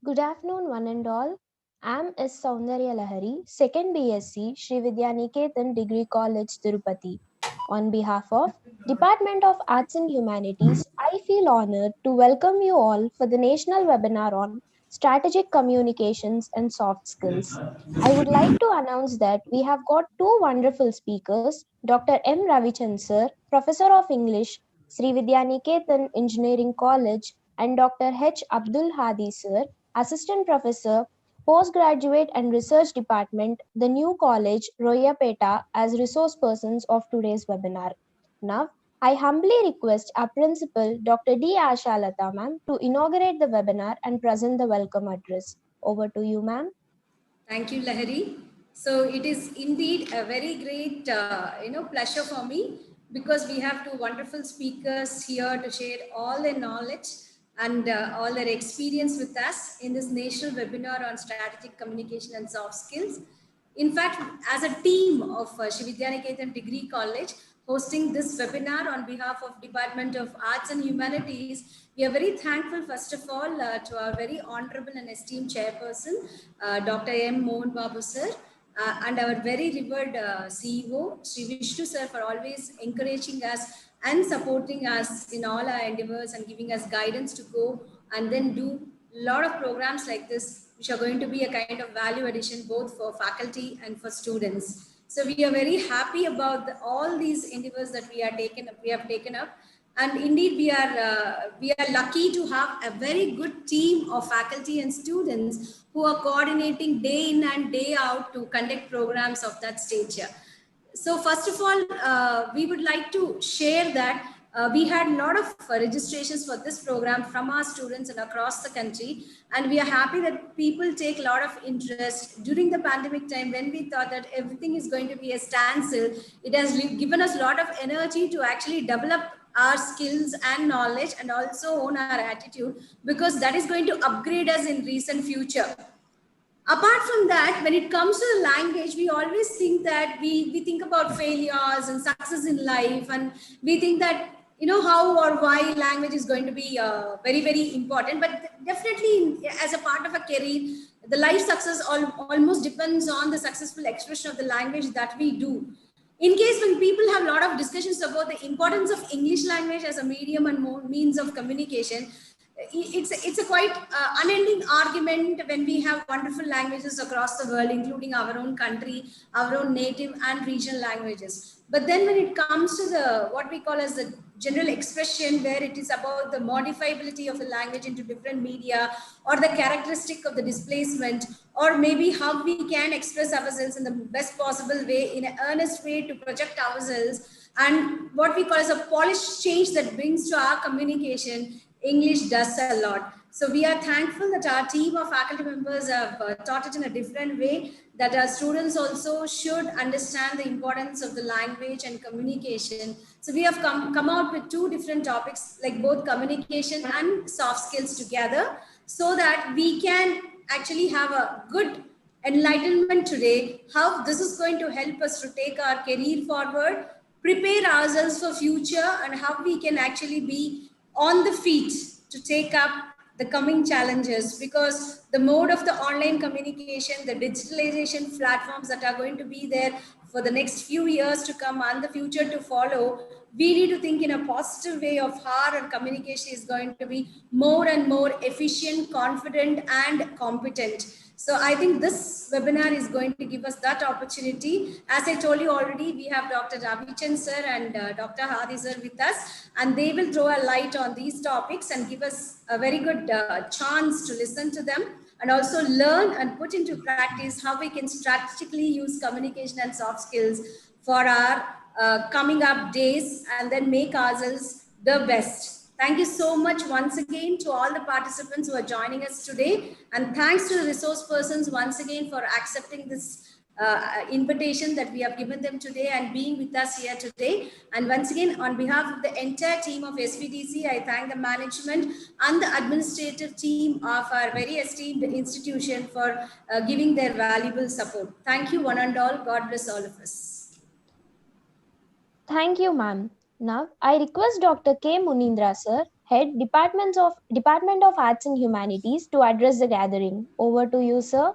Good afternoon, one and all. I am S. Soundarya Lahari, 2nd BSc, Sri Vidya Niketan Degree College, Tirupati. On behalf of Department of Arts and Humanities, I feel honored to welcome you all for the national webinar on strategic communications and soft skills. I would like to announce that we have got two wonderful speakers, Dr. M. Ravichandran sir, Professor of English, Sri Vidya Niketan Engineering College, and Dr. H. Abdul Hadi sir, Assistant Professor, Postgraduate and Research Department, the new college, Royapeta, as resource persons of today's webinar. Now, I humbly request our principal, Dr. D. Ashalata ma'am, to inaugurate the webinar and present the welcome address. Over to you, ma'am. Thank you, Lahari. So it is indeed a very great, pleasure for me because we have two wonderful speakers here to share all their knowledge and all their experience with us in this national webinar on strategic communication and soft skills. In fact, as a team of Sri Vidya Niketan Degree College, hosting this webinar on behalf of Department of Arts and Humanities, we are very thankful, first of all, to our very honorable and esteemed chairperson, Dr. M. Mohan Babu sir, and our very revered CEO, Sri Vishnu sir, for always encouraging us and supporting us in all our endeavors and giving us guidance to go and then do a lot of programs like this, which are going to be a kind of value addition both for faculty and for students. So we are very happy about all these endeavors that we have taken up, and indeed we are lucky to have a very good team of faculty and students who are coordinating day in and day out to conduct programs of that stature. So first of all, we would like to share that we had a lot of registrations for this program from our students and across the country. And we are happy that people take a lot of interest during the pandemic time when we thought that everything is going to be a standstill. It has given us a lot of energy to actually develop our skills and knowledge and also own our attitude, because that is going to upgrade us in recent future. Apart from that, when it comes to the language, we always think that we think about failures and success in life, and we think that how or why language is going to be very, very important. But definitely, as a part of a career, the life success almost depends on the successful expression of the language that we do. In case when people have a lot of discussions about the importance of English language as a medium and means of communication, it's a quite unending argument when we have wonderful languages across the world, including our own country, our own native and regional languages. But then when it comes to the what we call as the general expression, where it is about the modifiability of the language into different media, or the characteristic of the displacement, or maybe how we can express ourselves in the best possible way, in an earnest way to project ourselves, and what we call as a polished change that brings to our communication, English does a lot. So we are thankful that our team of faculty members have taught it in a different way, that our students also should understand the importance of the language and communication. So we have come out with two different topics, like both communication and soft skills together, so that we can actually have a good enlightenment today, how this is going to help us to take our career forward, prepare ourselves for future, and how we can actually be on the feet to take up the coming challenges, because the mode of the online communication, the digitalization platforms that are going to be there for the next few years to come and the future to follow, we need to think in a positive way of how our communication is going to be more and more efficient, confident, and competent. So I think this webinar is going to give us that opportunity. As I told you already, we have Dr. Ravichandran sir and Dr. Hadi sir with us, and they will throw a light on these topics and give us a very good chance to listen to them and also learn and put into practice how we can strategically use communication and soft skills for our coming up days, and then make ourselves the best. Thank you so much once again to all the participants who are joining us today. And thanks to the resource persons once again for accepting this invitation that we have given them today and being with us here today. And once again, on behalf of the entire team of SVDC, I thank the management and the administrative team of our very esteemed institution for giving their valuable support. Thank you, one and all. God bless all of us. Thank you, ma'am. Now, I request Dr. K. Munindra sir Head Department of Arts and Humanities, to address the gathering. Over to you, sir.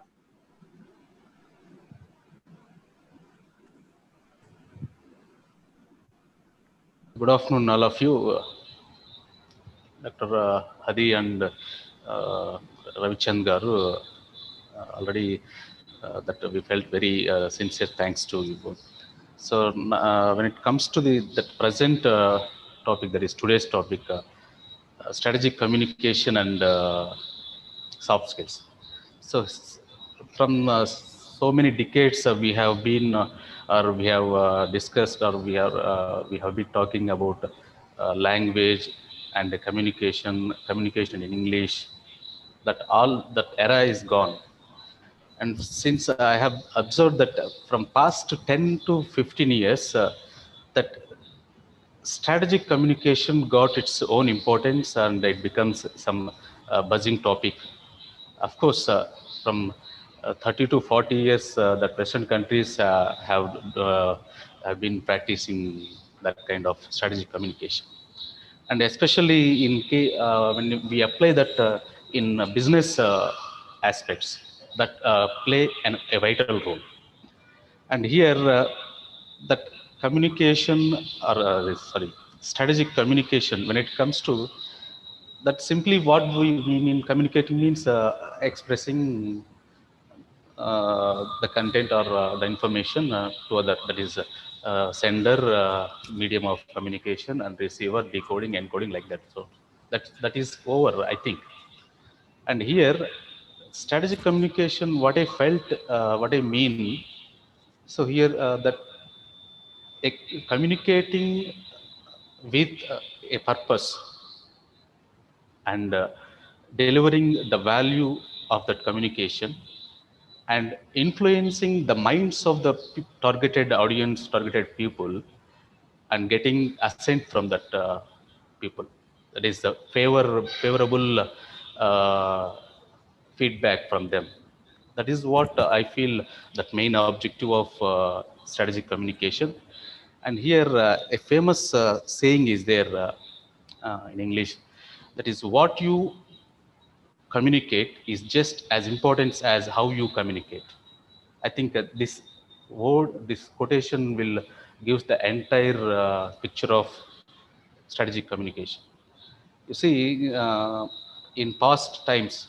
Good afternoon, all of you. Dr. Hadi and Ravichand Garu already that we felt very sincere thanks to you both. So when it comes to the present topic, that is today's topic, strategic communication and soft skills. So from so many decades we have been or we have discussed or we have been talking about language and communication in English. That all that era is gone. And since I have observed that from past 10 to 15 years, that strategic communication got its own importance and it becomes some buzzing topic. Of course, from 30 to 40 years, that Western countries have been practicing that kind of strategic communication, and especially when we apply that in business aspects that play a vital role. And here, that communication or strategic communication, when it comes to that, simply what we mean communicating means expressing the content or the information to other, that is sender, medium of communication, and receiver, decoding, encoding, like that. So that is over, I think. And here, strategic communication, what I felt, what I mean, so here that communicating with a purpose and delivering the value of that communication and influencing the minds of the targeted audience, targeted people, and getting assent from that people. That is the favorable feedback from them. That is what I feel that main objective of strategic communication. And here, a famous saying is there in English. That is, what you communicate is just as important as how you communicate. I think this word, this quotation will gives the entire picture of strategic communication. You see, in past times,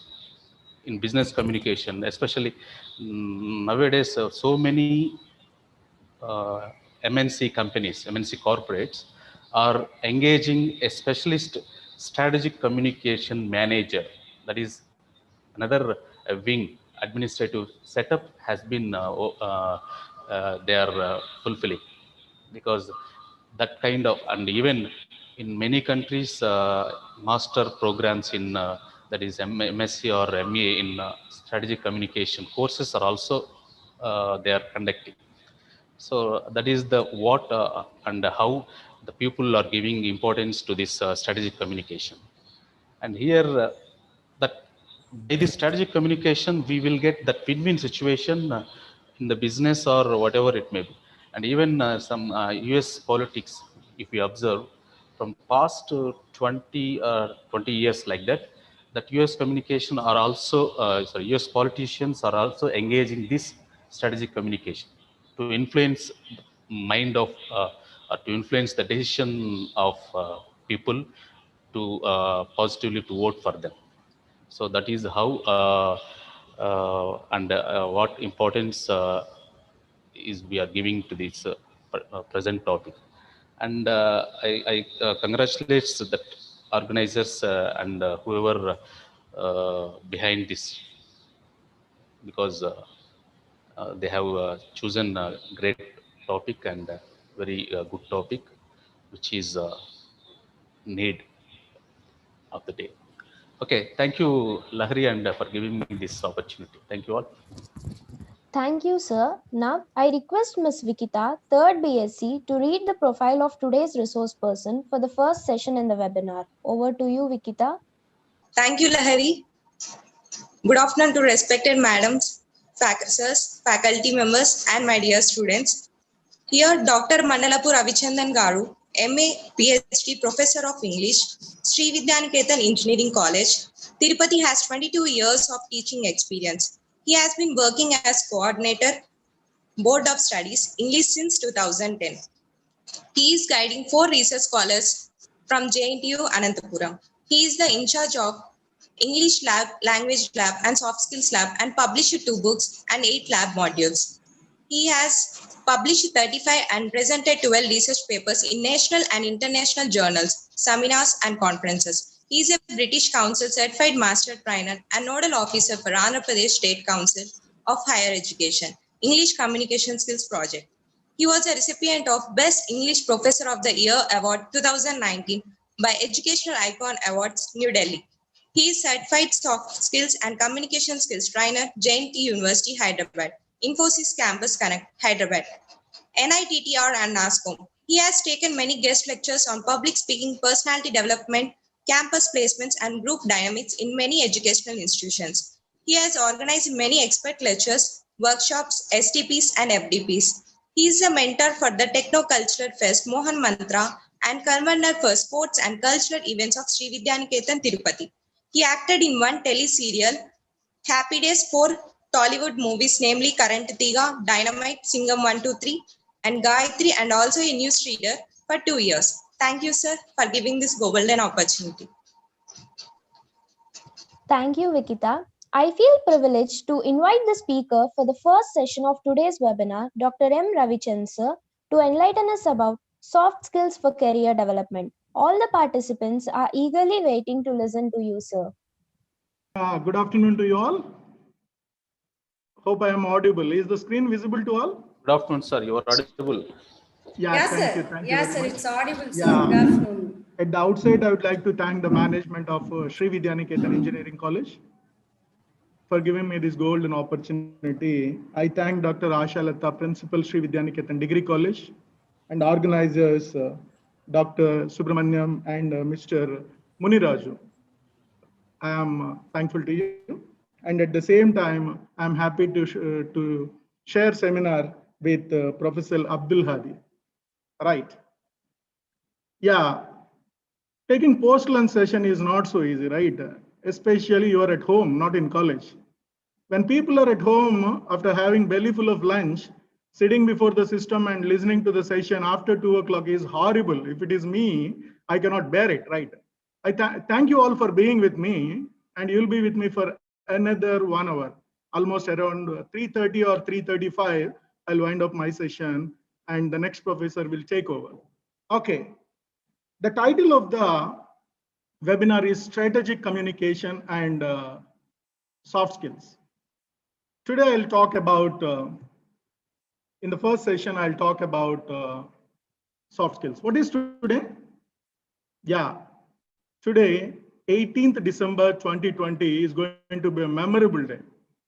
in business communication, especially nowadays, so many MNC companies, MNC corporates are engaging a specialist strategic communication manager. That is another wing administrative setup has been they are fulfilling, because that kind of, and even in many countries, master programs in that is MSc or MA in strategic communication courses are also they are conducting. So that is the what and how the people are giving importance to this strategic communication. And here, that by this strategic communication, we will get that win-win situation in the business or whatever it may be. And even some US politics, if we observe from past 20 years like that, that US communication are also, US politicians are also engaging this strategic communication to influence the mind of, or to influence the decision of people to positively to vote for them. So that is how and what importance is we are giving to this present topic. And I congratulate that organizers and whoever behind this, because they have chosen a great topic and very good topic, which is need of the day. Okay, thank you, Lahari, and for giving me this opportunity. Thank you all. Thank you, sir. Now, I request Ms. Vikita, 3rd BSc, to read the profile of today's resource person for the first session in the webinar. Over to you, Vikita. Thank you, Lahari. Good afternoon to respected madams, sirs, faculty members, and my dear students. Here, Dr. Mandalapur Ravichandan Garu MA, PhD, Professor of English, Sri Vidyaniketan Engineering College. Tirupati has 22 years of teaching experience. He has been working as coordinator, Board of Studies, English since 2010. He is guiding 4 research scholars from JNTU Anantapuram. He is the in charge of English lab, language lab, and soft skills lab, and published 2 books and 8 lab modules. He has published 35 and presented 12 research papers in national and international journals, seminars, and conferences. He is a British Council certified master trainer and nodal officer for Andhra Pradesh State Council of Higher Education, English Communication Skills Project. He was a recipient of Best English Professor of the Year Award 2019 by Educational Icon Awards, New Delhi. He is certified soft skills and communication skills trainer, JNT University, Hyderabad, Infosys Campus Connect, Hyderabad, NITTR and NASCOM. He has taken many guest lectures on public speaking, personality development, campus placements, and group dynamics in many educational institutions. He has organized many expert lectures, workshops, STPs, and FDPs. He is a mentor for the Techno-Cultural Fest, Mohan Mantra, and convener for sports and cultural events of Sri Vidyaniketan Tirupati. He acted in one tele-serial, Happy Days, 4 Tollywood movies, namely Current Tiga, Dynamite, Singham 123, and Gayatri, and also a newsreader for 2 years. Thank you, sir, for giving this golden opportunity. Thank you, Vikita. I feel privileged to invite the speaker for the first session of today's webinar, Dr. M. Ravichandran sir, to enlighten us about soft skills for career development. All the participants are eagerly waiting to listen to you, sir. Good afternoon to you all. Hope I am audible. Is the screen visible to all? Good afternoon, sir. You are audible. Yeah, thank you. Thank you you very sir. much. It's audible, sir. Yeah. Good afternoon. At the outset, I would like to thank the management of Sri Vidyaniketan Engineering College for giving me this golden opportunity. I thank Dr. Asha Latta, Principal, Sri Vidyaniketan Degree College, and organizers Dr. Subrahmanyam and Mr. Muniraju. I am thankful to you. And at the same time, I'm happy to share seminar with Professor Abdul Hadi. Right. Yeah. Taking post-lunch session is not so easy, right? Especially you are at home, not in college. When people are at home after having belly full of lunch, sitting before the system and listening to the session after 2 o'clock is horrible. If it is me, I cannot bear it, right? I thank you all for being with me, and you'll be with me for another 1 hour. Almost around 3:30 or 3:35, I'll wind up my session, and the next professor will take over. Okay. The title of the webinar is Strategic Communication and Soft Skills. Today I'll talk about, in the first session, I'll talk about soft skills. What is today? Yeah, today, 18th December 2020 is going to be a memorable day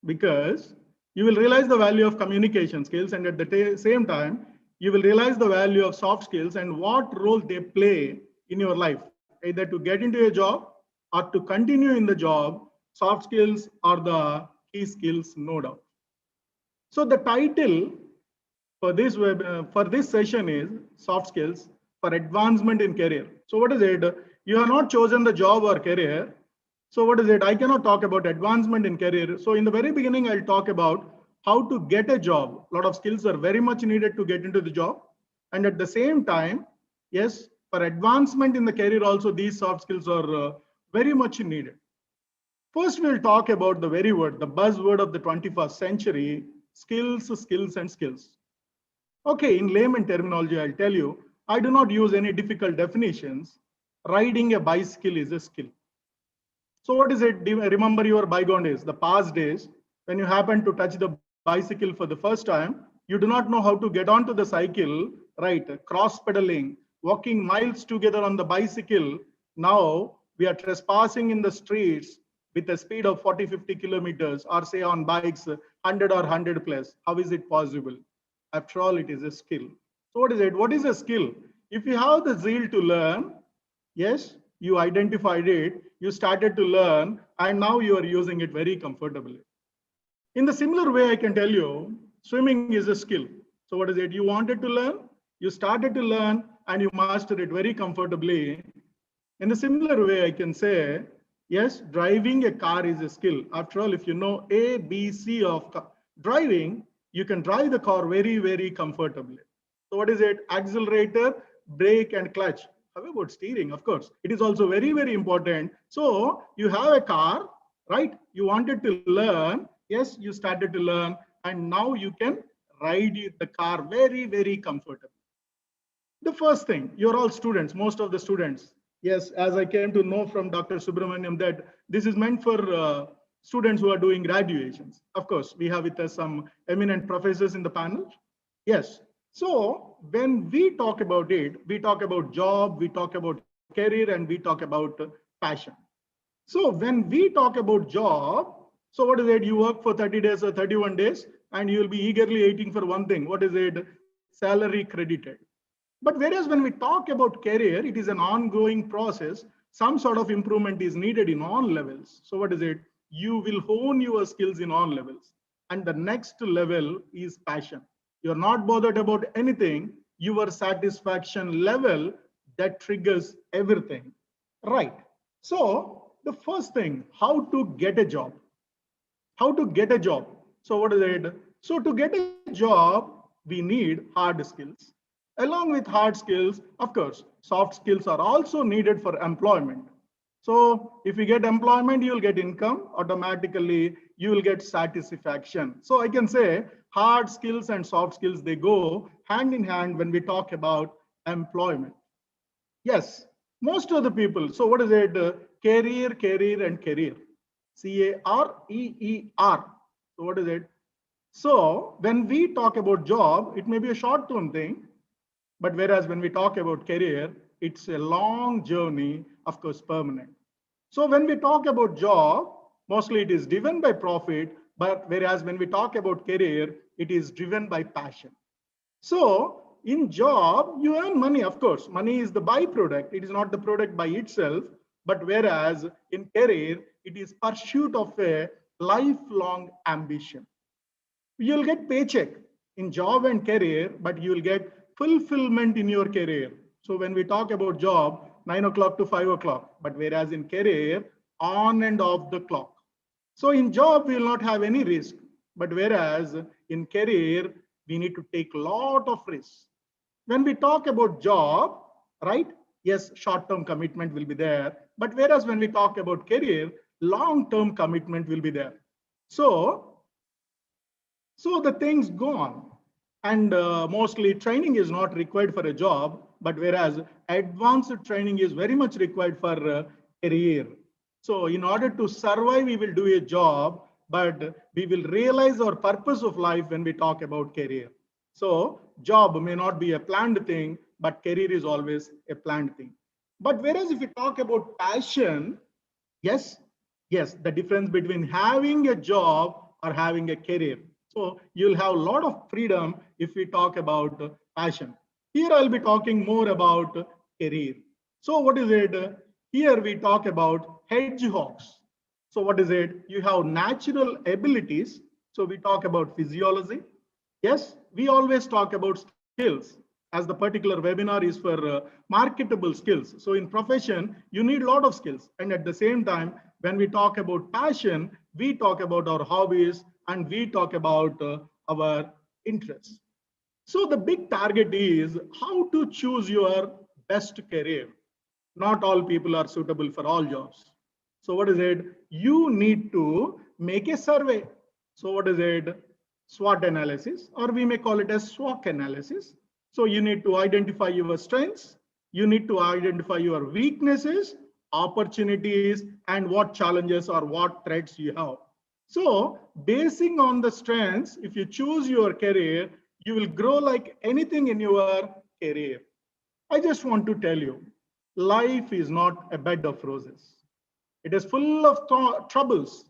because you will realize the value of communication skills, and at the same time, you will realize the value of soft skills and what role they play in your life, either to get into a job or to continue in the job. Soft skills are the key skills, no doubt. So the title for this session is soft skills for advancement in career. So what is it? You have not chosen the job or career. So what is it? I cannot talk about advancement in career. So in the very beginning, I'll talk about how to get a job. A lot of skills are very much needed to get into the job. And at the same time, yes, for advancement in the career also, these soft skills are very much needed. First, we'll talk about the very word, the buzzword of the 21st century, skills, skills, and skills. Okay, in layman terminology, I'll tell you, I do not use any difficult definitions. Riding a bicycle is a skill. So what is it? Remember your bygone days, the past days, when you happen to touch the bicycle for the first time, you do not know how to get onto the cycle, right? Cross pedaling, walking miles together on the bicycle. Now we are trespassing in the streets with a speed of 40-50 kilometers, or say on bikes 100 or 100 plus. How is it possible? After all, it is a skill. So what is it? What is a skill? If you have the zeal to learn, yes, you identified it, you started to learn, and now you are using it very comfortably. In the similar way, I can tell you, swimming is a skill. So what is it? You wanted to learn, you started to learn, and you master it very comfortably. In a similar way, I can say, yes, driving a car is a skill. After all, if you know A, B, C of driving, you can drive the car very, very comfortably. So what is it? Accelerator, brake, and clutch. How about steering? Of course, it is also very, very important. So you have a car, right? You wanted to learn. Yes, you started to learn, and now you can ride the car very, very comfortably. The first thing, you're all students, most of the students. Yes, as I came to know from Dr. Subrahmanyam that this is meant for students who are doing graduations. Of course, we have with us some eminent professors in the panel. Yes. So when we talk about it, we talk about job, we talk about career, and we talk about passion. So when we talk about job, so what is it? You work for 30 days or 31 days, and you will be eagerly waiting for one thing. What is it? Salary credited. But whereas when we talk about career, it is an ongoing process. Some sort of improvement is needed in all levels. So what is it? You will hone your skills in all levels. And the next level is passion. You're not bothered about anything. Your satisfaction level that triggers everything. Right. So the first thing, how to get a job. How to get a job. So what is it? So to get a job, we need hard skills. Along with hard skills, of course, soft skills are also needed for employment. So if you get employment, you'll get income. Automatically, you will get satisfaction. So I can say hard skills and soft skills, they go hand in hand when we talk about employment. Yes, most of the people. So what is it? Career, career, and career. Career. So what is it? So when we talk about job, it may be a short-term thing, but whereas when we talk about career, it's a long journey, of course, permanent. So when we talk about job, mostly it is driven by profit, but whereas when we talk about career, it is driven by passion. So in job, you earn money, of course. Money is the byproduct. It is not the product by itself. But whereas in career, it is pursuit of a lifelong ambition. You'll get paycheck in job and career, but you'll get fulfillment in your career. So when we talk about job, 9 o'clock to 5 o'clock, but whereas in career, on and off the clock. So in job, we will not have any risk, but whereas in career, we need to take a lot of risks. When we talk about job, right? Yes, short-term commitment will be there, but whereas when we talk about career, long-term commitment will be there. So the things go on. And mostly training is not required for a job, but whereas advanced training is very much required for career. So in order to survive, we will do a job, but we will realize our purpose of life when we talk about career. So job may not be a planned thing, but career is always a planned thing. But whereas if we talk about passion, yes, the difference between having a job or having a career. So you'll have a lot of freedom if we talk about passion. Here I'll be talking more about career. So what is it? Here we talk about hedgehogs. So what is it? You have natural abilities. So we talk about physiology. Yes, we always talk about skills, as the particular webinar is for marketable skills. So in profession, you need a lot of skills. And at the same time, when we talk about passion, we talk about our hobbies and we talk about our interests. So the big target is how to choose your best career. Not all people are suitable for all jobs. So what is it? You need to make a survey. So what is it? SWOT analysis, or we may call it as SWOT analysis. So you need to identify your strengths. You need to identify your weaknesses, opportunities, and what challenges or what threats you have. So basing on the strengths, if you choose your career, you will grow like anything in your career. I just want to tell you, life is not a bed of roses. It is full of troubles,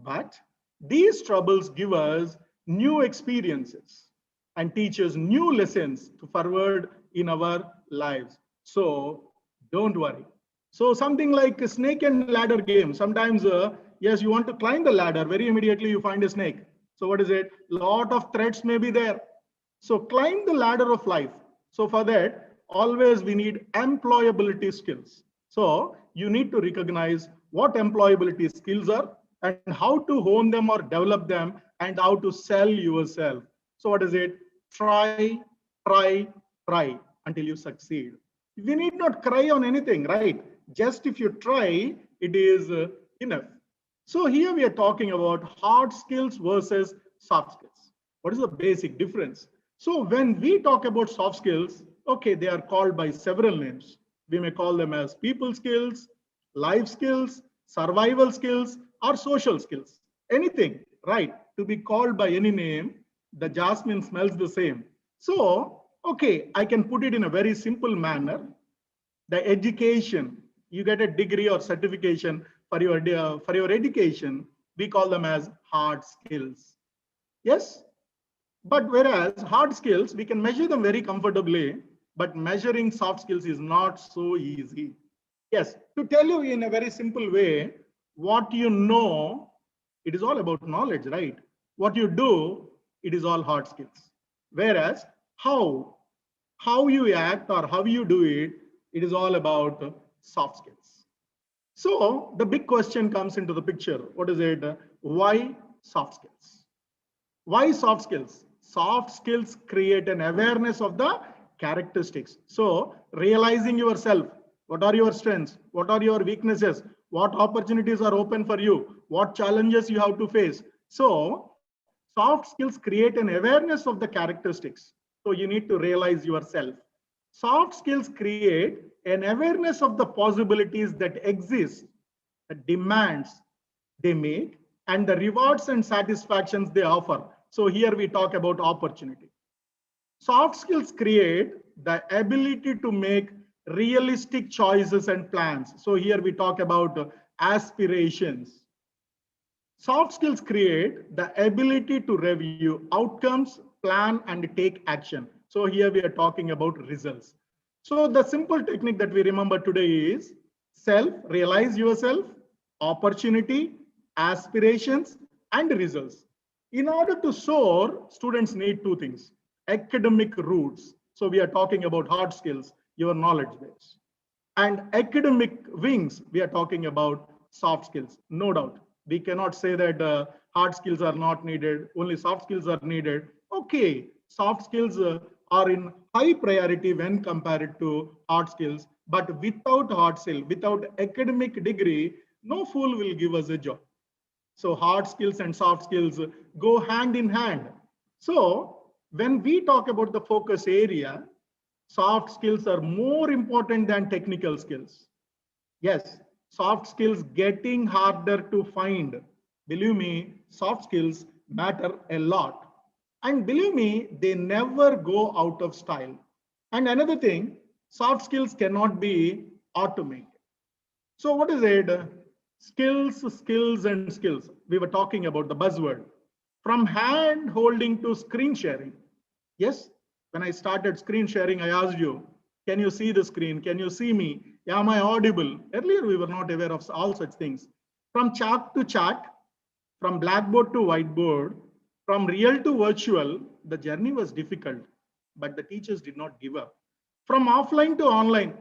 but these troubles give us new experiences and teach us new lessons to forward in our lives. So don't worry. So something like a snake and ladder game. Sometimes, yes, you want to climb the ladder. Very immediately you find a snake. So what is it? Lot of threats may be there. So climb the ladder of life. So for that, always we need employability skills. So you need to recognize what employability skills are and how to hone them or develop them and how to sell yourself. So what is it? Try, try, try until you succeed. We need not cry on anything, right? Just if you try, it is enough. So here we are talking about hard skills versus soft skills. What is the basic difference? So when we talk about soft skills, okay, they are called by several names. We may call them as people skills, life skills, survival skills, or social skills. Anything, right? To be called by any name, the jasmine smells the same. So, okay, I can put it in a very simple manner. The education, you get a degree or certification for your education, we call them as hard skills. Yes, but whereas hard skills, we can measure them very comfortably, but measuring soft skills is not so easy. Yes, to tell you in a very simple way, what you know, it is all about knowledge, right? What you do, it is all hard skills. Whereas how you act or how you do it, it is all about soft skills. So the big question comes into the picture. What is it? Why soft skills? Why soft skills? Soft skills create an awareness of the characteristics. So realizing yourself, what are your strengths? What are your weaknesses? What opportunities are open for you? What challenges you have to face? So soft skills create an awareness of the characteristics. So you need to realize yourself. Soft skills create an awareness of the possibilities that exist, the demands they make, and the rewards and satisfactions they offer. So here we talk about opportunity. Soft skills create the ability to make realistic choices and plans. So here we talk about aspirations. Soft skills create the ability to review outcomes, plan, and take action. So here we are talking about results. So the simple technique that we remember today is self, realize yourself, opportunity, aspirations, and results. In order to soar, students need two things: academic roots. So we are talking about hard skills, your knowledge base, and academic wings. We are talking about soft skills. No doubt, we cannot say that hard skills are not needed, only soft skills are needed. Okay, soft skills are in high priority when compared to hard skills, but without hard skill, without academic degree, no fool will give us a job. So hard skills and soft skills go hand in hand. So when we talk about the focus area, soft skills are more important than technical skills. Yes, soft skills getting harder to find. Believe me, soft skills matter a lot. And believe me, they never go out of style. And another thing, soft skills cannot be automated. So what is it? Skills, skills, and skills. We were talking about the buzzword. From hand holding to screen sharing. Yes, when I started screen sharing, I asked you, can you see the screen? Can you see me? Am I audible? Earlier, we were not aware of all such things. From chalk to chat, from blackboard to whiteboard, from real to virtual, the journey was difficult, but the teachers did not give up. From offline to online,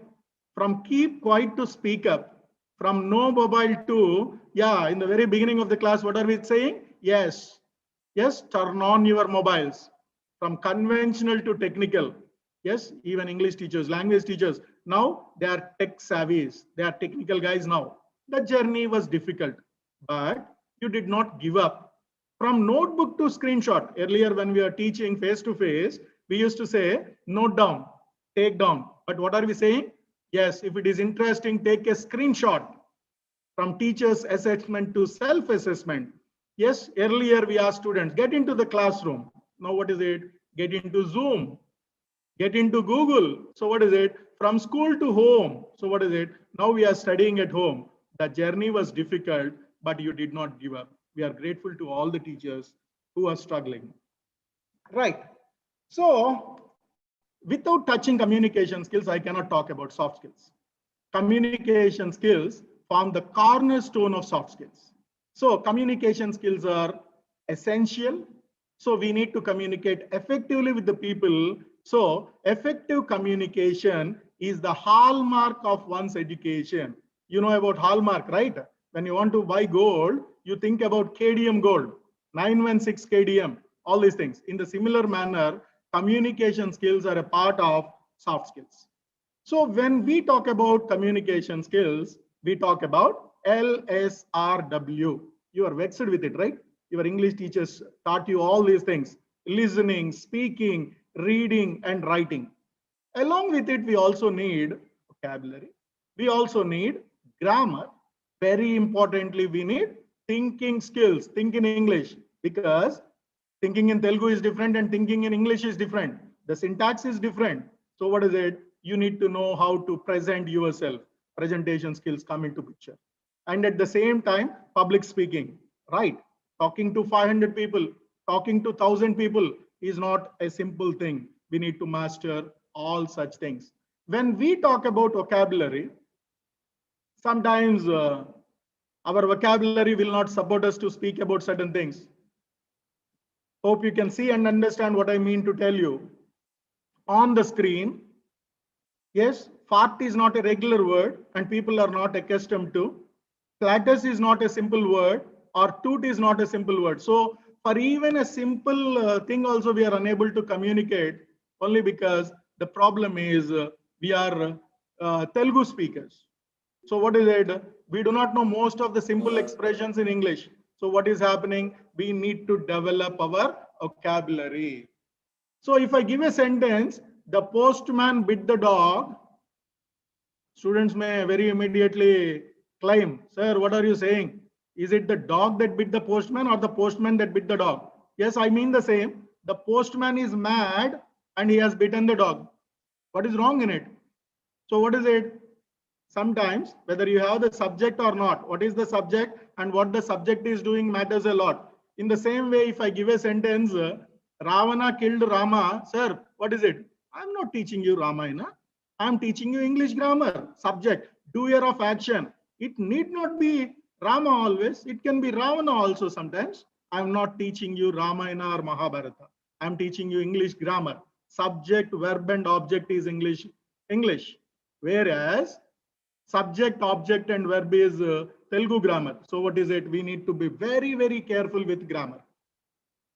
from keep quiet to speak up, from no mobile to, yeah, in the very beginning of the class, what are we saying? Yes, yes, turn on your mobiles. From conventional to technical. Yes, even English teachers, language teachers, now they are tech savvies. They are technical guys now. The journey was difficult, but you did not give up. From notebook to screenshot. Earlier, when we are teaching face to face, we used to say, note down, take down. But what are we saying? Yes, if it is interesting, take a screenshot. From teachers' assessment to self-assessment. Yes, earlier we asked students, get into the classroom. Now what is it? Get into Zoom. Get into Google. So what is it? From school to home. So what is it? Now we are studying at home. The journey was difficult, but you did not give up. We are grateful to all the teachers who are struggling. Right. So without touching communication skills, I cannot talk about soft skills. Communication skills form the cornerstone of soft skills. So communication skills are essential. So we need to communicate effectively with the people So effective communication is the hallmark of one's education. You know about hallmark, right? When you want to buy gold, you think about KDM gold, 916 KDM, all these things. In the similar manner, communication skills are a part of soft skills. So when we talk about communication skills, we talk about LSRW. You are vexed with it, right? Your English teachers taught you all these things: listening, speaking, reading, and writing. Along with it, we also need vocabulary. We also need grammar. Very importantly, we need thinking skills. Think in English, because thinking in Telugu is different and thinking in English is different. The syntax is different. So what is it? You need to know how to present yourself. Presentation skills come into picture. And at the same time, public speaking, right? Talking to 500 people, talking to 1,000 people is not a simple thing. We need to master all such things. When we talk about vocabulary, sometimes our vocabulary will not support us to speak about certain things. Hope you can see and understand what I mean to tell you. On the screen, yes, fart is not a regular word and people are not accustomed to. Platters is not a simple word, or toot is not a simple word. So for even a simple thing also we are unable to communicate, only because the problem is we are Telugu speakers. So what is it? We do not know most of the simple expressions in English. So what is happening? We need to develop our vocabulary. So if I give a sentence, the postman bit the dog, students may very immediately claim, sir, what are you saying? Is it the dog that bit the postman or the postman that bit the dog? Yes, I mean the same. The postman is mad and he has bitten the dog. What is wrong in it? So what is it? Sometimes whether you have the subject or not, what is the subject and what the subject is doing matters a lot. In the same way, if I give a sentence, Ravana killed Rama, sir, what is it? I'm not teaching you Ramayana. I'm teaching you English grammar. Subject, doer of action. It need not be Rama always. It can be Ravana also sometimes. I'm not teaching you Ramayana or Mahabharata. I'm teaching you English grammar. Subject, verb, and object is English. Whereas subject, object, and verb is Telugu grammar. So what is it? We need to be very, very careful with grammar.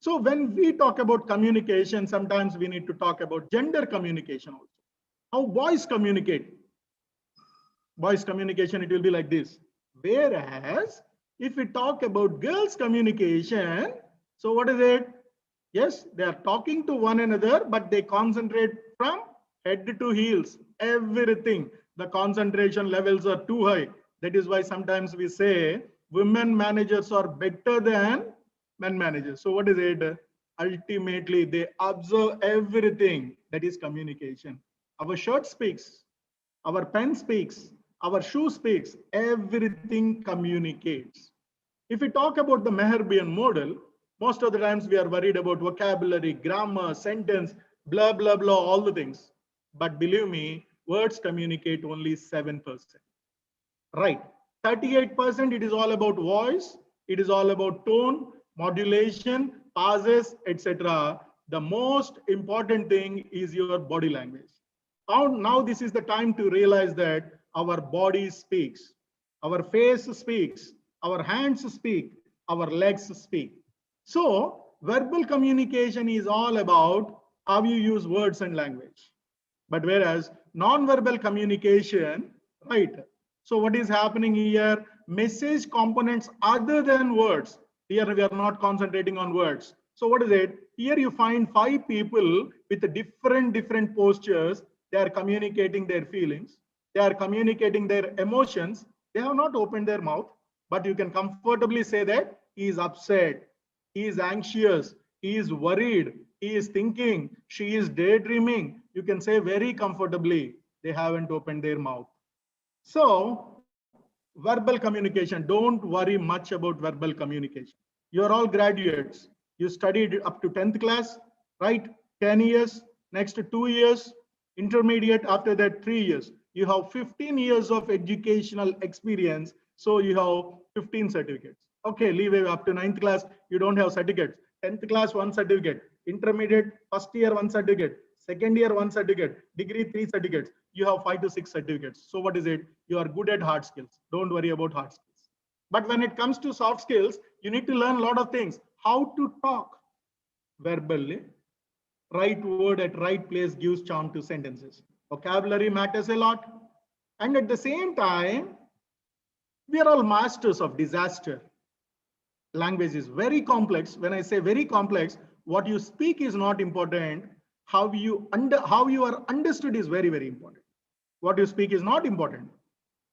So when we talk about communication, sometimes we need to talk about gender communication also. How boys communicate. Boys communication, it will be like this. Whereas if we talk about girls communication, so what is it? Yes, they are talking to one another, but they concentrate from head to heels, everything. The concentration levels are too high. That is why sometimes we say women managers are better than men managers. So what is it? Ultimately, they observe everything. That is communication. Our shirt speaks, our pen speaks, our shoe speaks, everything communicates. If we talk about the Meherbian model, most of the times we are worried about vocabulary, grammar, sentence, blah, blah, blah, all the things. But believe me, words communicate only 7%. Right. 38%, it is all about voice, it is all about tone, modulation, pauses, etc. The most important thing is your body language. Now this is the time to realize that our body speaks, our face speaks, our hands speak, our legs speak. So verbal communication is all about how you use words and language. But whereas non-verbal communication, right? So what is happening here? Message components other than words. Here we are not concentrating on words. So what is it? Here you find 5 people with different postures. They are communicating their feelings. They are communicating their emotions. They have not opened their mouth, but you can comfortably say that he is upset, he is anxious, he is worried, he is thinking, she is daydreaming. You can say very comfortably, they haven't opened their mouth. So, verbal communication, don't worry much about verbal communication. You're all graduates. You studied up to 10th class, right? 10 years, next 2 years, intermediate, after that 3 years. You have 15 years of educational experience, so you have 15 certificates. Okay, leave it up to 9th class, you don't have certificates. 10th class, 1 certificate. Intermediate, first year, 1 certificate. Second year, 1 certificate. Degree, 3 certificates. You have 5 to 6 certificates. So what is it? You are good at hard skills. Don't worry about hard skills. But when it comes to soft skills, you need to learn a lot of things. How to talk verbally. Right word at right place gives charm to sentences. Vocabulary matters a lot. And at the same time, we are all masters of disaster. Language is very complex. When I say very complex, what you speak is not important. How you are understood is very, very important. What you speak is not important.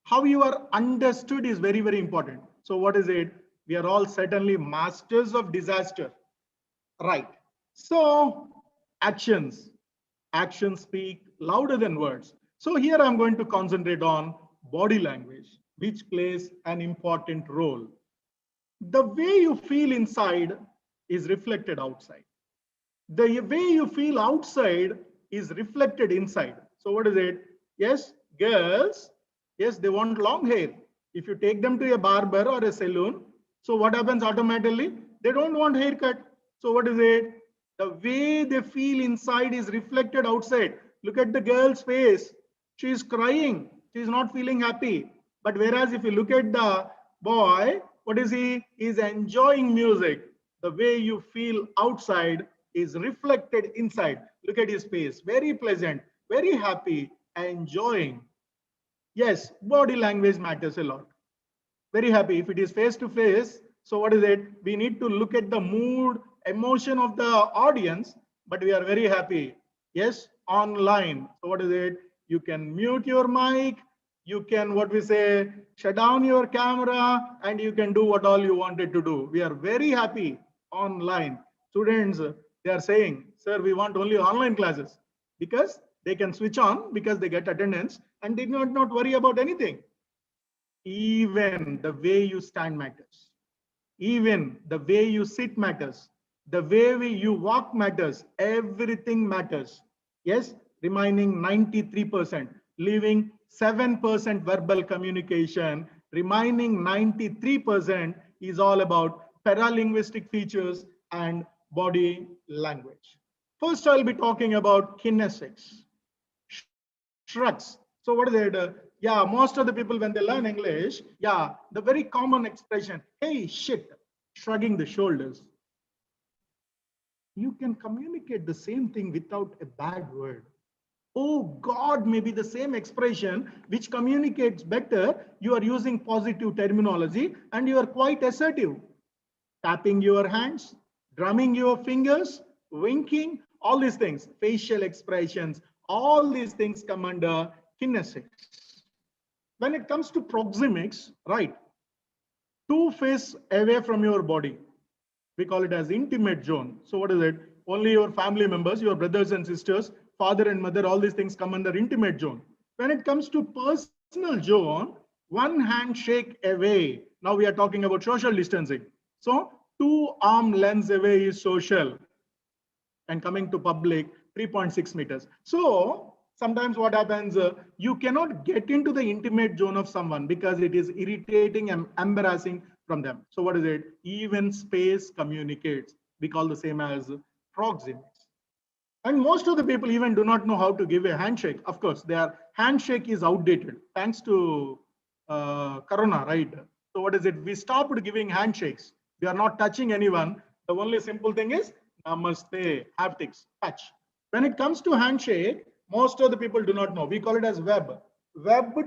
How you are understood is very, very important. So what is it? We are all certainly masters of disaster. Right. So actions. Actions speak louder than words. So here I'm going to concentrate on body language, which plays an important role. The way you feel inside is reflected outside. The way you feel outside is reflected inside. So what is it? Yes, girls, yes, they want long hair. If you take them to a barber or a salon, so what happens automatically? They don't want haircut. So what is it? The way they feel inside is reflected outside. Look at the girl's face. She is crying. She is not feeling happy. But whereas if you look at the boy, what is he? He's enjoying music. The way you feel outside is reflected inside. Look at his face. Very pleasant, very happy, enjoying. Yes, body language matters a lot. Very happy. If it is face to face, so what is it? We need to look at the mood, emotion of the audience, but we are very happy. Yes, online. So what is it? You can mute your mic, you can, what we say, shut down your camera, and you can do what all you wanted to do. We are very happy online. Students, they are saying, sir, we want only online classes because they can switch on because they get attendance and they do not worry about anything. Even the way you stand matters. Even the way you sit matters. The way you walk matters. Everything matters. Yes, remaining 93%, leaving 7% verbal communication, remaining 93% is all about paralinguistic features and body language. First, I'll be talking about kinesics. Shrugs. So what is it? Yeah, most of the people when they learn English, yeah, the very common expression, hey, shit, shrugging the shoulders. You can communicate the same thing without a bad word. Oh God, maybe the same expression which communicates better. You are using positive terminology and you are quite assertive. Tapping your hands, drumming your fingers, winking, all these things, facial expressions, all these things come under kinesics. When it comes to proxemics, right, 2 feet away from your body, we call it as intimate zone. So what is it? Only your family members, your brothers and sisters, father and mother, all these things come under intimate zone. When it comes to personal zone, 1 handshake away. Now we are talking about social distancing. So 2 arm lengths away is social. And coming to public, 3.6 meters. So sometimes what happens, you cannot get into the intimate zone of someone because it is irritating and embarrassing from them. So what is it? Even space communicates. We call the same as proxemics. And most of the people even do not know how to give a handshake. Of course, their handshake is outdated thanks to Corona, right? So what is it? We stopped giving handshakes. We are not touching anyone. The only simple thing is namaste, haptics, touch. When it comes to handshake, most of the people do not know. We call it as web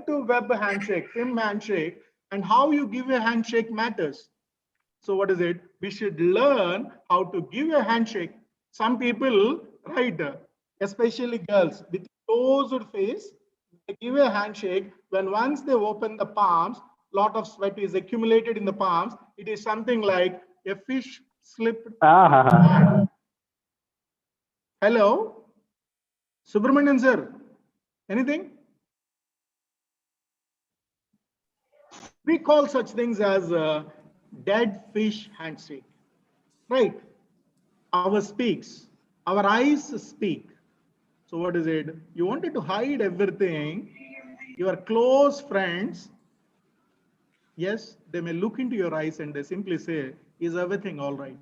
to web handshake, FIM handshake, and how you give a handshake matters. So what is it? We should learn how to give a handshake. Some people, right, especially girls with closed face, they give a handshake. When once they open the palms, lot of sweat is accumulated in the palms. It is something like a fish slipped. Hello, Subrahmanyam sir, anything? We call such things as dead fish handshake, right? Our speaks, our eyes speak. So what is it? You wanted to hide everything. Your close friends, yes, they may look into your eyes and they simply say, is everything all right?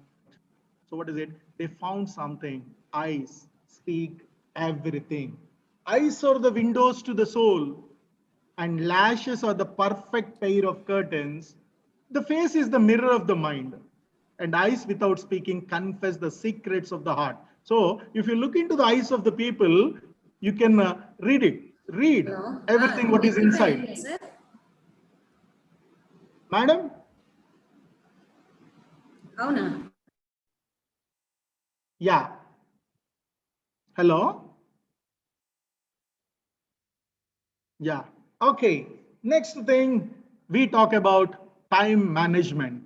So what is it? They found something. Eyes speak everything. Eyes are the windows to the soul, and lashes are the perfect pair of curtains. The face is the mirror of the mind, and eyes without speaking confess the secrets of the heart. So, if you look into the eyes of the people, you can read Hello. everything what is inside. Sir. Madam? Avuna. Yeah. Hello? Yeah. Okay. Next thing, we talk about time management,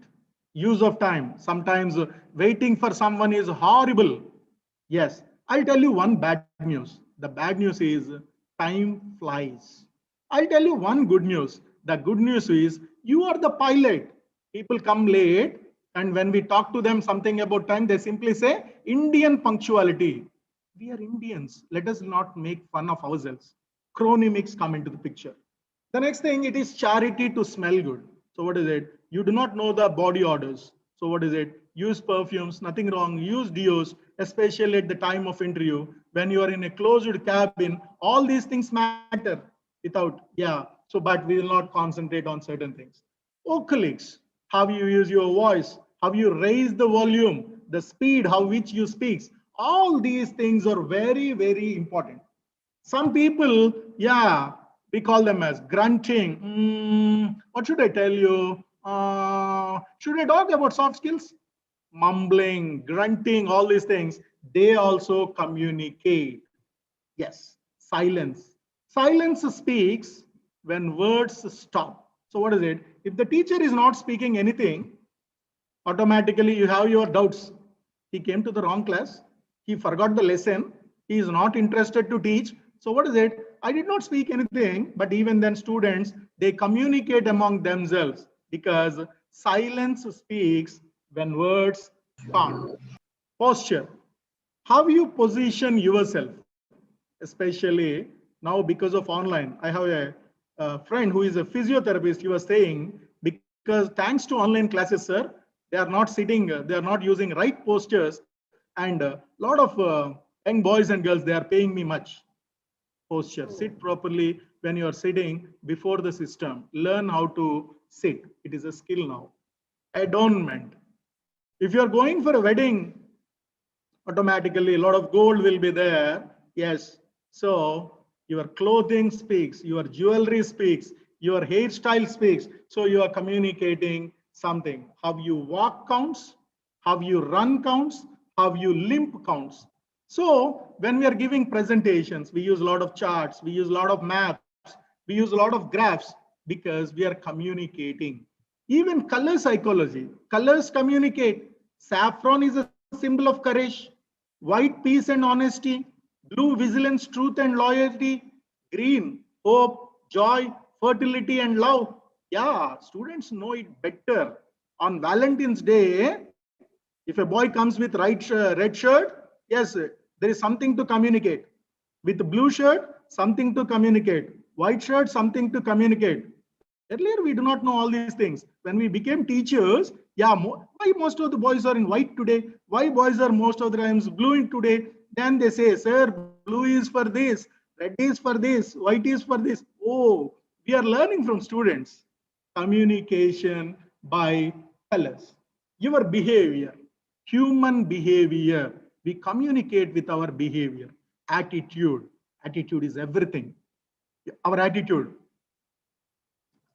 use of time. Sometimes waiting for someone is horrible. Yes. I'll tell you one bad news. The bad news is time flies. I'll tell you one good news. The good news is you are the pilot. People come late, and when we talk to them something about time, they simply say Indian punctuality. We are Indians. Let us not make fun of ourselves. Chronemics come into the picture. The next thing, it is charity to smell good. So what is it? You do not know the body odors. So what is it? Use perfumes, nothing wrong. Use deos, especially at the time of interview. When you are in a closed cabin, all these things matter without, yeah. So, but we will not concentrate on certain things. Colleagues, how you use your voice, how you raise the volume, the speed, how which you speak. All these things are very, very important. Some people, yeah, we call them as grunting. What should I tell you? Should I talk about soft skills? Mumbling, grunting, all these things, they also communicate. Yes, silence. Silence speaks when words stop. So what is it? If the teacher is not speaking anything, automatically you have your doubts. He came to the wrong class. He forgot the lesson. He is not interested to teach. So what is it? I did not speak anything, but even then students, they communicate among themselves because silence speaks when words can't. Posture. How you position yourself, especially now because of online. I have a friend who is a physiotherapist. He was saying, because thanks to online classes, sir, they are not sitting, they are not using right postures, and a lot of young boys and girls, they are paying me much. Posture, sit properly when you are sitting before the system. Learn how to sit. It is a skill now. Adornment. If you are going for a wedding, automatically a lot of gold will be there. Yes. So your clothing speaks, your jewelry speaks, your hairstyle speaks. So you are communicating something. How you walk counts, how you run counts, how you limp counts. So when we are giving presentations, we use a lot of charts, we use a lot of maps, we use a lot of graphs because we are communicating. Even color psychology, colors communicate. Saffron is a symbol of courage, white peace and honesty, blue vigilance, truth and loyalty, green hope, joy, fertility and love. Yeah, students know it better. On Valentine's Day, if a boy comes with red shirt, yes, there is something to communicate. With blue shirt, something to communicate. White shirt, something to communicate. Earlier, we do not know all these things. When we became teachers, yeah, why most of the boys are in white today? Why boys are most of the times blue in today? Then they say, sir, blue is for this, red is for this, white is for this. Oh, we are learning from students. Communication by colors. Your behavior, human behavior. We communicate with our behavior. Attitude. Attitude is everything. Our attitude.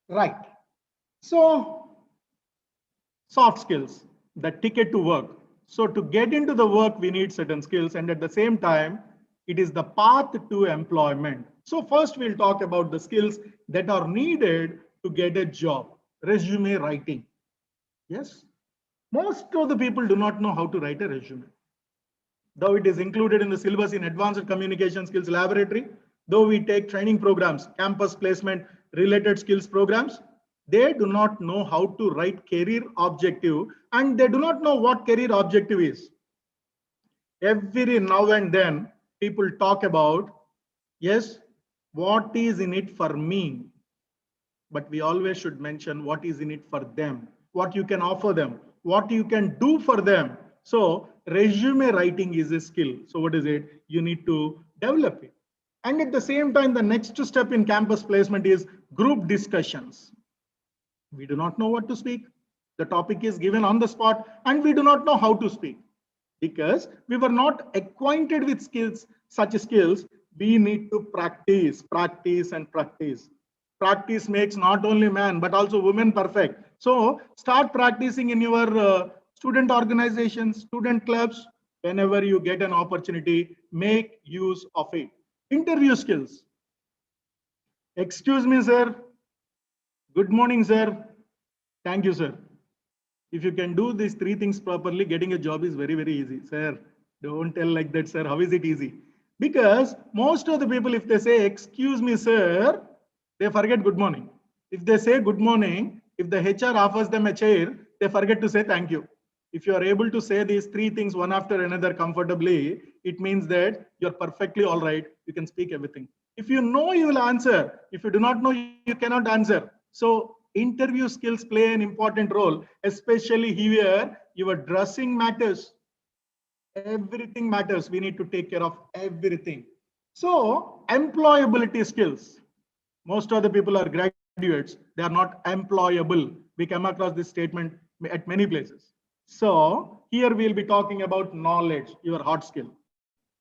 Right. So, soft skills, the ticket to work. So, to get into the work, we need certain skills, and at the same time, it is the path to employment. So, first, we'll talk about the skills that are needed to get a job. Resume writing. Yes. Most of the people do not know how to write a resume. Though it is included in the syllabus in Advanced Communication Skills Laboratory, though we take training programs, campus placement related skills programs, they do not know how to write career objective, and they do not know what career objective is. Every now and then, people talk about, yes, what is in it for me? But we always should mention what is in it for them, what you can offer them, what you can do for them. So resume writing is a skill. So what is it? You need to develop it. And at the same time, the next step in campus placement is group discussions. We do not know what to speak. The topic is given on the spot and we do not know how to speak. Because we were not acquainted with skills, such skills, we need to practice, practice and practice. Practice makes not only man, but also women perfect. So start practicing in your student organizations, student clubs. Whenever you get an opportunity, make use of it. Interview skills. Excuse me, sir. Good morning, sir. Thank you, sir. If you can do these three things properly, getting a job is very, very easy. Sir, don't tell like that, sir. How is it easy? Because most of the people, if they say, excuse me, sir, they forget good morning. If they say good morning, if the HR offers them a chair, they forget to say thank you. If you are able to say these three things one after another comfortably, it means that you're perfectly all right. You can speak everything. If you know, you will answer. If you do not know, you cannot answer. So interview skills play an important role, especially here. Your dressing matters. Everything matters. We need to take care of everything. So employability skills. Most of the people are graduates. They are not employable. We come across this statement at many places. So here we'll be talking about knowledge, your hard skill,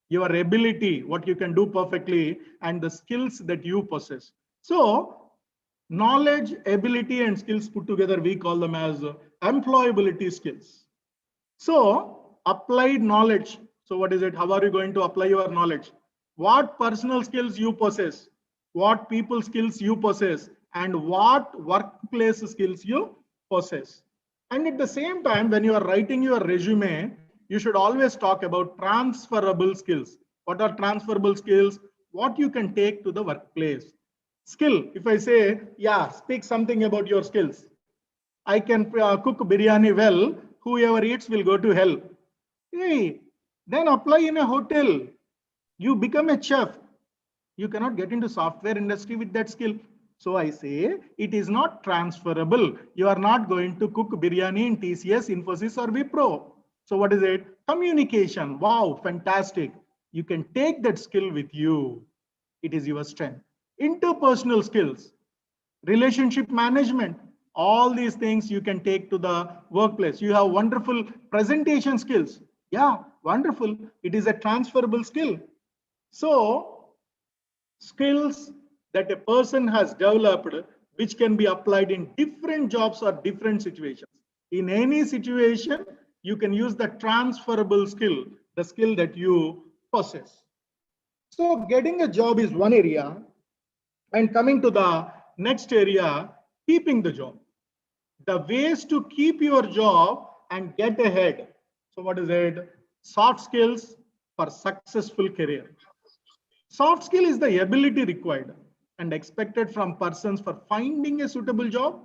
your ability, what you can do perfectly, and the skills that you possess. So knowledge, ability, and skills put together, we call them as employability skills. So applied knowledge. So what is it? How are you going to apply your knowledge? What personal skills you possess, what people skills you possess, and what workplace skills you possess. And at the same time, when you are writing your resume, you should always talk about transferable skills. What are transferable skills? What you can take to the workplace. Skill, if I say, yeah, speak something about your skills. I can cook biryani well, whoever eats will go to hell. Hey, then apply in a hotel. You become a chef. You cannot get into software industry with that skill. So I say it is not transferable. You are not going to cook biryani in TCS, Infosys or Wipro. So what is it? Communication. Wow, fantastic. You can take that skill with you. It is your strength. Interpersonal skills, relationship management, all these things you can take to the workplace. You have wonderful presentation skills. Yeah, wonderful. It is a transferable skill. So skills that a person has developed, which can be applied in different jobs or different situations. In any situation, you can use the transferable skill, the skill that you possess. So getting a job is one area, and coming to the next area, keeping the job. The ways to keep your job and get ahead. So what is it? Soft skills for successful career. Soft skill is the ability required and expected from persons for finding a suitable job,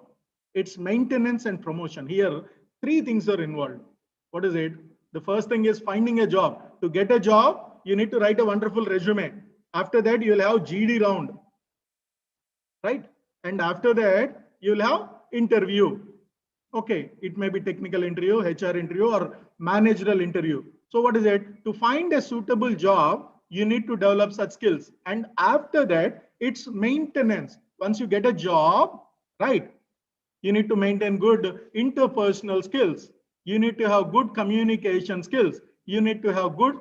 its maintenance and promotion. Here, three things are involved. What is it? The first thing is finding a job. To get a job, you need to write a wonderful resume. After that, you will have GD round, right? And after that, you will have interview. Okay, it may be technical interview, HR interview, or managerial interview. So what is it? To find a suitable job, you need to develop such skills. And after that, it's maintenance. Once you get a job, right, you need to maintain good interpersonal skills. You need to have good communication skills. You need to have good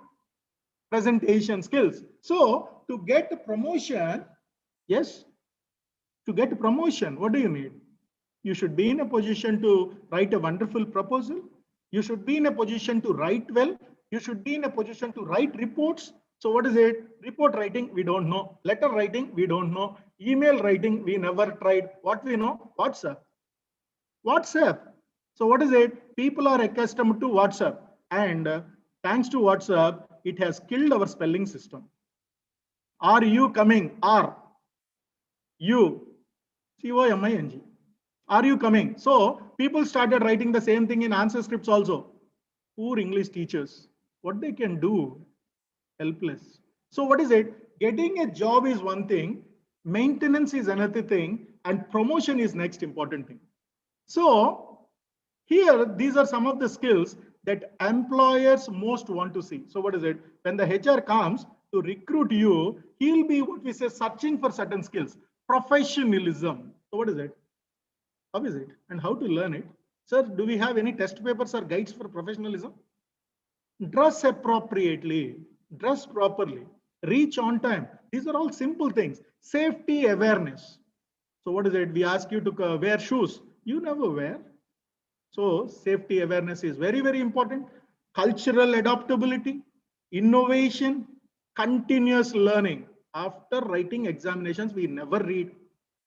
presentation skills. So to get a promotion, yes, to get a promotion, what do you need? You should be in a position to write a wonderful proposal. You should be in a position to write well. You should be in a position to write reports. So what is it? Report writing, we don't know. Letter writing, we don't know. Email writing, we never tried. What we know? WhatsApp. WhatsApp. So what is it? People are accustomed to WhatsApp. And thanks to WhatsApp, it has killed our spelling system. Are you coming? Are you? COMING. Are you coming? So people started writing the same thing in answer scripts also. Poor English teachers, what they can do? Helpless. So what is it? Getting a job is one thing, maintenance is another thing, and promotion is next important thing. So here, these are some of the skills that employers most want to see. So what is it? When the HR comes, to recruit you, he'll be what we say searching for certain skills. Professionalism. So what is it? How is it? And how to learn it? Sir, do we have any test papers or guides for professionalism? Dress appropriately, dress properly, reach on time. These are all simple things. Safety awareness. So what is it? We ask you to wear shoes. You never wear. So safety awareness is very, very important. Cultural adaptability, innovation, continuous learning. After writing examinations, we never read.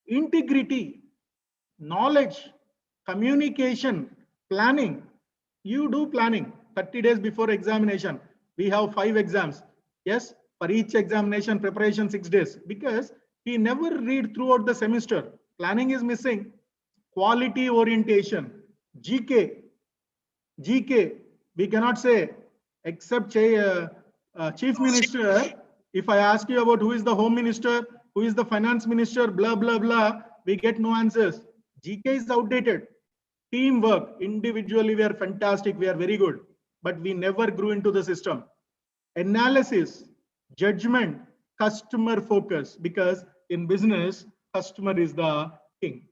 Integrity, knowledge, communication, planning. You do planning 30 days before examination. We have 5 exams. Yes, for each examination preparation 6 days, because we never read throughout the semester. Planning is missing. Quality orientation, GK, we cannot say except chief minister. If I ask you about who is the home minister, who is the finance minister, blah blah blah, we get no answers. GK is outdated. Teamwork, individually we are fantastic, we are very good, but we never grew into the system. Analysis, judgment, customer focus, because in business customer is the king.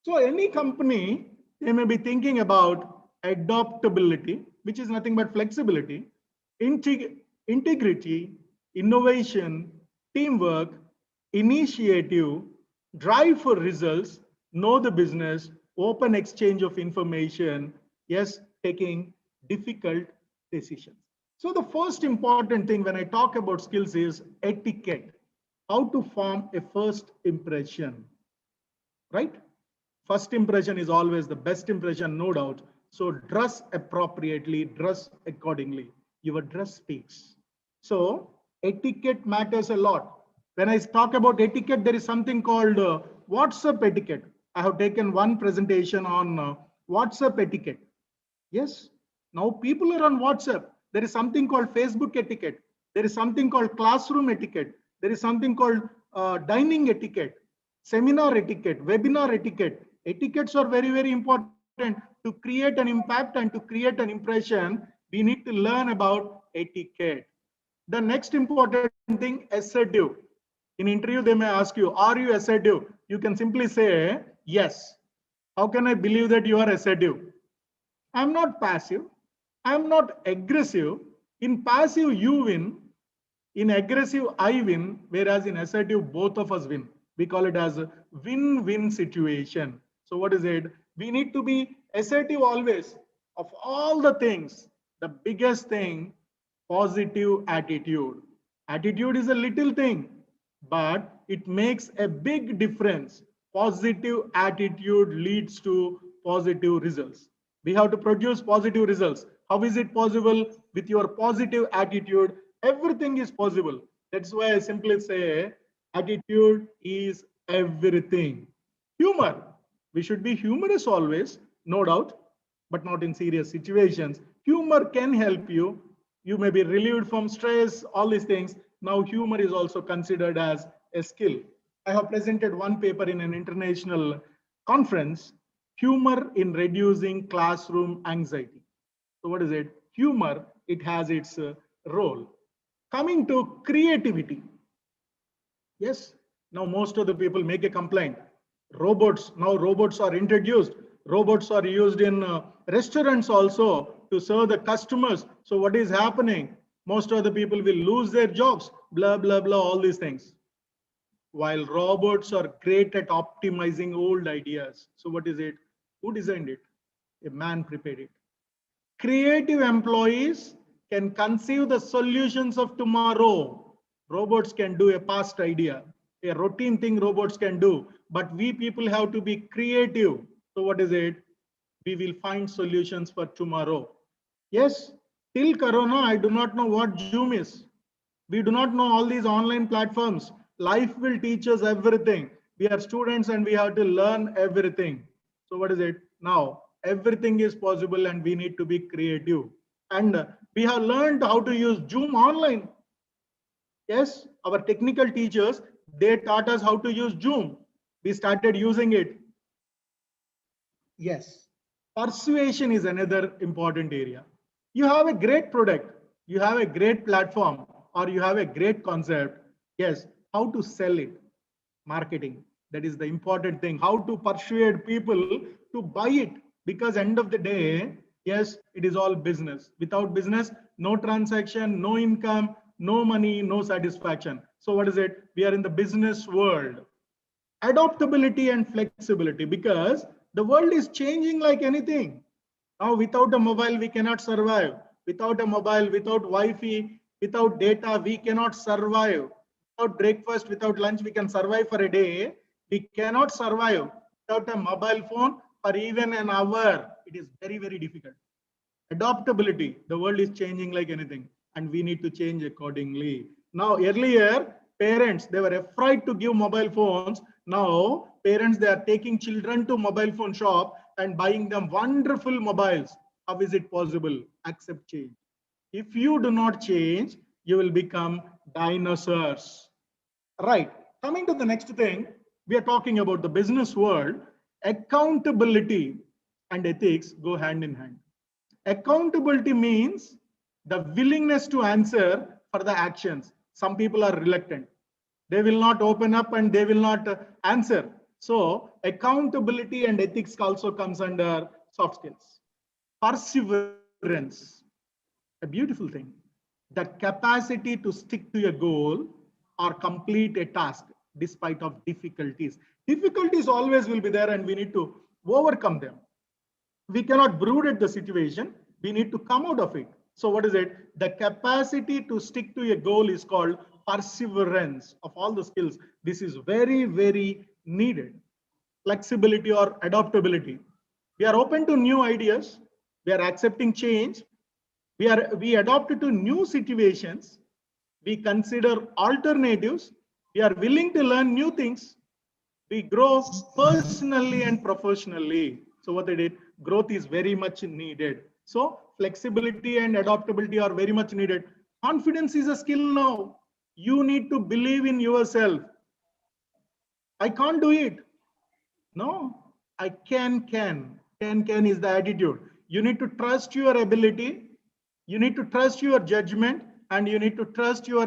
So any company, they may be thinking about adaptability, which is nothing but flexibility, integrity, innovation, teamwork, initiative, drive for results, know the business, open exchange of information, yes, taking difficult decisions. So the first important thing when I talk about skills is etiquette, how to form a first impression, right? First impression is always the best impression, no doubt. So dress appropriately, dress accordingly. Your dress speaks. So etiquette matters a lot. When I talk about etiquette, there is something called WhatsApp etiquette. I have taken one presentation on WhatsApp etiquette. Yes, now people are on WhatsApp. There is something called Facebook etiquette. There is something called classroom etiquette. There is something called dining etiquette, seminar etiquette, webinar etiquette. Etiquettes are very, very important to create an impact and to create an impression. We need to learn about etiquette. The next important thing, assertive. In interview, they may ask you, are you assertive? You can simply say, yes. How can I believe that you are assertive? I'm not passive. I'm not aggressive. In passive, you win. In aggressive, I win. Whereas in assertive, both of us win. We call it as a win-win situation. So what is it? We need to be assertive always. Of all the things, the biggest thing, positive attitude. Attitude is a little thing, but it makes a big difference. Positive attitude leads to positive results. We have to produce positive results. How is it possible? With your positive attitude, everything is possible. That's why I simply say attitude is everything. Humor. We should be humorous always, no doubt, but not in serious situations. Humor can help you. You may be relieved from stress, all these things. Now, humor is also considered as a skill. I have presented one paper in an international conference, humor in reducing classroom anxiety. So what is it? Humor, it has its role. Coming to creativity. Yes, now most of the people make a complaint. Robots, now robots are introduced. Robots are used in restaurants also to serve the customers. So what is happening? Most of the people will lose their jobs, blah, blah, blah, all these things. While robots are great at optimizing old ideas. So what is it? Who designed it? A man prepared it. Creative employees can conceive the solutions of tomorrow. Robots can do a past idea, a routine thing robots can do, but we people have to be creative. So what is it? We will find solutions for tomorrow. Yes, till Corona, I do not know what Zoom is. We do not know all these online platforms. Life will teach us everything. We are students and we have to learn everything. So what is it? Now, everything is possible and we need to be creative. And we have learned how to use Zoom online. Yes, our technical teachers, they taught us how to use Zoom. We started using it. Yes, persuasion is another important area. You have a great product, you have a great platform, or you have a great concept. Yes, how to sell it? Marketing. That is the important thing. How to persuade people to buy it? Because end of the day, yes, it is all business. Without business, no transaction, no income, no money, no satisfaction. So what is it? We are in the business world. Adaptability and flexibility, because the world is changing like anything. Now, without a mobile, we cannot survive. Without a mobile, without Wi-Fi, without data, we cannot survive. Without breakfast, without lunch, we can survive for a day. We cannot survive without a mobile phone for even an hour. It is very, very difficult. Adaptability. The world is changing like anything, and we need to change accordingly. Now, earlier, parents, they were afraid to give mobile phones. Now, parents, they are taking children to mobile phone shop and buying them wonderful mobiles. How is it possible? Accept change. If you do not change, you will become dinosaurs. Right. Coming to the next thing, we are talking about the business world. Accountability and ethics go hand in hand. Accountability means the willingness to answer for the actions. Some people are reluctant. They will not open up and they will not answer. So accountability and ethics also comes under soft skills. Perseverance, a beautiful thing. The capacity to stick to a goal or complete a task despite of difficulties. Difficulties always will be there and we need to overcome them. We cannot brood at the situation. We need to come out of it. So what is it? The capacity to stick to a goal is called perseverance. Of all the skills, this is very, very needed. Flexibility or adaptability. We are open to new ideas. We are accepting change. We adopt to new situations. We consider alternatives. We are willing to learn new things. We grow personally and professionally. So what they did, growth is very much needed. So flexibility and adaptability are very much needed. Confidence is a skill now. You need to believe in yourself. I can't do it. No, I can. Can is the attitude. You need to trust your ability. You need to trust your judgment and you need to trust your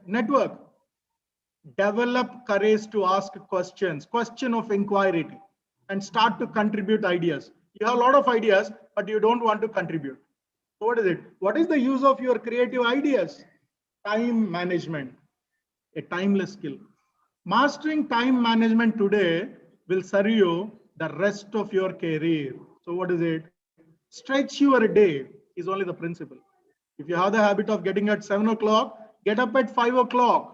network. Develop courage to ask questions, question of inquiry, and start to contribute ideas. You have a lot of ideas, but you don't want to contribute. So what is it? What is the use of your creative ideas? Time management, a timeless skill. Mastering time management today will serve you the rest of your career. So what is it? Stretch your day is only the principle. If you have the habit of getting at 7 o'clock, get up at 5 o'clock.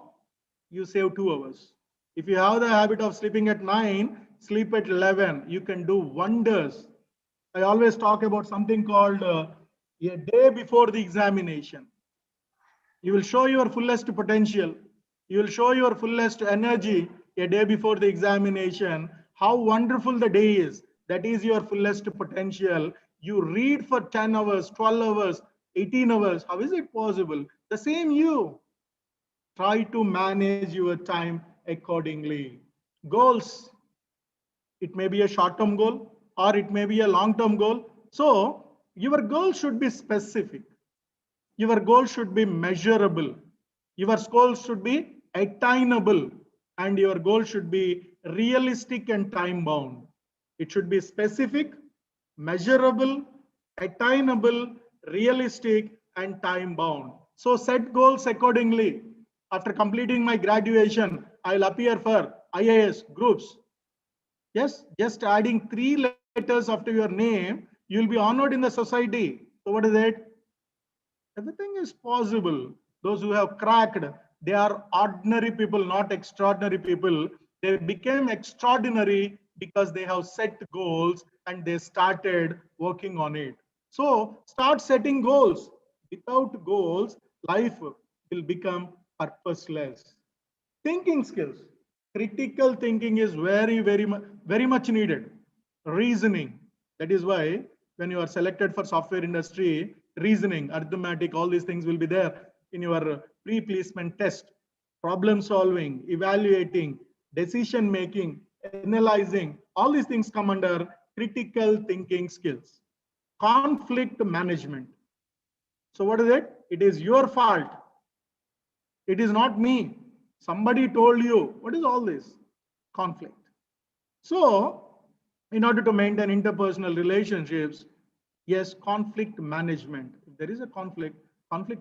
You save 2 hours. If you have the habit of sleeping at 9, sleep at 11. You can do wonders. I always talk about something called a day before the examination. You will show your fullest potential. You will show your fullest energy a day before the examination. How wonderful the day is. That is your fullest potential. You read for 10 hours, 12 hours, 18 hours. How is it possible? The same you. Try to manage your time accordingly. Goals. It may be a short-term goal or it may be a long-term goal. So your goal should be specific. Your goal should be measurable. Your goal should be attainable. And your goal should be realistic and time-bound. It should be specific, measurable, attainable, realistic, and time-bound. So set goals accordingly. After completing my graduation, I'll appear for IAS groups. Yes, just adding 3 letters after your name, you'll be honored in the society. So what is it? Everything is possible. Those who have cracked, they are ordinary people, not extraordinary people. They became extraordinary because they have set goals and they started working on it. So start setting goals. Without goals, life will become purposeless. Thinking skills. Critical thinking is very much needed. Reasoning. That is why when you are selected for software industry, reasoning, arithmetic, all these things will be there in your pre-placement test. Problem solving, evaluating, decision making, analyzing, all these things come under critical thinking skills. Conflict management. So what is it? It is your fault. It is not me. Somebody told you. What is all this? Conflict. So, in order to maintain interpersonal relationships, yes, conflict management. If there is a conflict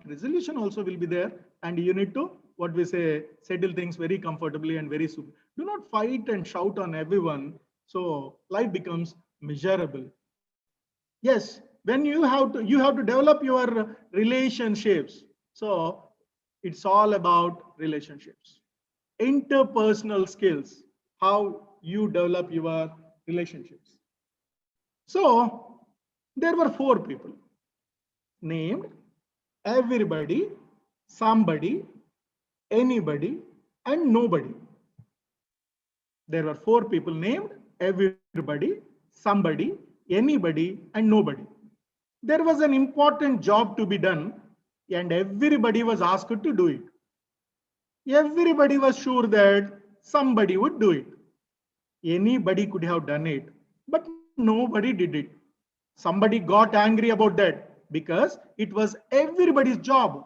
resolution also will be there, and you need to, what we say, settle things very comfortably and very soon. Do not fight and shout on everyone, so life becomes miserable. Yes, when you have to develop your relationships. So it's all about relationships, interpersonal skills, how you develop your relationships. So there were four people named everybody, somebody, anybody, and nobody. There were four people named everybody, somebody, anybody, and nobody. There was an important job to be done, and everybody was asked to do it. Everybody was sure that somebody would do it. Anybody could have done it, but nobody did it. Somebody got angry about that because it was everybody's job.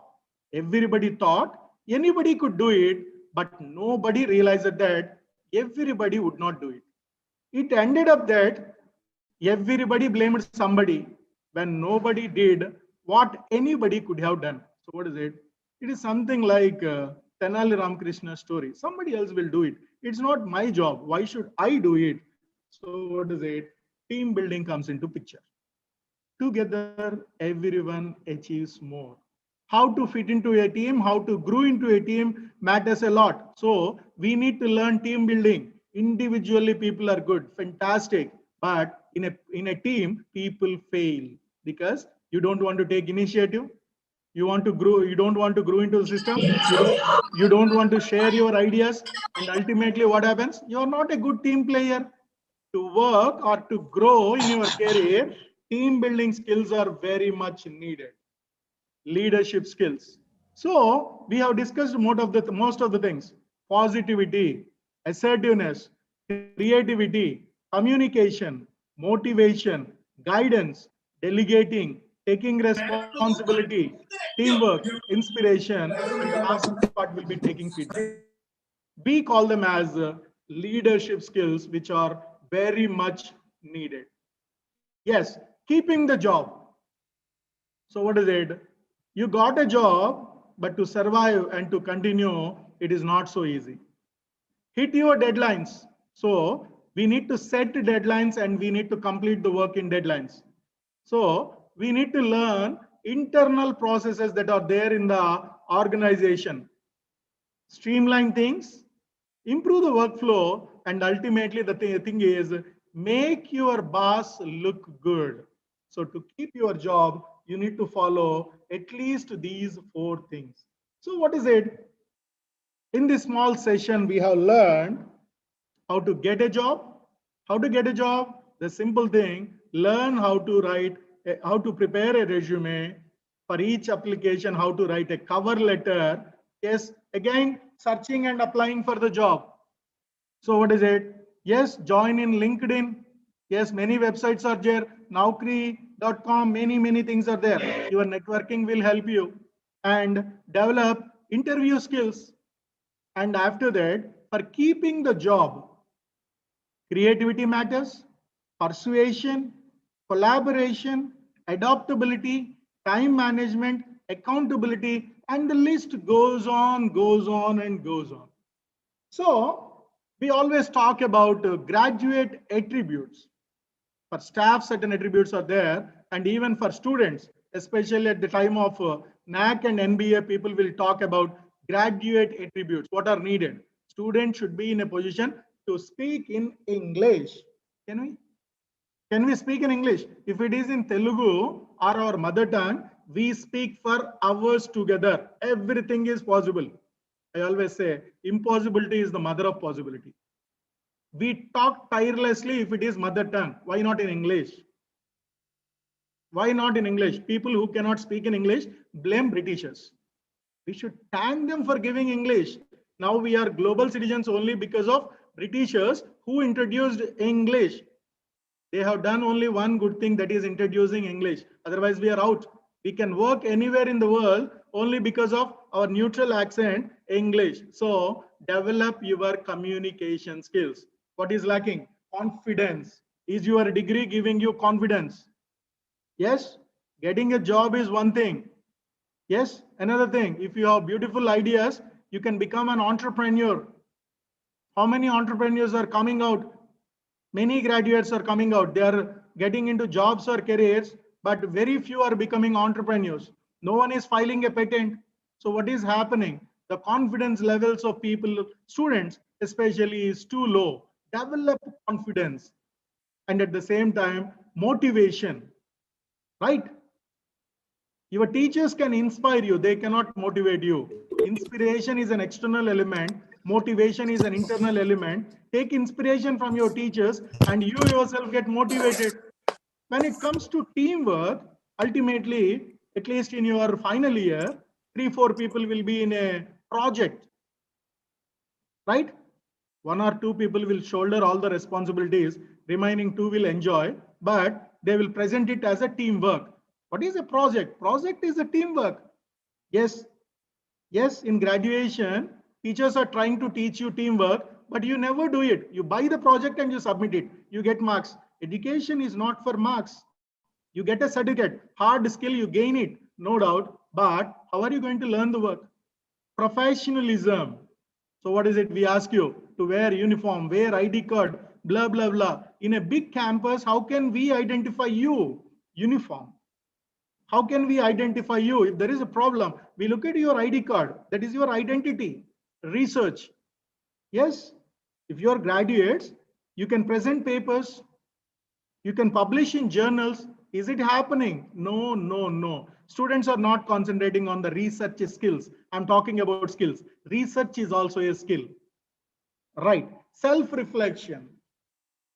Everybody thought anybody could do it, but nobody realized that everybody would not do it. It ended up that everybody blamed somebody when nobody did what anybody could have done. So what is it? It is something like Tenali Ramakrishna's story. Somebody else will do it. It's not my job. Why should I do it? So what is it? Team building comes into picture. Together, everyone achieves more. How to fit into a team, how to grow into a team matters a lot. So we need to learn team building. Individually, people are good, fantastic. But in a team, people fail because you don't want to take initiative. You want to grow, you don't want to grow into the system. You don't want to share your ideas. And ultimately, what happens? You're not a good team player. To work or to grow in your career, team building skills are very much needed. Leadership skills. So we have discussed most of the things: positivity, assertiveness, creativity, communication, motivation, guidance, delegating, taking responsibility, teamwork, inspiration, and the last part will be taking feedback. We call them as leadership skills, which are very much needed. Yes, keeping the job. So what is it? You got a job, but to survive and to continue, it is not so easy. Hit your deadlines. So we need to set deadlines and we need to complete the work in deadlines. So we need to learn internal processes that are there in the organization. Streamline things, improve the workflow, and ultimately the thing is make your boss look good. So to keep your job, you need to follow at least these four things. So what is it? In this small session, we have learned how to get a job. How to get a job? The simple thing, learn how to write, how to prepare a resume for each application, how to write a cover letter. Yes, again, searching and applying for the job. So what is it? Yes, join in LinkedIn. Yes, many websites are there. Naukri.com, many things are there. Your networking will help you and develop interview skills. And after that, for keeping the job, creativity matters, persuasion, collaboration, adaptability, time management, accountability, and the list goes on, and goes on. So we always talk about graduate attributes. For staff, certain attributes are there, and even for students, especially at the time of NAC and NBA, people will talk about graduate attributes. What are needed? Students should be in a position to speak in English. Can we? Can we speak in English? If it is in Telugu or our mother tongue, we speak for hours together. Everything is possible. I always say impossibility is the mother of possibility. We talk tirelessly if it is mother tongue. Why not in English? Why not in English? People who cannot speak in English blame Britishers. We should thank them for giving English. Now we are global citizens only because of Britishers who introduced English. They have done only one good thing, that is introducing English. Otherwise, we are out. We can work anywhere in the world, only because of our neutral accent, English. So develop your communication skills. What is lacking? Confidence. Is your degree giving you confidence? Yes. Getting a job is one thing. Yes. Another thing, if you have beautiful ideas, you can become an entrepreneur. How many entrepreneurs are coming out? Many graduates are coming out. They are getting into jobs or careers, but very few are becoming entrepreneurs. No one is filing a patent. So what is happening? The confidence levels of people, students especially, is too low. Develop confidence, and at the same time, motivation, right? Your teachers can inspire you, they cannot motivate you. Inspiration is an external element, motivation is an internal element. Take inspiration from your teachers and you yourself get motivated. When it comes to teamwork, ultimately, at least in your final year, 3-4 people will be in a project, right? 1 or 2 people will shoulder all the responsibilities, remaining 2 will enjoy, but they will present it as a teamwork. What is a project? Project is a teamwork. Yes, yes, in graduation, teachers are trying to teach you teamwork, but you never do it. You buy the project and you submit it. You get marks. Education is not for marks. You get a certificate, hard skill, you gain it, no doubt, but how are you going to learn the work? Professionalism. So what is it? We ask you to wear uniform, wear ID card, blah, blah, blah. In a big campus, how can we identify you? Uniform. How can we identify you? If there is a problem, we look at your ID card. That is your identity. Research. Yes. If you are graduates, you can present papers. You can publish in journals. Is it happening? No, no, no. Students are not concentrating on the research skills. I'm talking about skills. Research is also a skill. Right. Self-reflection.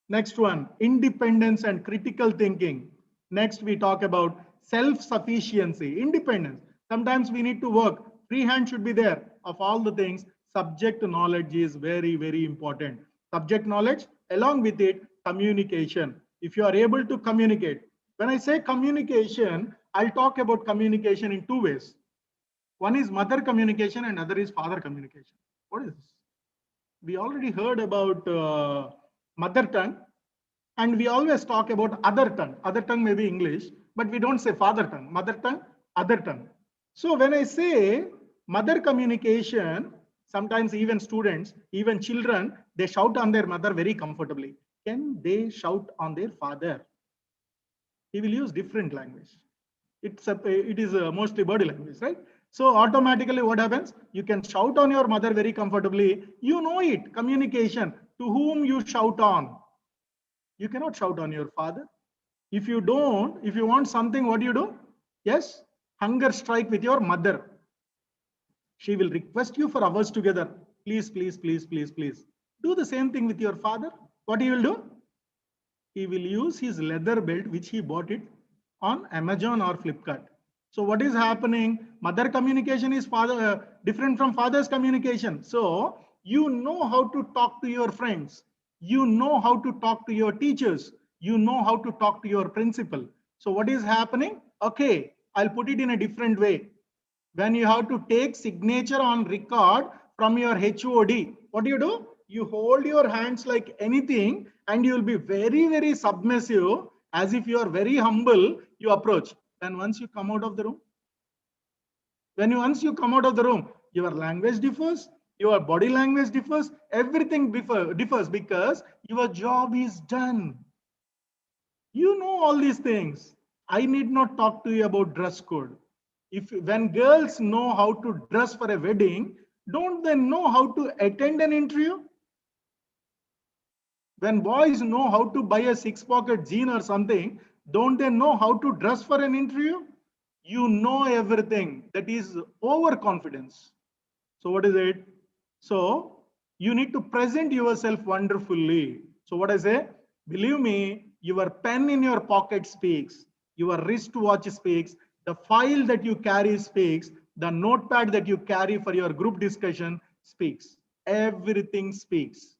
Next one, independence and critical thinking. Next, we talk about self-sufficiency, independence. Sometimes we need to work. Free hand should be there. Of all the things, subject knowledge is very, very important. Subject knowledge, along with it, communication. If you are able to communicate. When I say communication, I'll talk about communication in 2 ways. One is mother communication and other is father communication. What is this? We already heard about mother tongue, and we always talk about other tongue. Other tongue may be English, but we don't say father tongue. Mother tongue, other tongue. So when I say mother communication, sometimes even students, even children, they shout on their mother very comfortably. Can they shout on their father? He will use different language. It is mostly body language, right? So automatically what happens? You can shout on your mother very comfortably. You know it, communication. To whom you shout on? You cannot shout on your father. If you don't, if you want something, what do you do? Yes, hunger strike with your mother. She will request you for hours together. Please, please, please, please, please. Do the same thing with your father. What he will do? He will use his leather belt, which he bought it on Amazon or Flipkart. So what is happening? Mother communication is different from father's communication. So you know how to talk to your friends. You know how to talk to your teachers. You know how to talk to your principal. So what is happening? Okay, I'll put it in a different way. When you have to take signature on record from your HOD, what do? You hold your hands like anything and you'll be very, very submissive, as if you are very humble, you approach. Then once you come out of the room, once you come out of the room, your language differs, your body language differs, everything differs because your job is done. You know all these things. I need not talk to you about dress code. When girls know how to dress for a wedding, don't they know how to attend an interview? When boys know how to buy a 6-pocket jean or something, don't they know how to dress for an interview? You know everything. That is overconfidence. So what is it? So you need to present yourself wonderfully. So what I say, believe me, your pen in your pocket speaks, your wristwatch speaks, the file that you carry speaks, the notepad that you carry for your group discussion speaks. Everything speaks.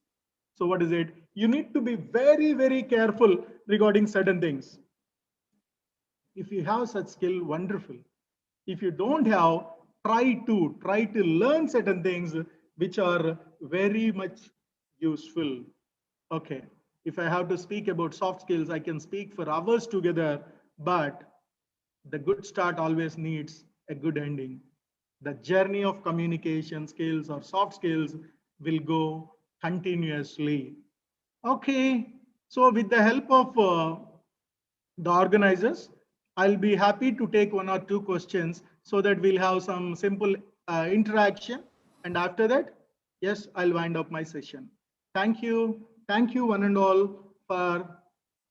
So what is it? You need to be very, very careful regarding certain things. If you have such skill, wonderful. If you don't have, try to learn certain things which are very much useful. Okay, if I have to speak about soft skills, I can speak for hours together, but the good start always needs a good ending. The journey of communication skills or soft skills will go continuously. Okay, so with the help of the organizers, I'll be happy to take one or two questions so that we'll have some simple interaction. And after that, yes, I'll wind up my session. Thank you. Thank you, one and all, for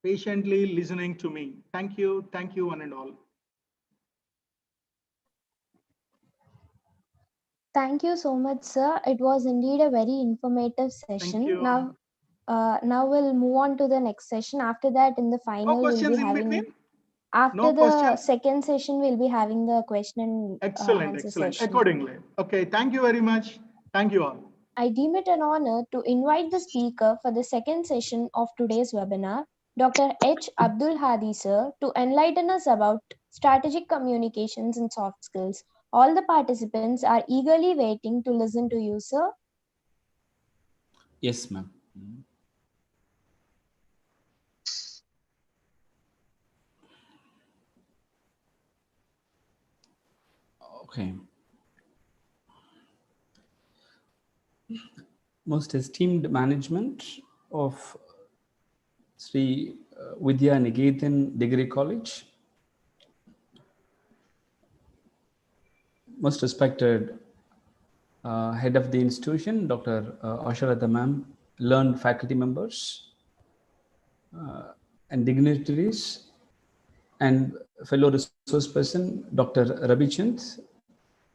patiently listening to me. Thank you. Thank you, one and all. Thank you so much, sir. It was indeed a very informative Thank session. you. Now we'll move on to the next session. After that, in the No final, we'll be questions in having, between? after No the questions? second session, we'll be having the question and Excellent, answer excellent. session. Accordingly. Okay, thank you very much. Thank you all. I deem it an honor to invite the speaker for the second session of today's webinar, Dr. H. Abdul Hadi sir, to enlighten us about strategic communications and soft skills. All the participants are eagerly waiting to listen to you, sir. Yes, ma'am. Okay. Most esteemed management of Sri Vidya Niketan Degree College, most respected head of the institution, Dr. Asharata ma'am, learned faculty members and dignitaries, and fellow resource person, Dr. Ravichand,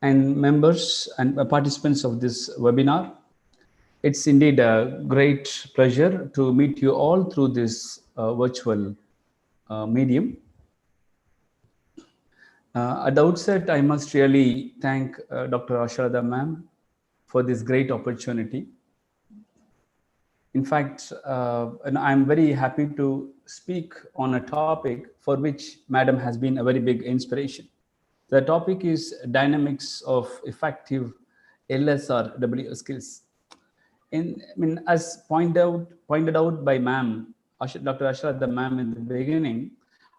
and members and participants of this webinar. It's indeed a great pleasure to meet you all through this virtual medium. At the outset, I must really thank Dr. Asharada ma'am for this great opportunity. In fact, and I'm very happy to speak on a topic for which Madam has been a very big inspiration. The topic is dynamics of effective LSRW skills. As pointed out by Ma'am, Dr. Ashraf, ma'am, in the beginning,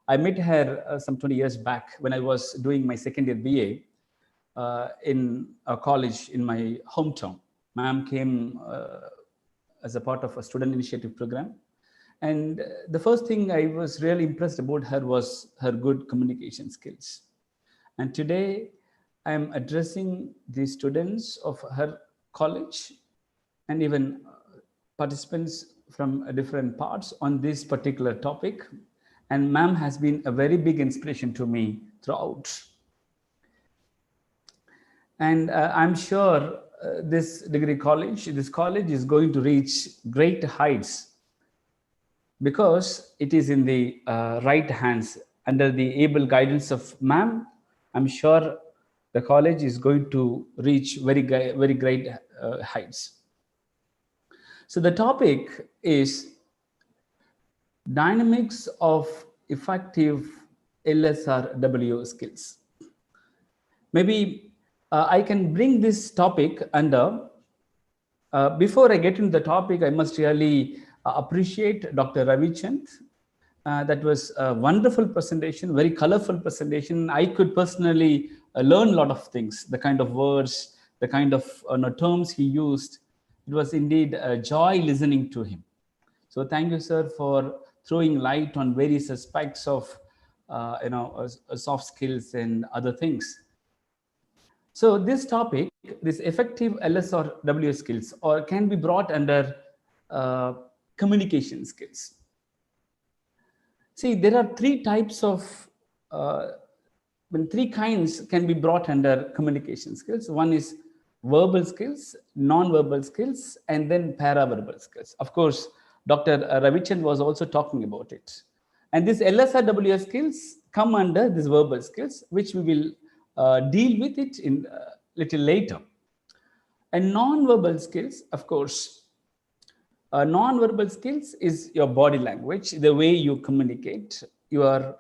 I met her some 20 years back when I was doing my second year BA in a college in my hometown. Ma'am came as a part of a student initiative program. And the first thing I was really impressed about her was her good communication skills. And today I am addressing the students of her college and even participants from different parts on this particular topic. And ma'am has been a very big inspiration to me throughout. And I'm sure this college is going to reach great heights because it is in the right hands under the able guidance of ma'am. I'm sure the college is going to reach very great heights. So the topic is dynamics of effective LSRW skills. Maybe I can bring this topic under, before I get into the topic, I must really appreciate Dr. Ravichand. That was a wonderful presentation, very colorful presentation. I could personally learn a lot of things, the kind of words, the kind of terms he used. It was indeed a joy listening to him. So thank you, sir, for throwing light on various aspects of soft skills and other things. So this topic, this effective LS or W skills, or can be brought under communication skills. See, there are three types of, three kinds can be brought under communication skills. One is verbal skills, non-verbal skills, and then paraverbal skills. Of course, Dr. Ravichand was also talking about it. And these LSRW skills come under these verbal skills, which we will deal with it in little later. And non-verbal skills, of course, non-verbal skills is your body language, the way you communicate, your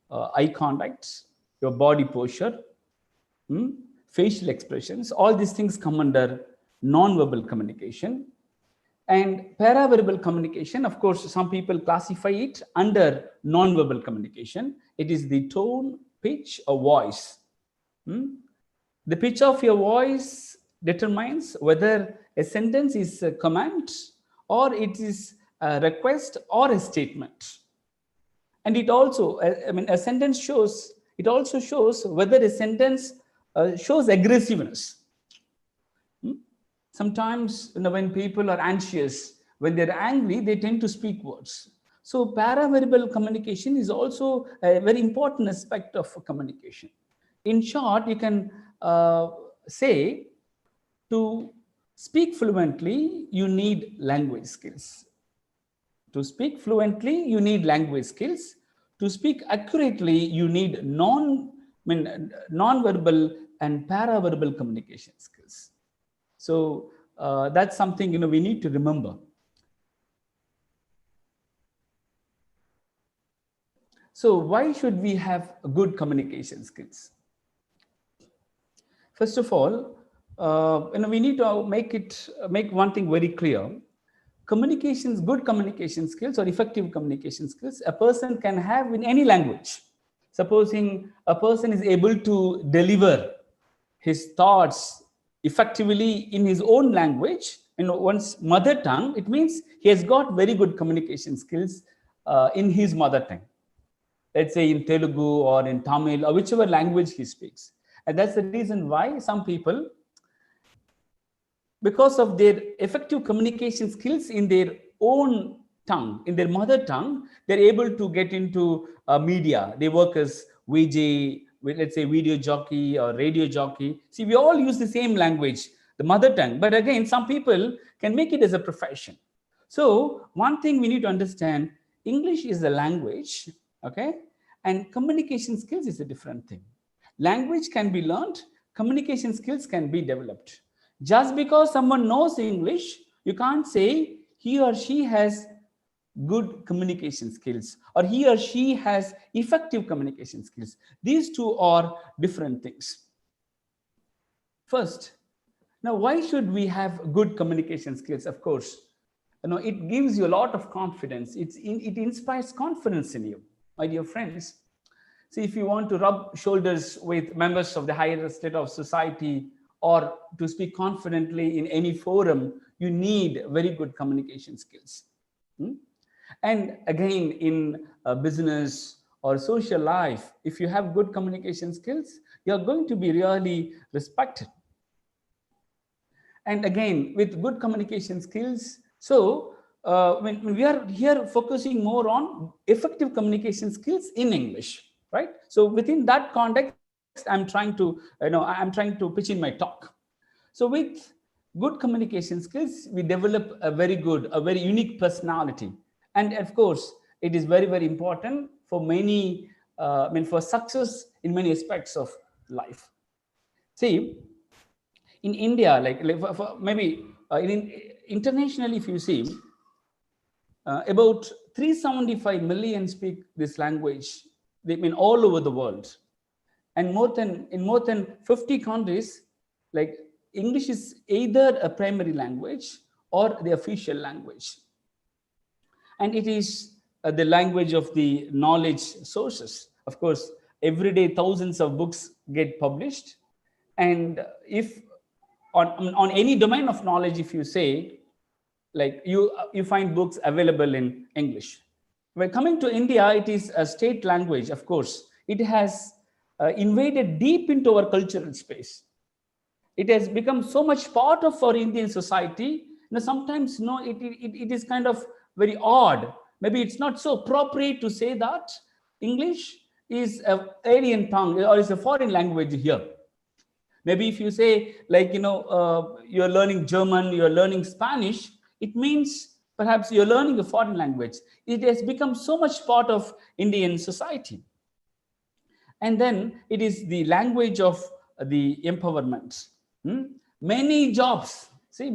eye contact, your body posture, facial expressions, all these things come under non-verbal communication. And paraverbal communication, of course, some people classify it under non-verbal communication. It is the tone, pitch, or voice. The pitch of your voice determines whether a sentence is a command or it is a request or a statement. And it also, a sentence shows, it also shows whether a sentence shows aggressiveness. Sometimes, when people are anxious, when they're angry, they tend to speak words. So paraverbal communication is also a very important aspect of communication. In short, you can say, to speak fluently, you need language skills. To speak fluently, you need language skills. To speak accurately, you need non-verbal and paraverbal communication skills. So that's something we need to remember. So why should we have good communication skills? First of all, we need to make one thing very clear. Good communication skills or effective communication skills, a person can have in any language. Supposing a person is able to deliver his thoughts effectively in his own language, one's mother tongue, it means he has got very good communication skills in his mother tongue. Let's say in Telugu or in Tamil or whichever language he speaks. And that's the reason why some people, because of their effective communication skills in their own tongue, in their mother tongue, they're able to get into media. They work as VJ, let's say video jockey or radio jockey. See, we all use the same language, the mother tongue. But again, some people can make it as a profession. So one thing we need to understand, English is a language, okay? And communication skills is a different thing. Language can be learned, communication skills can be developed. Just because someone knows English, you can't say he or she has good communication skills or he or she has effective communication skills. These two are different things. First, now why should we have good communication skills? Of course, it gives you a lot of confidence. It inspires confidence in you, my dear friends. See, if you want to rub shoulders with members of the higher state of society or to speak confidently in any forum, you need very good communication skills. And again, in business or social life, if you have good communication skills, you're going to be really respected. And again, with good communication skills, so when we are here focusing more on effective communication skills in English, right? So within that context, I'm trying to pitch in my talk. So with good communication skills, we develop a very unique personality. And of course, it is very, very important for many, for success in many aspects of life. See, in India, internationally, if you see, about 375 million speak this language. They mean all over the world. And in more than 50 countries, like English is either a primary language or the official language. And it is the language of the knowledge sources. Of course, every day thousands of books get published. And if on any domain of knowledge, if you say, like you find books available in English. When coming to India, it is a state language, of course. It has invaded deep into our cultural space. It has become so much part of our Indian society. Sometimes it is kind of very odd. Maybe it's not so appropriate to say that English is an alien tongue or is a foreign language here. Maybe if you say, like, you're learning German, you're learning Spanish, it means perhaps you're learning a foreign language. It has become so much part of Indian society. And then it is the language of the empowerment. Many jobs, Sir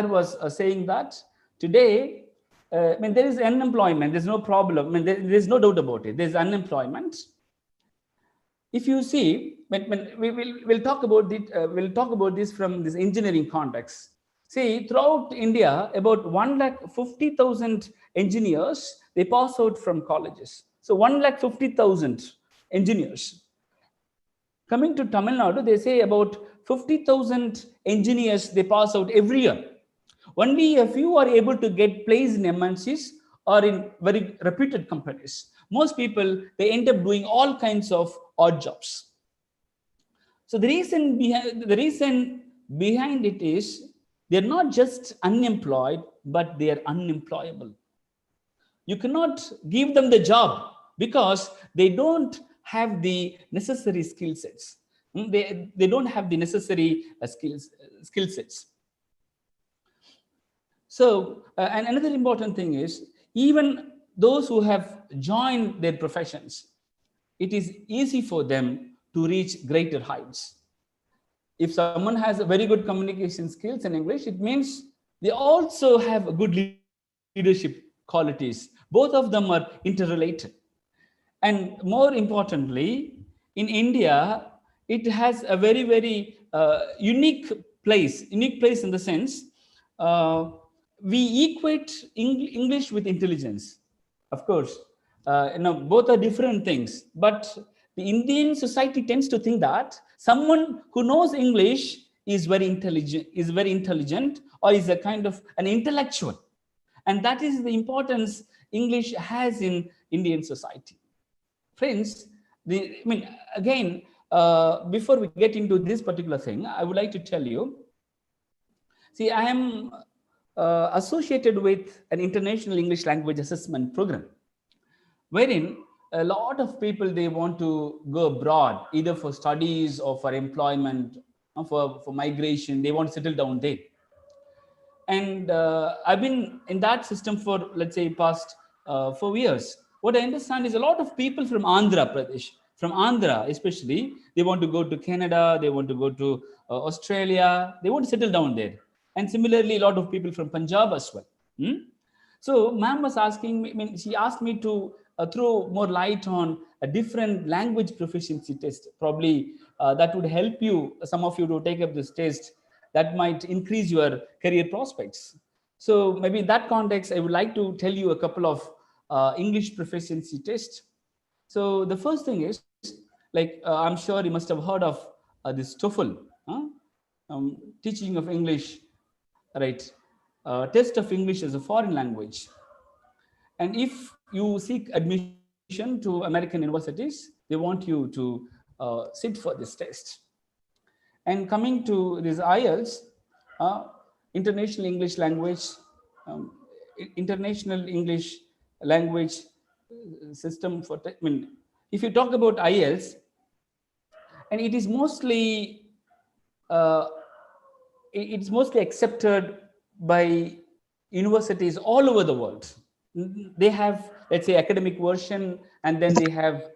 was saying that today, there is unemployment, there's no problem. There's no doubt about it. There's unemployment. If you see, we'll talk about it. We'll talk about this from this engineering context. See, throughout India, about 1,50,000 engineers they pass out from colleges. So 1,50,000 engineers. Coming to Tamil Nadu, they say about 50,000 engineers they pass out every year. Only a few are able to get placed in MNCs or in very reputed companies. Most people they end up doing all kinds of odd jobs. So the reason behind it is they're not just unemployed, but they are unemployable. You cannot give them the job because they don't have the necessary skill sets. They don't have the necessary skill sets. So, and another important thing is even those who have joined their professions, it is easy for them to reach greater heights. If someone has a very good communication skills in English, it means they also have a good leadership qualities. Both of them are interrelated. And more importantly, in India, it has a very unique place in the sense we equate English with intelligence. Of course, both are different things. But the Indian society tends to think that someone who knows English is very intelligent, or is a kind of an intellectual, and that is the importance English has in Indian society. Friends, again, before we get into this particular thing, I would like to tell you. See, I am associated with an international English language assessment program, wherein a lot of people they want to go abroad, either for studies or for employment, or for migration. They want to settle down there. And I've been in that system for, let's say, past 4 years. What I understand is a lot of people from Andhra Pradesh, from Andhra especially, they want to go to Canada, they want to go to Australia, they want to settle down there. And similarly, a lot of people from Punjab as well. So ma'am was asking me, she asked me to throw more light on a different language proficiency test. Probably that would help you, some of you, to take up this test. That might increase your career prospects. So maybe in that context, I would like to tell you a couple of English proficiency tests. So the first thing is, like I'm sure you must have heard of this TOEFL, teaching of English, right? Test of English as a foreign language. And if you seek admission to American universities, they want you to sit for this test. And coming to this IELTS, international English language, international English language system for, if you talk about IELTS, and it is mostly it's mostly accepted by universities all over the world. They have, let's say, academic version, and then they have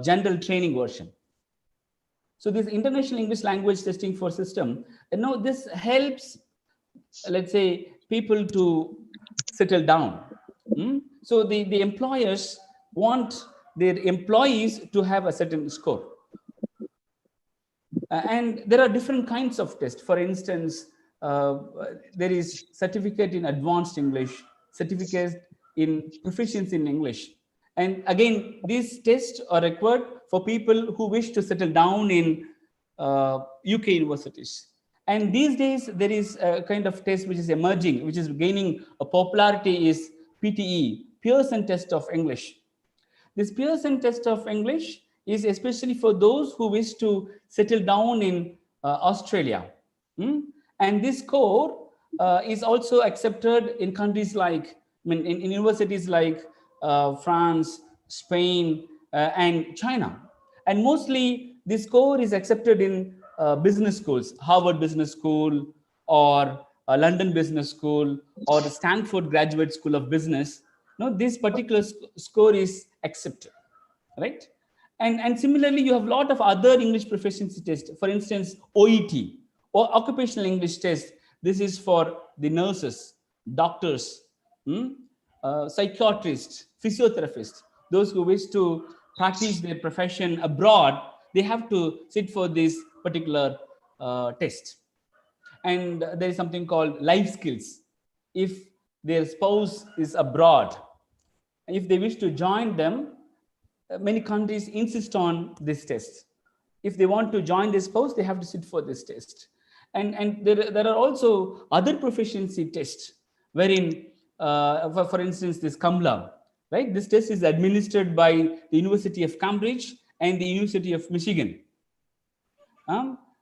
general training version. So this international English language testing for system, this helps, let's say, people to settle down. So the employers want their employees to have a certain score. And there are different kinds of tests. For instance, there is certificate in advanced English, certificate in proficiency in English. And again, these tests are required for people who wish to settle down in UK universities. And these days, there is a kind of test which is emerging, which is gaining a popularity, is PTE, Pearson Test of English. This Pearson Test of English is especially for those who wish to settle down in Australia. And this score is also accepted in countries like, in universities like France, Spain, and China. And mostly this score is accepted in business schools, Harvard Business School, or London Business School, or the Stanford Graduate School of Business. This particular score is accepted, right? And similarly, you have a lot of other English proficiency tests. For instance, OET, or Occupational English Test. This is for the nurses, doctors, psychiatrists, physiotherapists, those who wish to practice their profession abroad. they have to sit for this particular test. And there is something called life skills. If their spouse is abroad, if they wish to join them, many countries insist on this test. If they want to join their spouse, they have to sit for this test. And there are also other proficiency tests, wherein, for instance, this Kamla, right? This test is administered by the University of Cambridge and the University of Michigan.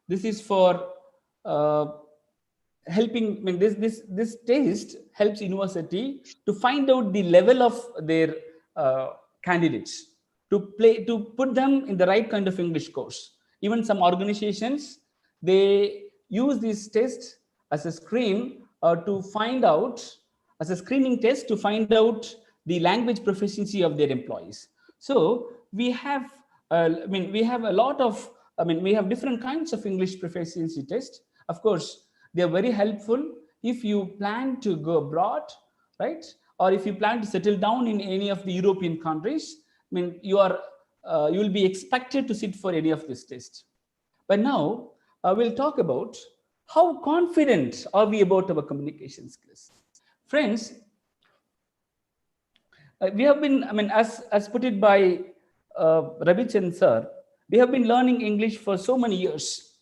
This is for helping. I mean, this test helps university to find out the level of their candidates, to put them in the right kind of English course. Even some organizations, they use this test as a screen to find out, as a screening test to find out the language proficiency of their employees. So we have, we have a lot of, we have different kinds of English proficiency tests. Of course, they are very helpful if you plan to go abroad, right? Or if you plan to settle down in any of the European countries. You will be expected to sit for any of these tests. But now we'll talk about how confident are we about our communication skills. Friends, we have been, as put it by Ravichandran sir, we have been learning English for so many years.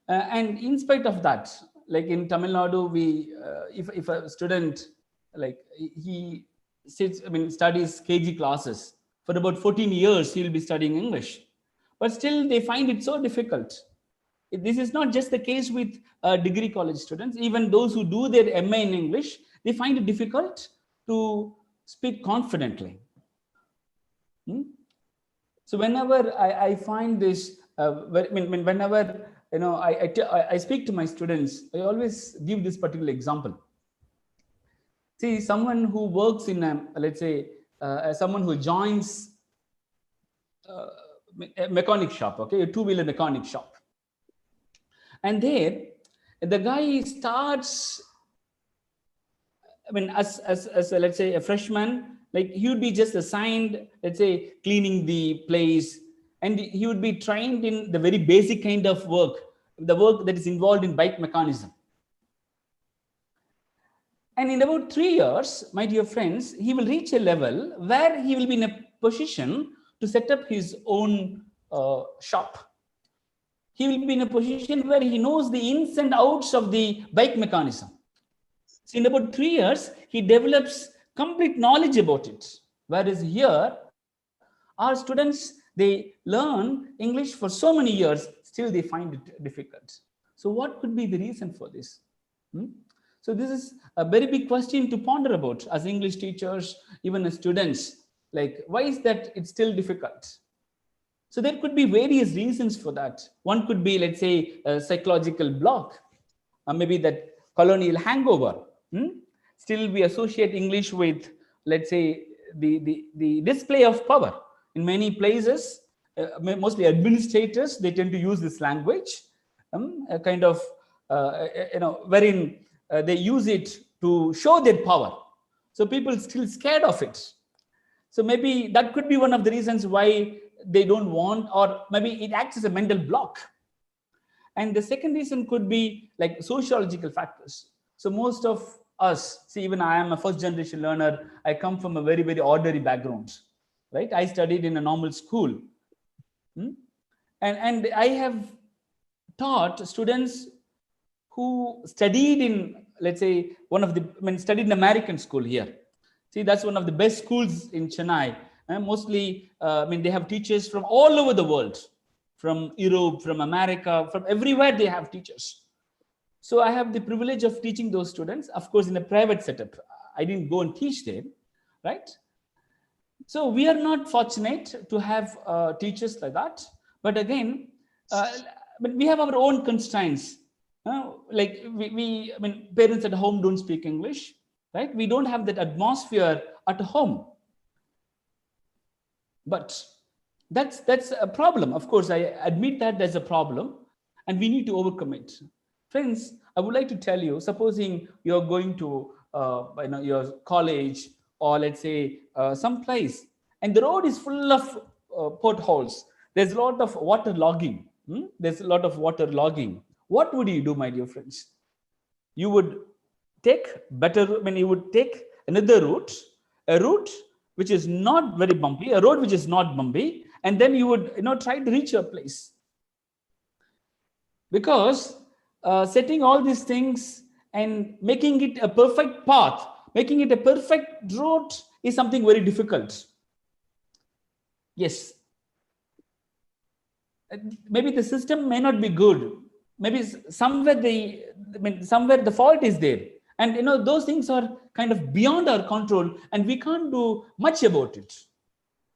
And in spite of that, like in Tamil Nadu, we, if a student, like he sits, studies KG classes for about 14 years, he will be studying English, but still they find it so difficult. This is not just the case with degree college students. Even those who do their MA in English, they find it difficult to speak confidently. So whenever I find this, whenever I speak to my students, I always give this particular example. See, someone who works in a, let's say, someone who joins a mechanic shop, okay, a two-wheeler mechanic shop. And there, the guy starts, as let's say a freshman, like he would be just assigned, let's say, cleaning the place, and he would be trained in the very basic kind of work, the work that is involved in bike mechanism. And in about 3 years, my dear friends, he will reach a level where he will be in a position to set up his own shop. He will be in a position where he knows the ins and outs of the bike mechanism. So in about 3 years, he develops complete knowledge about it. Whereas here, our students, they learn English for so many years, still they find it difficult. So what could be the reason for this? So this is a very big question to ponder about as English teachers, even as students. Like, why is that it's still difficult? So there could be various reasons for that. One could be, let's say, a psychological block, or maybe that colonial hangover. Still we associate English with, let's say, the display of power. In many places, mostly administrators, they tend to use this language, a kind of, wherein they use it to show their power. So people still scared of it. So maybe that could be one of the reasons why they don't want, or maybe it acts as a mental block. And the second reason could be like sociological factors. So most of us, see, even I am a first generation learner. I come from a very, very ordinary background, right? I studied in a normal school. And I have taught students who studied in, let's say, studied in American school here. See, that's one of the best schools in Chennai. Mostly, they have teachers from all over the world, from Europe, from America, from everywhere they have teachers. So I have the privilege of teaching those students, of course, in a private setup. I didn't go and teach them, right? So we are not fortunate to have teachers like that. But again, but we have our own constraints. Like parents at home don't speak English, right? We don't have that atmosphere at home. But that's a problem. Of course, I admit that there's a problem, and we need to overcome it. Friends, I would like to tell you, supposing you're going to your college, or let's say some place, and the road is full of potholes. There's a lot of water logging. There's a lot of water logging. What would you do, my dear friends? You would take you would take another route, a route which is not very bumpy, a road which is not bumpy, and then you would try to reach your place. Because setting all these things and making it a perfect path, making it a perfect route is something very difficult. Yes, maybe the system may not be good. Maybe somewhere somewhere the fault is there, and those things are kind of beyond our control, and we can't do much about it.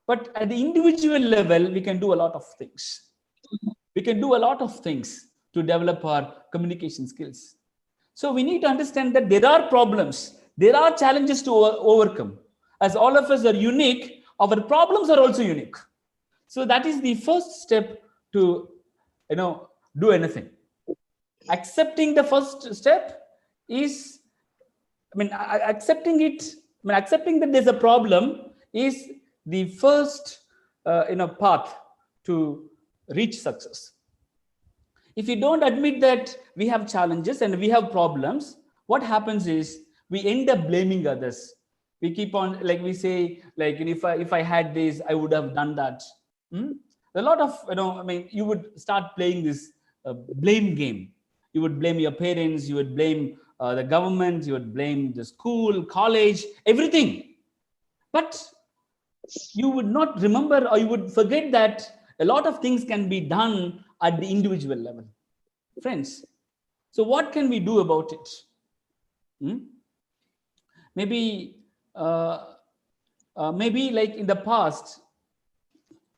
But at the individual level, we can do a lot of things. We can do a lot of things to develop our communication skills. So we need to understand that there are problems, there are challenges to overcome. As all of us are unique, our problems are also unique. So that is the first step to do anything. Accepting the first step is, accepting that there's a problem is the first path to reach success. If we don't admit that we have challenges and we have problems, what happens is we end up blaming others. We keep on, like we say, like, if I had this, I would have done that. A lot of, you would start playing this blame game. You would blame your parents, you would blame the government, you would blame the school, college, everything. But you would not remember, or you would forget that a lot of things can be done at the individual level. Friends, so what can we do about it? Maybe like in the past.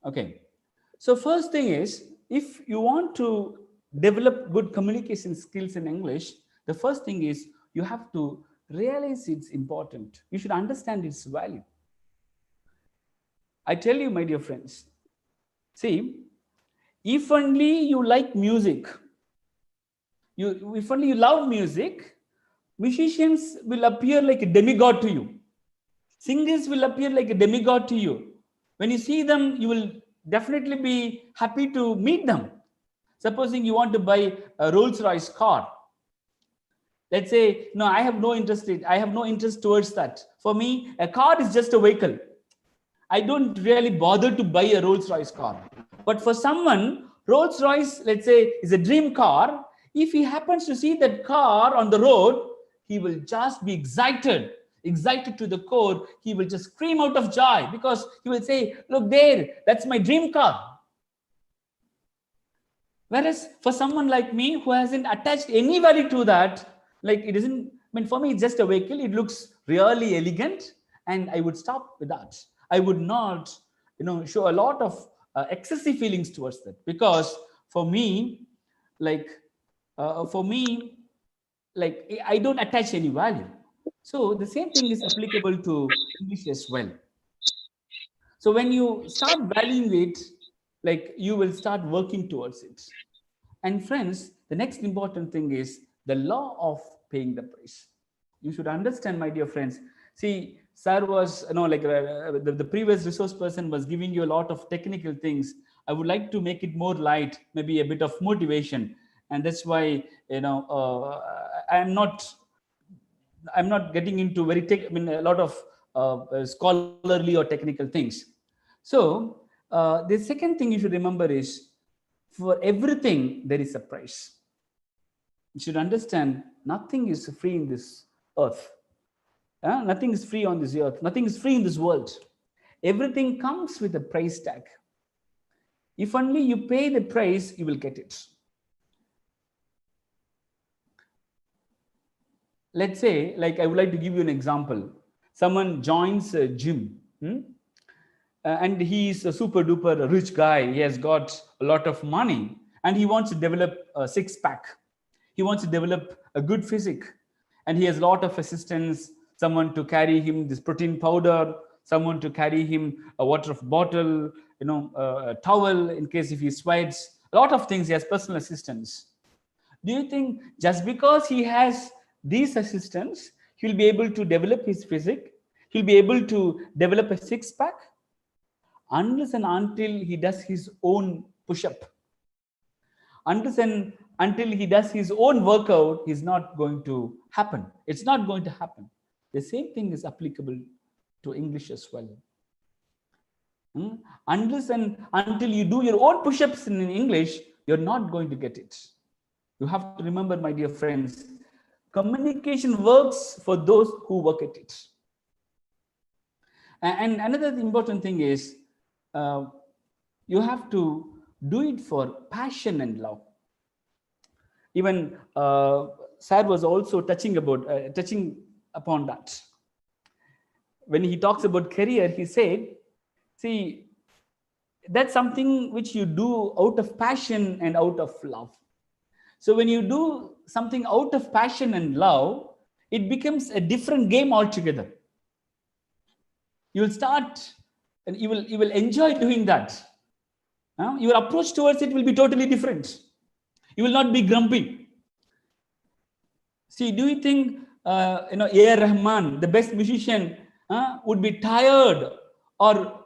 Okay, so first thing is, if you want to develop good communication skills in English, the first thing is you have to realize it's important. You should understand its value. I tell you, my dear friends, see, if only you like music, if only you love music, musicians will appear like a demigod to you. Singers will appear like a demigod to you. When you see them, you will definitely be happy to meet them. Supposing you want to buy a Rolls-Royce car. Let's say, no, I have no interest towards that. For me, a car is just a vehicle. I don't really bother to buy a Rolls-Royce car. But for someone, Rolls-Royce, let's say, is a dream car. If he happens to see that car on the road, he will just be excited to the core. He will just scream out of joy, because he will say, look there, that's my dream car. Whereas for someone like me who hasn't attached any value to that, like it isn't, for me, it's just a vehicle. It looks really elegant, and I would stop with that. I would not, show a lot of excessive feelings towards that, because for me, I don't attach any value. So the same thing is applicable to English as well. So when you start valuing it, like, you will start working towards it. And friends, the next important thing is the law of paying the price. You should understand, my dear friends. See, sir was, the previous resource person was giving you a lot of technical things. I would like to make it more light, maybe a bit of motivation. And that's why, I'm not getting into a lot of scholarly or technical things. So the second thing you should remember is, for everything, there is a price. You should understand, nothing is free in this earth. Nothing is free on this earth. Nothing is free in this world. Everything comes with a price tag. If only you pay the price, you will get it. Let's say, like, I would like to give you an example. Someone joins a gym, and he's a super duper rich guy. He has got a lot of money, and he wants to develop a six-pack. He wants to develop a good physique, and he has a lot of assistants, someone to carry him this protein powder, someone to carry him a water bottle, a towel in case if he sweats, a lot of things. He has personal assistants. Do you think just because he has these assistants, he'll be able to develop his physique? He'll be able to develop a six-pack? unless and until he does his own push-up, unless and until he does his own workout, is not going to happen. It's not going to happen. The same thing is applicable to English as well. Unless and until you do your own push-ups in English, you're not going to get it. You have to remember, my dear friends, communication works for those who work at it. And another important thing is you have to do it for passion and love. Even Sir was also touching upon that. When he talks about career, he said, see, that's something which you do out of passion and out of love. So when you do something out of passion and love, it becomes a different game altogether. You will start and you will enjoy doing that. Your approach towards it will be totally different. You will not be grumpy. See, do you think A.R. Rahman, the best musician, would be tired or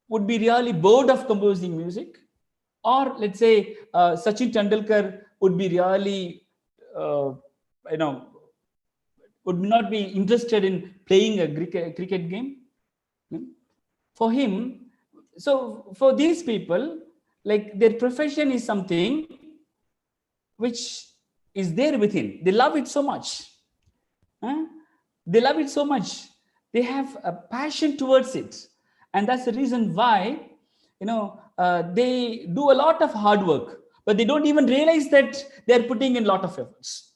would be really bored of composing music? Or let's say Sachin Tendulkar would be really, would not be interested in playing a cricket game. For him, so for these people, like their profession is something which is there within. They love it so much. They love it so much. They have a passion towards it. And that's the reason why, they do a lot of hard work, but they don't even realize that they're putting in a lot of efforts.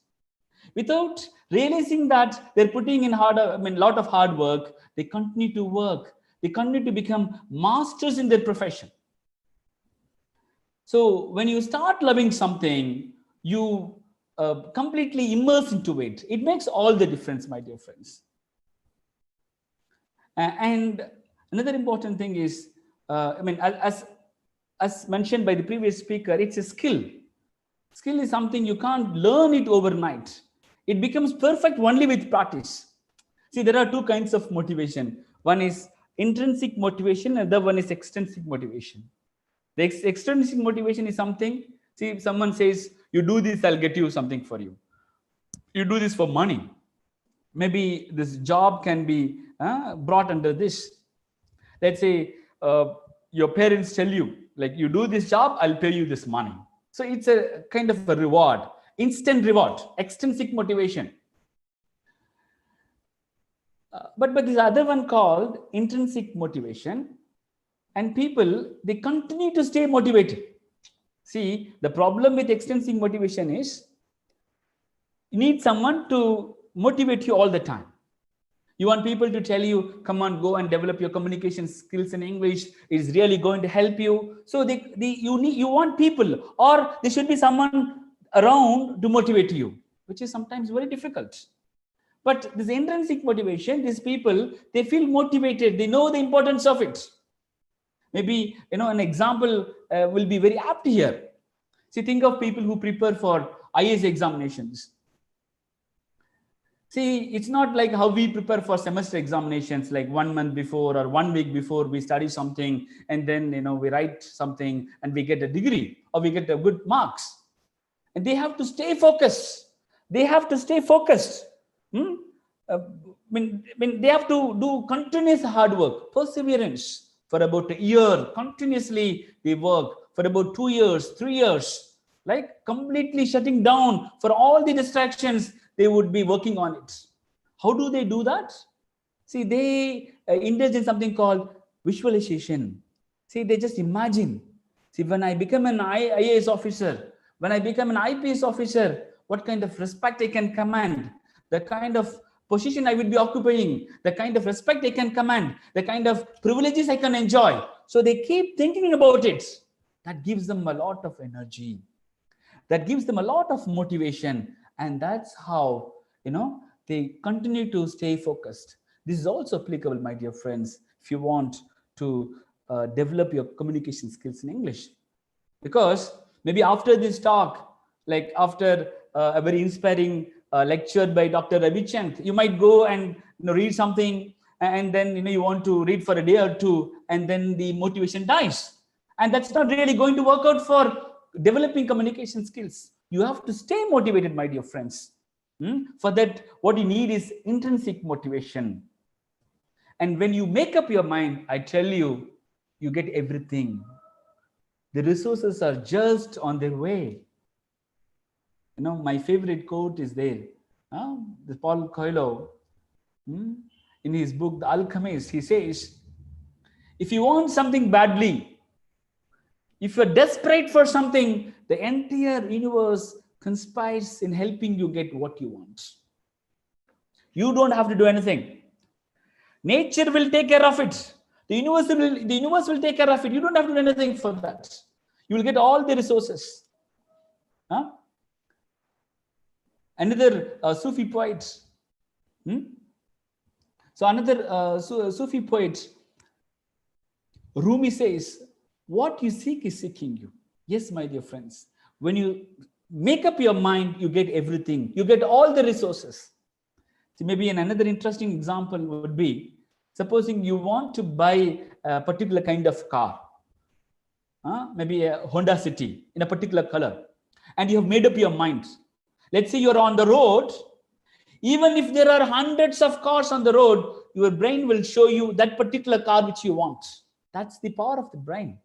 Without realizing that they're putting in lot of hard work, they continue to work. They continue to become masters in their profession. So when you start loving something, you completely immerse into it. It makes all the difference, my dear friends. And another important thing is, as mentioned by the previous speaker, it's a skill. Skill is something you can't learn it overnight. It becomes perfect only with practice. See, there are two kinds of motivation. One is intrinsic motivation, and the other one is extrinsic motivation. The extrinsic motivation is something, see, if someone says, you do this, I'll get you something for you. You do this for money. Maybe this job can be brought under this. Let's say your parents tell you, like, you do this job, I'll pay you this money. So it's a kind of a reward, instant reward, extrinsic motivation. But this other one called intrinsic motivation, and people, they continue to stay motivated. See, the problem with extrinsic motivation is you need someone to motivate you all the time. You want people to tell you, come on, go and develop your communication skills in English. It's really going to help you. So you want people, or there should be someone around to motivate you, which is sometimes very difficult. But this intrinsic motivation, these people, they feel motivated. They know the importance of it. Maybe, an example will be very apt here. See, think of people who prepare for IAS examinations. See, it's not like how we prepare for semester examinations, like 1 month before or 1 week before we study something, and then, we write something and we get a degree or we get a good marks. And they have to stay focused. They have to stay focused. They have to do continuous hard work, perseverance. For about a year, continuously they work. For about 2 years, 3 years, like completely shutting down for all the distractions. They would be working on it. How do they do that? See, they indulge in something called visualization. See, they just imagine. See, when I become an IAS officer, when I become an IPS officer, what kind of respect I can command, the kind of position I will be occupying, the kind of respect I can command, the kind of privileges I can enjoy. So they keep thinking about it. That gives them a lot of energy. That gives them a lot of motivation. And that's how, they continue to stay focused. This is also applicable, my dear friends, if you want to develop your communication skills in English. Because maybe after this talk, like after a very inspiring lecture by Dr. Ravichand, you might go and read something and then you want to read for a day or two, and then the motivation dies. And that's not really going to work out for developing communication skills. You have to stay motivated, my dear friends. For that, what you need is intrinsic motivation. And when you make up your mind, I tell you, you get everything. The resources are just on their way. My favorite quote is there. The Paul Coelho, in his book, The Alchemist, he says, if you want something badly, if you're desperate for something, the entire universe conspires in helping you get what you want. You don't have to do anything. Nature will take care of it. The universe will take care of it. You don't have to do anything for that. You will get all the resources. Another Sufi poet. So another Sufi poet, Rumi, says, what you seek is seeking you. Yes, my dear friends. When you make up your mind, you get everything. You get all the resources. So maybe another interesting example would be, supposing you want to buy a particular kind of car, maybe a Honda City in a particular color, and you have made up your mind. Let's say you're on the road. Even if there are hundreds of cars on the road, your brain will show you that particular car which you want. That's the power of the brain.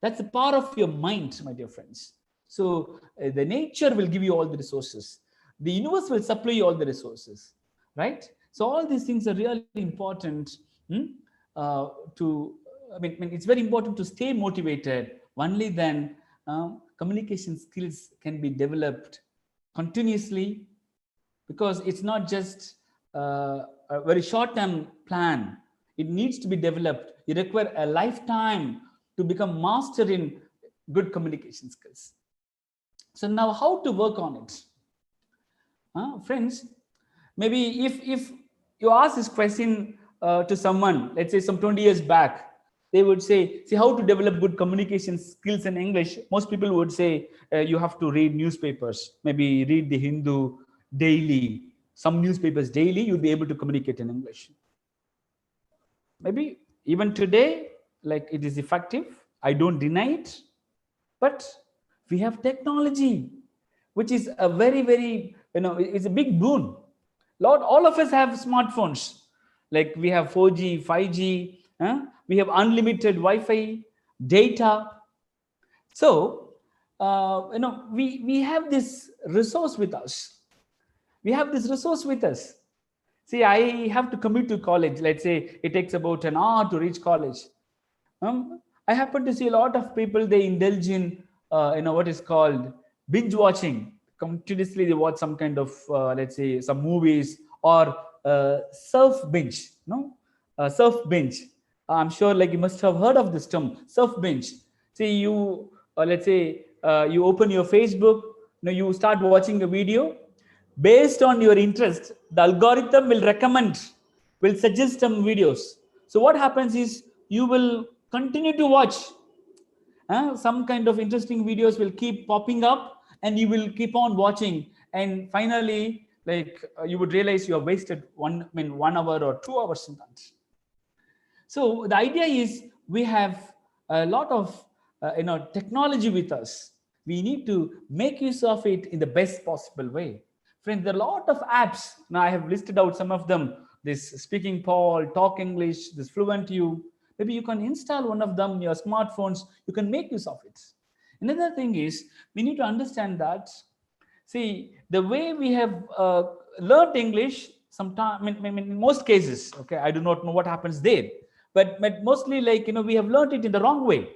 That's the power of your mind, my dear friends. So the nature will give you all the resources. The universe will supply you all the resources, right? So all these things are really important it's very important to stay motivated. Only then communication skills can be developed continuously, because it's not just a very short-term plan. It needs to be developed. You require a lifetime to become master in good communication skills. So now, how to work on it? Friends, maybe if you ask this question to someone, let's say some 20 years back, they would say, see, how to develop good communication skills in English? Most people would say, you have to read newspapers, maybe read the Hindu daily, some newspapers daily, you'll be able to communicate in English. Maybe even today, like, it is effective. I don't deny it. But we have technology, which is a very, very, it's a big boon. All of us have smartphones. Like, we have 4G, 5G, we have unlimited Wi-Fi, data. So, we have this resource with us. We have this resource with us. See, I have to commute to college. Let's say it takes about an hour to reach college. I happen to see a lot of people, they indulge in, what is called binge watching. Continuously, they watch some kind of, let's say, some movies, or surf binge. Surf binge. I'm sure, like, you must have heard of this term, surf binge. See, you, let's say, you open your Facebook, you start watching a video. Based on your interest, the algorithm will suggest some videos. So what happens is, you will continue to watch. Some kind of interesting videos will keep popping up, and you will keep on watching. And finally, like, you would realize you have wasted 1 hour or 2 hours in that. So the idea is, we have a lot of technology with us. We need to make use of it in the best possible way. Friends, there are a lot of apps. Now, I have listed out some of them. This Speaking Paul, Talk English, this Fluent You. Maybe you can install one of them in your smartphones. You can make use of it. Another thing is, we need to understand that, see, the way we have learned English, sometimes, in most cases, okay, I do not know what happens there, but mostly, like, we have learned it in the wrong way.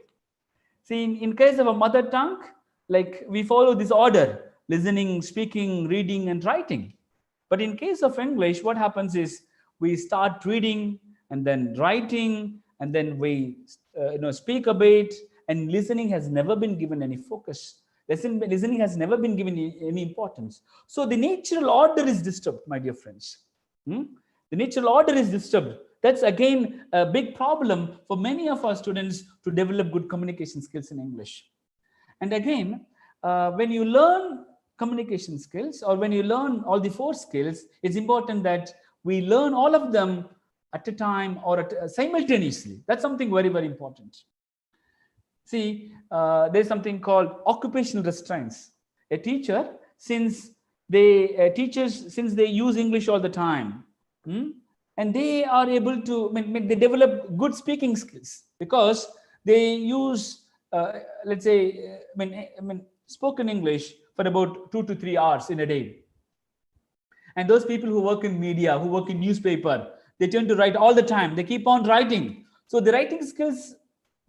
See, in case of a mother tongue, like, we follow this order: listening, speaking, reading, and writing. But in case of English, what happens is, we start reading, and then writing, and then we speak a bit, and listening has never been given any focus. Listening has never been given any importance. So the natural order is disturbed, my dear friends. The natural order is disturbed. That's again a big problem for many of our students to develop good communication skills in English. And again, when you learn communication skills, or when you learn all the 4 skills, it's important that we learn all of them at a time or simultaneously. That's something very, very important. See, there's something called occupational restraints. A teacher, since since they use English all the time, and they are able to, they develop good speaking skills because they use, let's say, spoken English for about 2 to 3 hours in a day. And those people who work in media, who work in newspaper, they tend to write all the time. They keep on writing. So the writing skills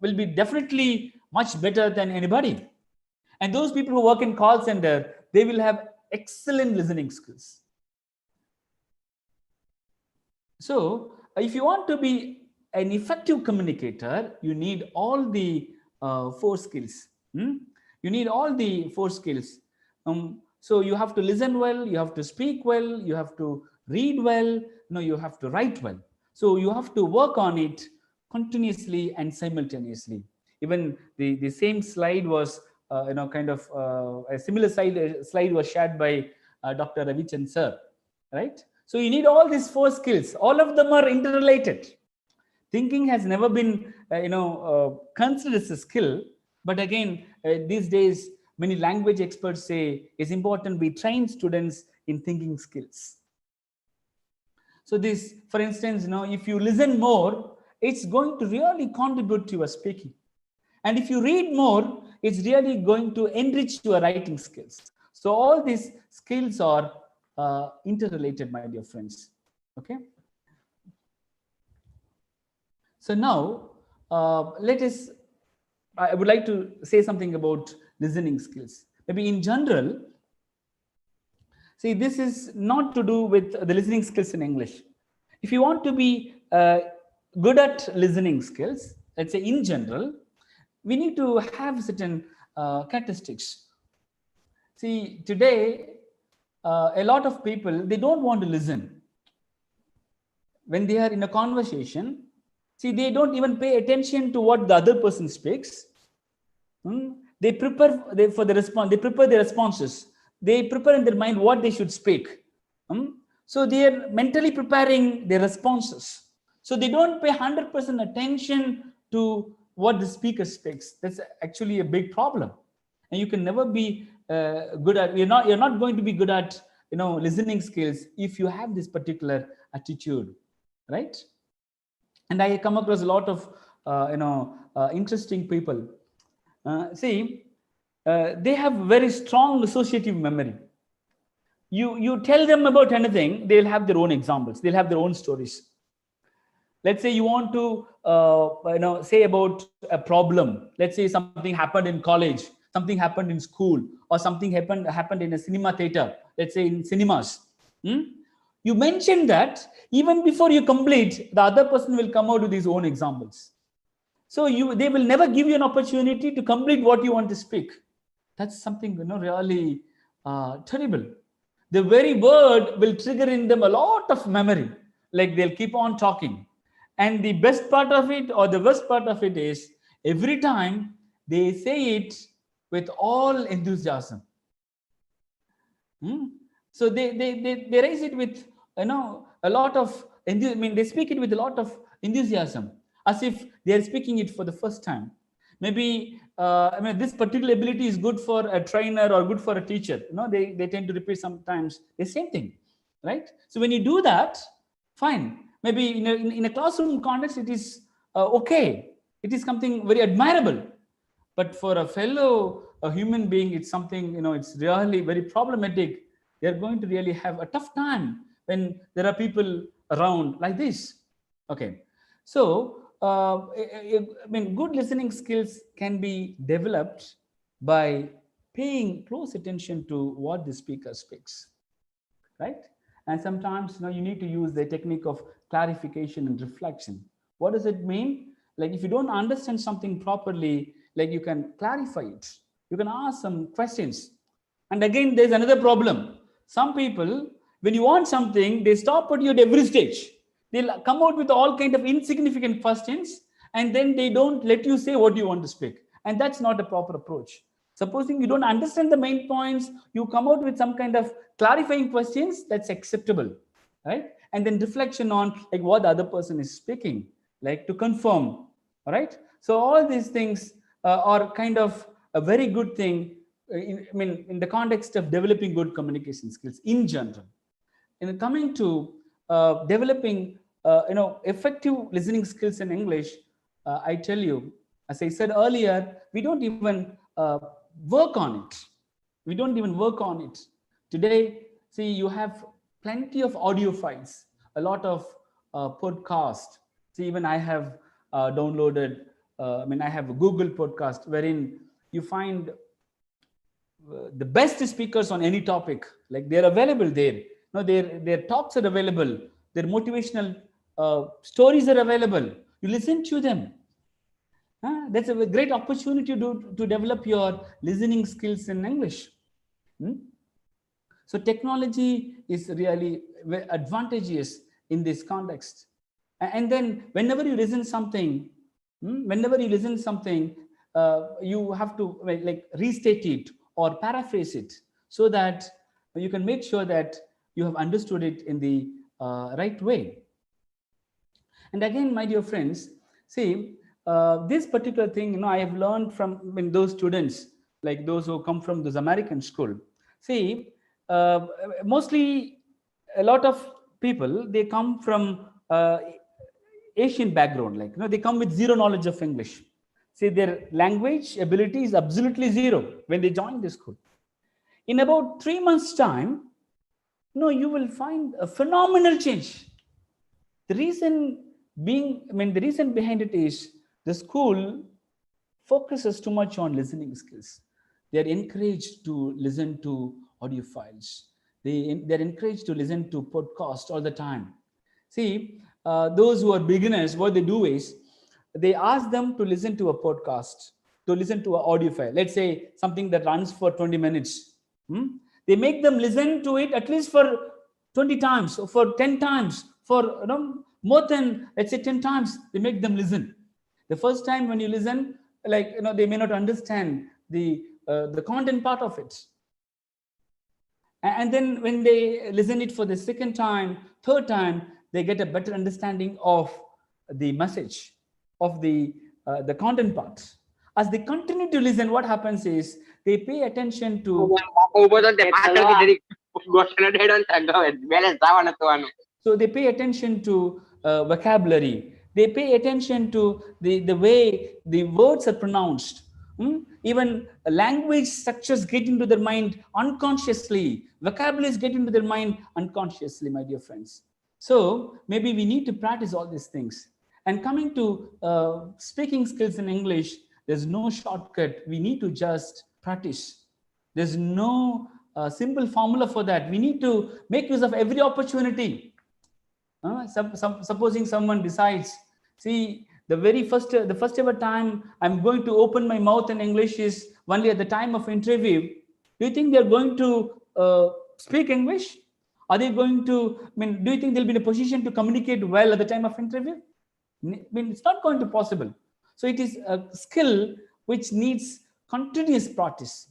will be definitely much better than anybody. And those people who work in call center, they will have excellent listening skills. So if you want to be an effective communicator, you need all the 4 skills. You need all the 4 skills. So you have to listen well, you have to speak well, you have to read well, you have to write well. So you have to work on it continuously and simultaneously. Even the same slide was, a similar slide was shared by Dr. Ravichandran sir, right? So you need all these 4 skills. All of them are interrelated. Thinking has never been, considered as a skill. But again, these days, many language experts say it's important we train students in thinking skills. So this, for instance, if you listen more, it's going to really contribute to your speaking. And if you read more, it's really going to enrich your writing skills. So all these skills are interrelated, my dear friends. Okay. So now, I would like to say something about listening skills. Maybe in general, see, this is not to do with the listening skills in English. If you want to be good at listening skills, let's say in general, we need to have certain characteristics. See, today, a lot of people, they don't want to listen. When they are in a conversation, see, they don't even pay attention to what the other person speaks. They prepare for the response. They prepare their responses. They prepare in their mind what they should speak. So they are mentally preparing their responses. So they don't pay 100% attention to what the speaker speaks. That's actually a big problem. And you can never be good at. You're not going to be good at listening skills if you have this particular attitude, right? And I come across a lot of interesting people. They have very strong associative memory. You tell them about anything, they'll have their own examples, they'll have their own stories. Let's say you want to say about a problem. Let's say something happened in college, something happened in school, or something happened in a cinema theater, let's say in cinemas. You mention that, even before you complete, the other person will come out with his own examples. So they will never give you an opportunity to complete what you want to speak. That's something really terrible. The very word will trigger in them a lot of memory. Like they'll keep on talking. And the best part of it, or the worst part of it, is every time they say it with all enthusiasm. So they raise it with a lot of they speak it with a lot of enthusiasm, as if they are speaking it for the first time. Maybe this particular ability is good for a trainer or good for a teacher. They tend to repeat sometimes the same thing, right? So when you do that, fine. Maybe in a classroom context, it is okay. It is something very admirable. But for a fellow human being, it's something, it's really very problematic. They're going to really have a tough time when there are people around like this. Okay. So, good listening skills can be developed by paying close attention to what the speaker speaks, right? And sometimes, you need to use the technique of clarification and reflection. What does it mean? Like if you don't understand something properly, like you can clarify it. You can ask some questions. And again, there's another problem. Some people, when you want something, they stop at you at every stage. They'll come out with all kind of insignificant questions, and then they don't let you say what you want to speak. And that's not a proper approach. Supposing you don't understand the main points, you come out with some kind of clarifying questions, that's acceptable, right? and then reflection on like what the other person is speaking, like to confirm. All right. So all these things are kind of a very good thing. In the context of developing good communication skills in general. In coming to developing, effective listening skills in English, I tell you, as I said earlier, we don't even work on it. We don't even work on it. Today, see, you have plenty of audio files, a lot of podcast. See, even I have downloaded, I have a Google podcast wherein you find the best speakers on any topic, like they're available there. No, their talks are available, their motivational stories are available. You listen to them. That's a great opportunity to develop your listening skills in English. So technology is really advantageous in this context. And then whenever you listen something, you have to like restate it or paraphrase it so that you can make sure that you have understood it in the right way. And again, my dear friends, see, this particular thing, I have learned from those students, like those who come from this American school. See, mostly a lot of people, they come from Asian background, like, they come with zero knowledge of English. See, their language ability is absolutely zero when they join the school. In about 3 months' time, you will find a phenomenal change. The reason behind it is the school focuses too much on listening skills. They are encouraged to listen to audio files. They're encouraged to listen to podcasts all the time. See, those who are beginners, what they do is they ask them to listen to a podcast, to listen to an audio file. Let's say something that runs for 20 minutes. They make them listen to it at least for 20 times or for 10 times, for more than, let's say, 10 times. They make them listen. The first time when you listen, like, they may not understand the content part of it. And then when they listen it for the second time, third time, they get a better understanding of the message, of the content part. As they continue to listen, what happens is they pay attention to. So they pay attention to vocabulary. They pay attention to the way the words are pronounced. Even language structures get into their mind unconsciously. Vocabularies get into their mind unconsciously, my dear friends. So maybe we need to practice all these things. And coming to speaking skills in English, there's no shortcut. We need to just practice. There's no simple formula for that. We need to make use of every opportunity. Supposing someone decides, see, the first ever time I'm going to open my mouth in English is only at the time of interview. Do you think they're going to speak English? Are they going to, do you think they'll be in a position to communicate well at the time of interview? It's not going to be possible. So it is a skill which needs continuous practice.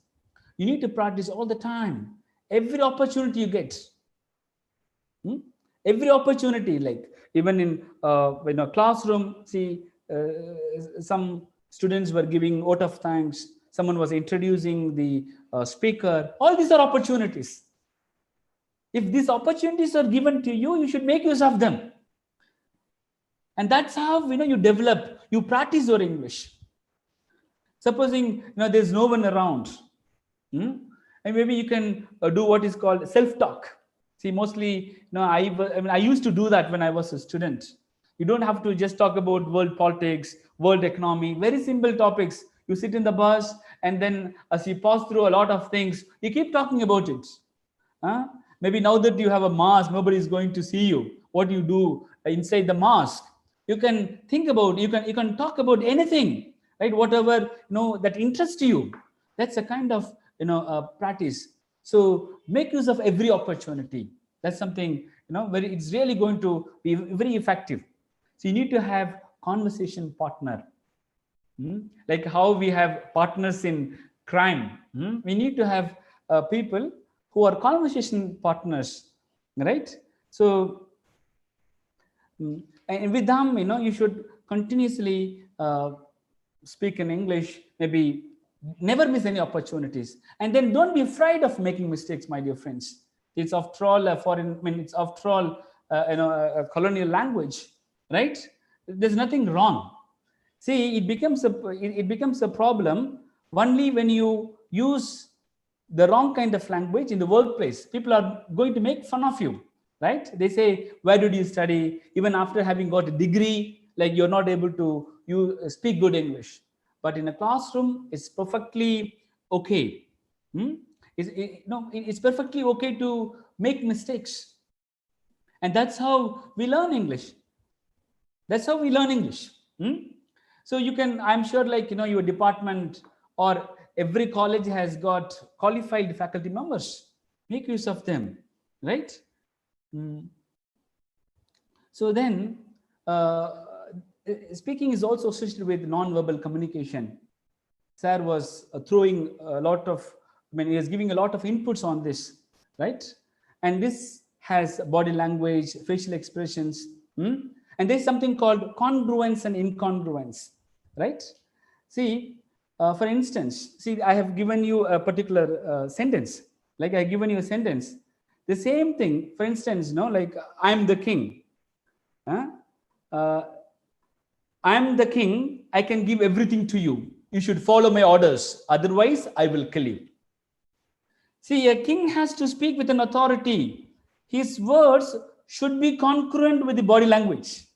You need to practice all the time, every opportunity you get. Every opportunity, like even in a classroom, see, some students were giving vote of thanks. Someone was introducing the speaker. All these are opportunities. If these opportunities are given to you, you should make use of them. And that's how you develop, you practice your English. Supposing there's no one around, and maybe you can do what is called self-talk. See, mostly, I used to do that when I was a student. You don't have to just talk about world politics, world economy, very simple topics. You sit in the bus, and then as you pass through a lot of things, you keep talking about it. Maybe now that you have a mask, nobody is going to see you. What you do inside the mask, you can think about. You can talk about anything, right? Whatever that interests you. That's a kind of practice. So make use of every opportunity. That's something it's really going to be very effective. So you need to have conversation partner. Like how we have partners in crime. We need to have people who are conversation partners, right? So And with them, you should continuously speak in English, maybe never miss any opportunities. And then don't be afraid of making mistakes, my dear friends. It's after all a foreign, I mean, it's after all, a colonial language, right? There's nothing wrong. See, it becomes a problem only when you use the wrong kind of language in the workplace. People are going to make fun of you, right? They say, where did you study? Even after having got a degree, like you're not able to speak good English. But in a classroom, it's perfectly okay. It's perfectly okay to make mistakes. And that's how we learn English. That's how we learn English. So you can, I'm sure, like, your department or every college has got qualified faculty members. Make use of them, right? So then, speaking is also associated with non-verbal communication. Sir was throwing a lot of, he was giving a lot of inputs on this, right? And this has body language, facial expressions, and there's something called congruence and incongruence, right? See, for instance, see, I have given you a particular sentence, like I given you a sentence. The same thing, for instance, like I'm the king. I'm the king, I can give everything to you. You should follow my orders, otherwise I will kill you. See, a king has to speak with an authority. His words should be congruent with the body language.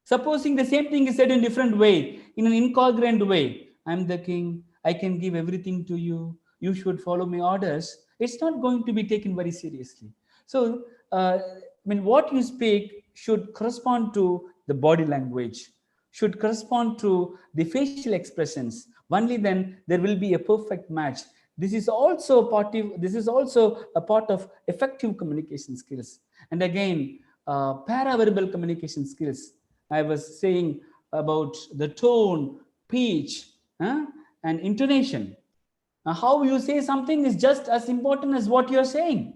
Supposing the same thing is said in a different way, in an incongruent way, I'm the king, I can give everything to you, you should follow my orders, it's not going to be taken very seriously. So, what you speak should correspond to the body language, should correspond to the facial expressions. Only then there will be a perfect match. This is also a part of effective communication skills. And again, paraverbal communication skills. I was saying about the tone, pitch, and intonation. How you say something is just as important as what you're saying.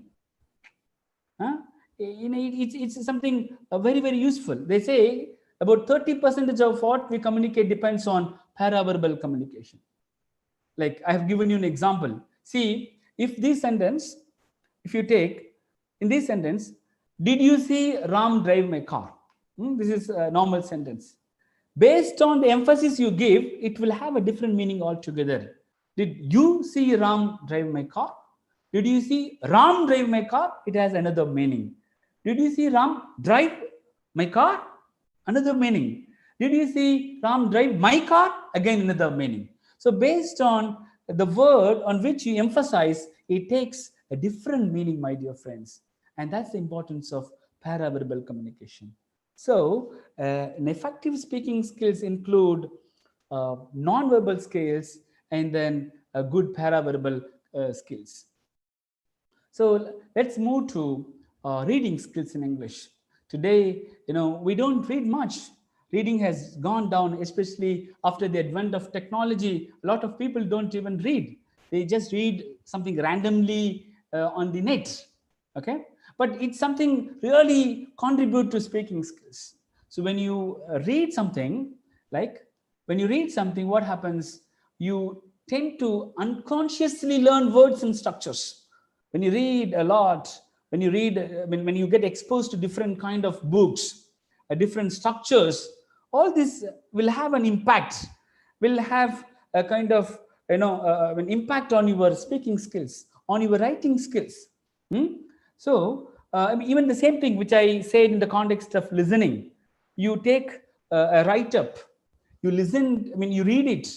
It's something very, very useful. They say about 30% of what we communicate depends on paraverbal communication. Like I have given you an example. See, if you take in this sentence, did you see Ram drive my car? This is a normal sentence. Based on the emphasis you give, it will have a different meaning altogether. Did you see Ram drive my car? Did you see Ram drive my car? It has another meaning. Did you see Ram drive my car? Another meaning. Did you see Ram drive my car? Again, another meaning. So based on the word on which you emphasize, it takes a different meaning, my dear friends. And that's the importance of paraverbal communication. So an effective speaking skills include non-verbal skills and then a good paraverbal skills. So let's move to reading skills in English. Today, we don't read much. Reading has gone down, especially after the advent of technology. A lot of people don't even read. They just read something randomly on the net. Okay, but it's something really contribute to speaking skills. So when you read something, what happens? You tend to unconsciously learn words and structures. When you read a lot, when you get exposed to different kind of books, different structures, all this will have an impact, will have a kind of an impact on your speaking skills, on your writing skills. So even the same thing which I said in the context of listening, you take a write-up, you listen, you read it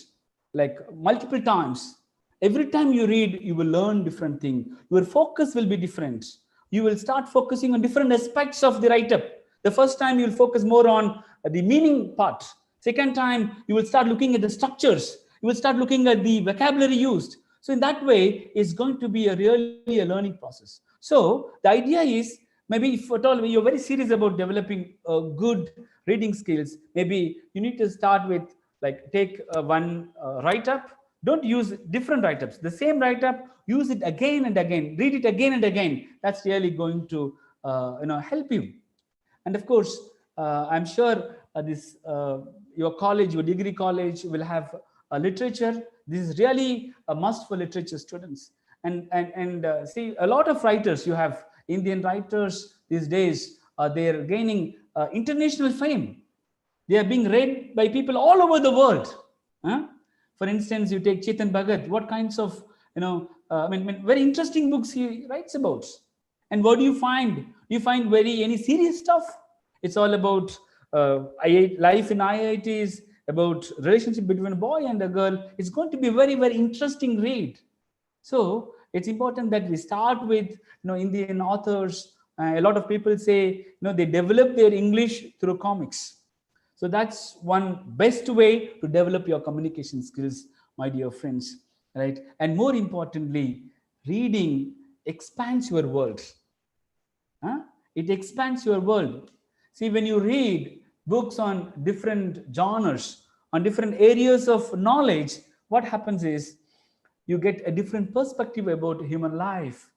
like multiple times. Every time you read, you will learn different thing. Your focus will be different. You will start focusing on different aspects of the write-up. The first time you will focus more on the meaning part. Second time, you will start looking at the structures. You will start looking at the vocabulary used. So in that way, it's going to be really a learning process. So the idea is, maybe if at all you're very serious about developing good reading skills, maybe you need to start with take one write-up. Don't use different write-ups. The same write-up, use it again and again. Read it again and again. That's really going to help you. And of course, I'm sure this your college, your degree college will have literature. This is really a must for literature students. And see, a lot of writers, you have Indian writers these days, they're gaining international fame. They are being read by people all over the world. Huh? For instance, you take Chetan Bhagat. What kinds of, very interesting books he writes about. And what do you find? Do you find any serious stuff? It's all about life in IITs, about relationship between a boy and a girl. It's going to be a very, very interesting read. So it's important that we start with Indian authors. A lot of people say they develop their English through comics. So that's one best way to develop your communication skills, my dear friends, right? And more importantly, reading expands your world. Huh? It expands your world. See, when you read books on different genres, on different areas of knowledge, what happens is you get a different perspective about human life.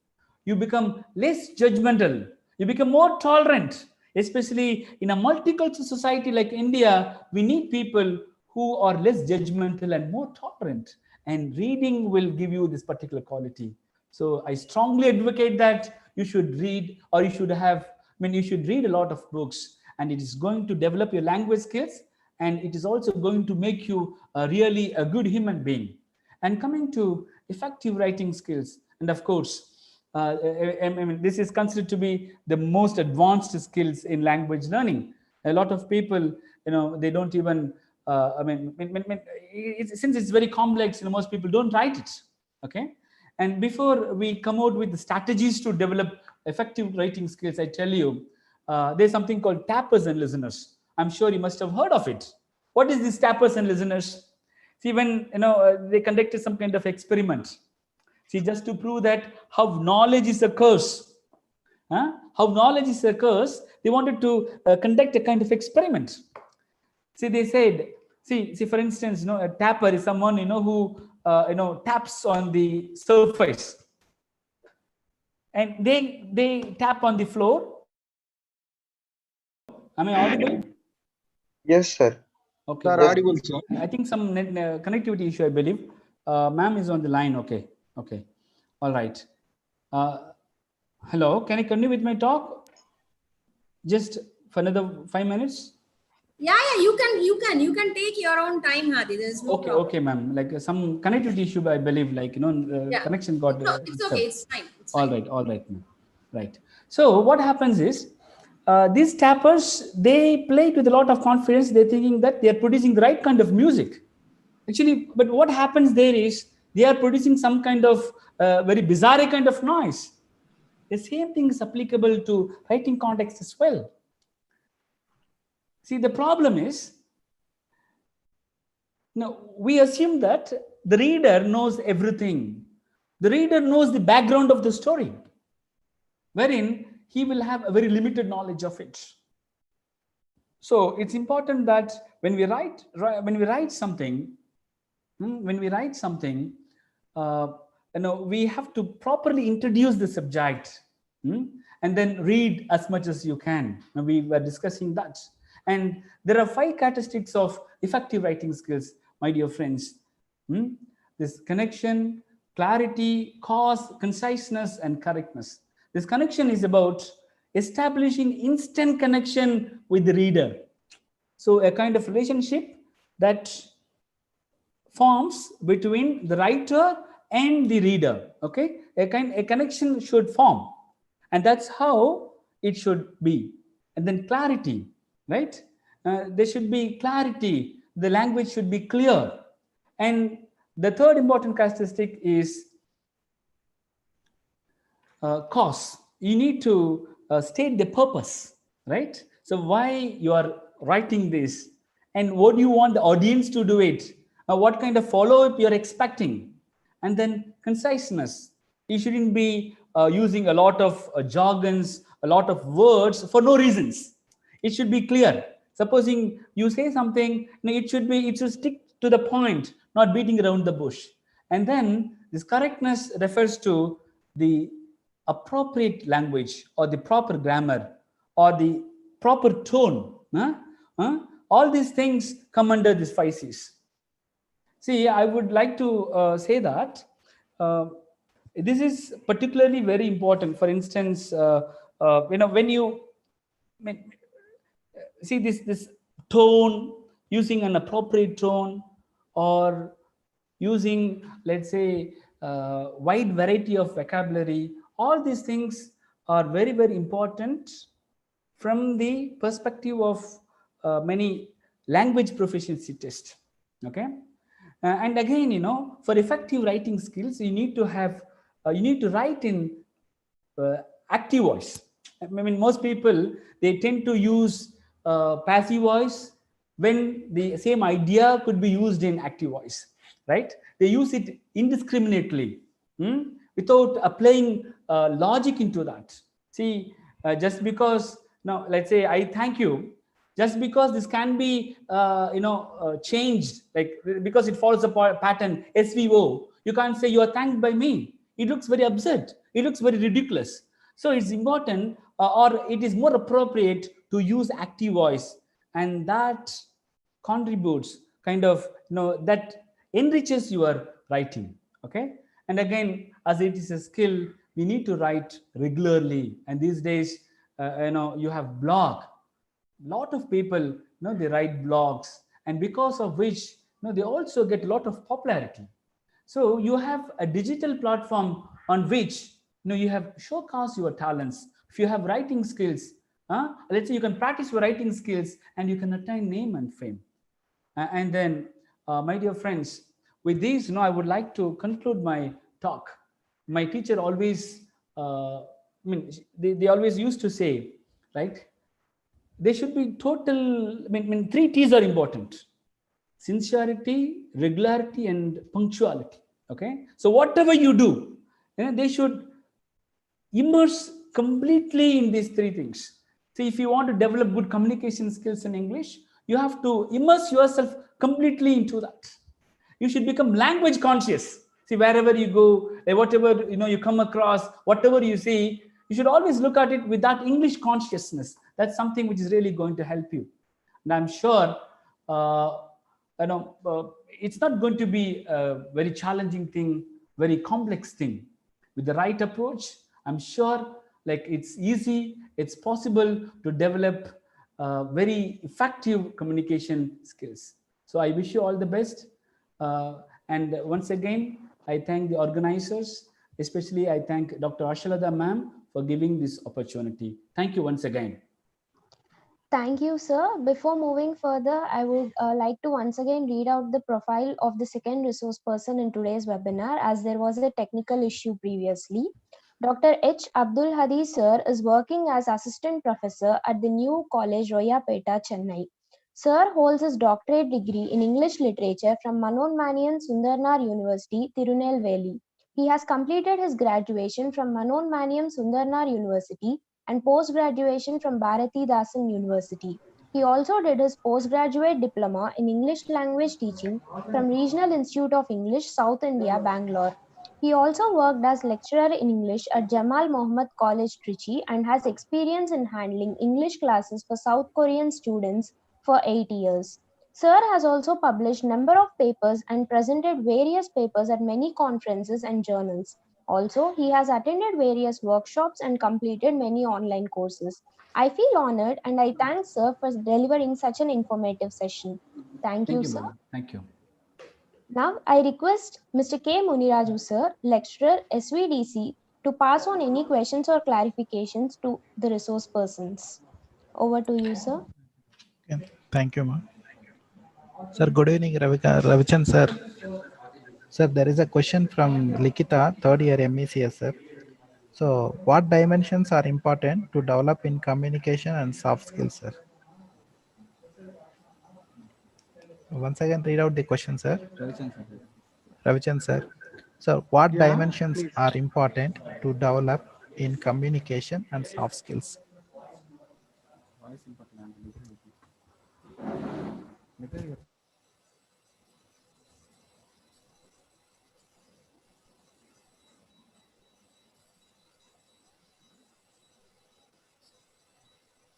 You become less judgmental. You become more tolerant. Especially in a multicultural society like India, we need people who are less judgmental and more tolerant. And reading will give you this particular quality. So I strongly advocate that you should read, or you should have, you should read a lot of books, and it is going to develop your language skills, and it is also going to make you really a good human being. And coming to effective writing skills, and of course, this is considered to be the most advanced skills in language learning. A lot of people, they don't even, since it's very complex, most people don't write it. Okay. And before we come out with the strategies to develop effective writing skills, I tell you, there's something called tappers and listeners. I'm sure you must have heard of it. What is this tappers and listeners? See, when they conducted some kind of experiment. See, just to prove that how knowledge is a curse. How knowledge is a curse, they wanted to conduct a kind of experiment. See, they said, see, for instance, a tapper is someone who taps on the surface, and they tap on the floor. Am I audible? Yes, sir. Okay. Sir, audible, sir. I think some connectivity issue, I believe. Ma'am is on the line. Okay. Okay. All right. Hello. Can I continue with my talk? Just for another 5 minutes? Yeah, you can take your own time, Hadi. There's no problem. Okay, ma'am. Like some connectivity issue, I believe, connection got. No, it's okay. It's fine. All right, ma'am. Right. So what happens is, these tappers, they play it with a lot of confidence. They're thinking that they are producing the right kind of music. Actually, but what happens there is they are producing some kind of very bizarre kind of noise. The same thing is applicable to writing context as well. See, the problem is, we assume that the reader knows everything. The reader knows the background of the story, wherein he will have a very limited knowledge of it. So it's important that when we write something, we have to properly introduce the subject, and then read as much as you can. Now, we were discussing that. And there are 5 characteristics of effective writing skills, my dear friends. This connection, clarity, cause, conciseness, and correctness. This connection is about establishing instant connection with the reader. So a kind of relationship that forms between the writer and the reader. Okay, a connection should form, and that's how it should be. And then clarity, right? There should be clarity. The language should be clear. And the third important characteristic is cause. You need to state the purpose, right? So why you are writing this, and what do you want the audience to do it? What kind of follow-up you're expecting? And then conciseness. You shouldn't be using a lot of jargons, a lot of words for no reasons. It should be clear. Supposing you say something, it should stick to the point, not beating around the bush. And then this correctness refers to the appropriate language, or the proper grammar, or the proper tone. All these things come under this 5 C's. See, I would like to say that this is particularly very important. For instance, when you see this tone, using an appropriate tone, or using, let's say, wide variety of vocabulary, all these things are very, very important from the perspective of many language proficiency tests. Okay. And again, for effective writing skills, you need to have you need to write in uh, active voice. I mean, most people, they tend to use passive voice when the same idea could be used in active voice, right? They use it indiscriminately, without applying logic into that. See, just because now, let's say I thank you, just because this can be changed, like because it follows a pattern SVO, you can't say you are thanked by me. It looks very absurd, it looks very ridiculous. So it's important, or it is more appropriate to use active voice, and that contributes, kind of, that enriches your writing. Okay. And again, as it is a skill, we need to write regularly. And these days, you have blog. Lot of people, they write blogs, and because of which, they also get a lot of popularity. So you have a digital platform on which, you have showcase your talents. If you have writing skills, let's say you can practice your writing skills, and you can attain name and fame. And then, my dear friends, with these, I would like to conclude my talk. My teacher always, they always used to say, right? They should be total, three T's are important: sincerity, regularity, and punctuality. Okay. So whatever you do, they should immerse completely in these three things. See, if you want to develop good communication skills in English, you have to immerse yourself completely into that. You should become language conscious. See, wherever you go, whatever you come across, whatever you see, you should always look at it with that English consciousness. That's something which is really going to help you. And I'm sure, it's not going to be a very challenging thing, very complex thing. With the right approach, I'm sure, like, it's easy, it's possible to develop very effective communication skills. So I wish you all the best. And once again, I thank the organizers, especially I thank Dr. Ashalada ma'am for giving this opportunity. Thank you once again. Thank you, sir. Before moving further, I would like to once again read out the profile of the second resource person in today's webinar, as there was a technical issue previously. Dr. H. Abdul Hadi sir is working as assistant professor at the new college Royapeta, Chennai. Sir holds his doctorate degree in English literature from Manonmanian Sundarnar University, Tirunelveli. He has completed his graduation from Manonmaniam Sundarnar University and post-graduation from Bharati Dasan University. He also did his postgraduate diploma in English language teaching from Regional Institute of English, South India, Bangalore. He also worked as lecturer in English at Jamal Mohammed College, Trichy, and has experience in handling English classes for South Korean students for 8 years. Sir has also published number of papers and presented various papers at many conferences and journals. Also, he has attended various workshops and completed many online courses. I feel honored and I thank Sir for delivering such an informative session. Thank Thank you, you, sir. madam. Thank you. Now, I request Mr. K. Muniraju, sir, lecturer, SVDC, to pass on any questions or clarifications to the resource persons. Over to you, sir. Okay. Thank you, ma'am. Sir, good evening, Ravichan, sir. Sir, there is a question from Likita, third year MECS, sir. So, what dimensions are important to develop in communication and soft skills, sir? Once again, read out the question, sir. Ravichan, sir. So, what Yeah, dimensions please. are important to develop in communication and soft skills?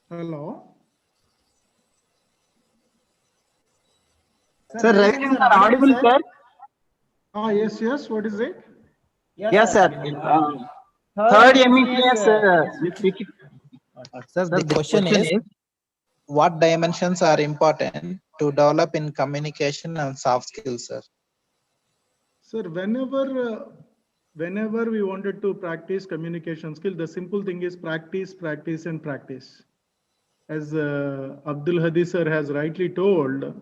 Hello. Sir, Ravichandran sir, audible, sir? Ah, yes, yes. What is it? Yes, sir. Third MECS, Sir, the question is, what dimensions are important to develop in communication and soft skills, sir? Sir, whenever we wanted to practice communication skill, the simple thing is practice, practice, and practice. As Abdul Hadi sir has rightly told,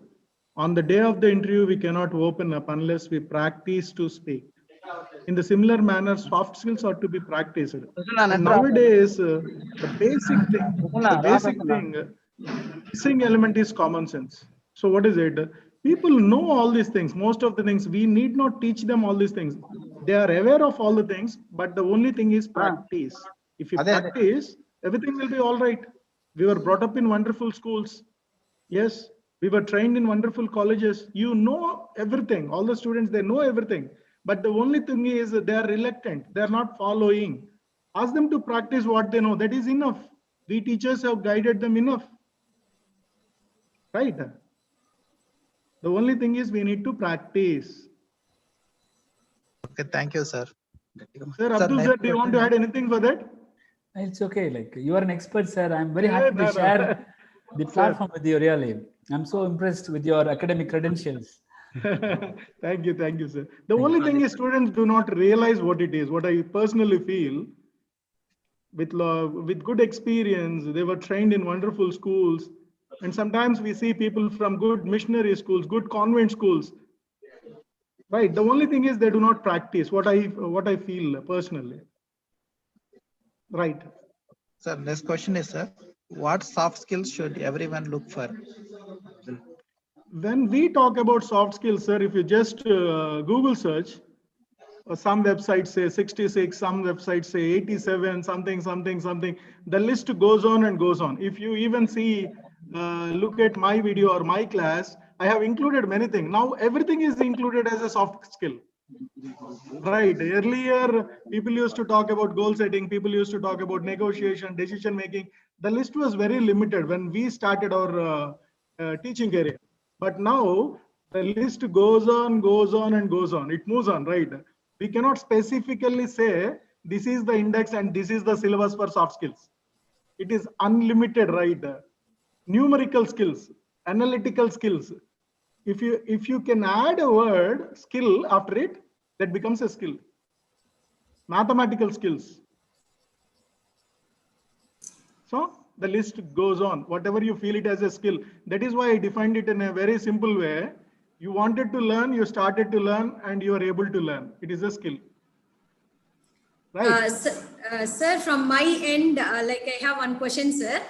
on the day of the interview, we cannot open up unless we practice to speak. In the similar manner, soft skills are to be practiced. And nowadays, the basic thing, missing element is common sense. So what is it? People know all these things. Most of the things, we need not teach them all these things. They are aware of all the things, but the only thing is practice. If you practice, everything will be all right. We were brought up in wonderful schools. Yes, we were trained in wonderful colleges. You know everything. All the students, they know everything. But the only thing is they are reluctant. They are not following. Ask them to practice what they know. That is enough. We teachers have guided them enough. Right? The only thing is we need to practice. Okay, thank you, sir. Sir, Abdul sir, do you want to add anything for that? It's okay. Like, you are an expert, sir. I'm very happy to share the platform with you, really. I'm so impressed with your academic credentials. Thank you, sir. The only thing is students do not realize what it is. What I personally feel, with good experience, they were trained in wonderful schools. And sometimes we see people from good missionary schools, good convent schools. Right. The only thing is they do not practice what I feel personally. Right. Sir, next question is, sir, what soft skills should everyone look for? When we talk about soft skills, sir, if you just Google search, some websites say 66, some websites say 87, something. The list goes on and goes on. If you even see, look at my video or my class, I have included many things. Now everything is included as a soft skill. Right. Earlier, people used to talk about goal setting. People used to talk about negotiation, decision making. The list was very limited when we started our teaching career. But now the list goes on, and goes on. It moves on, right? We cannot specifically say this is the index and this is the syllabus for soft skills. It is unlimited, right? Numerical skills, analytical skills. If you can add a word skill after it, that becomes a skill. Mathematical skills. So the list goes on. Whatever you feel it as a skill. That is why I defined it in a very simple way. You wanted to learn, you started to learn, and you are able to learn. It is a skill. Right. Sir, from my end, like I have one question, sir.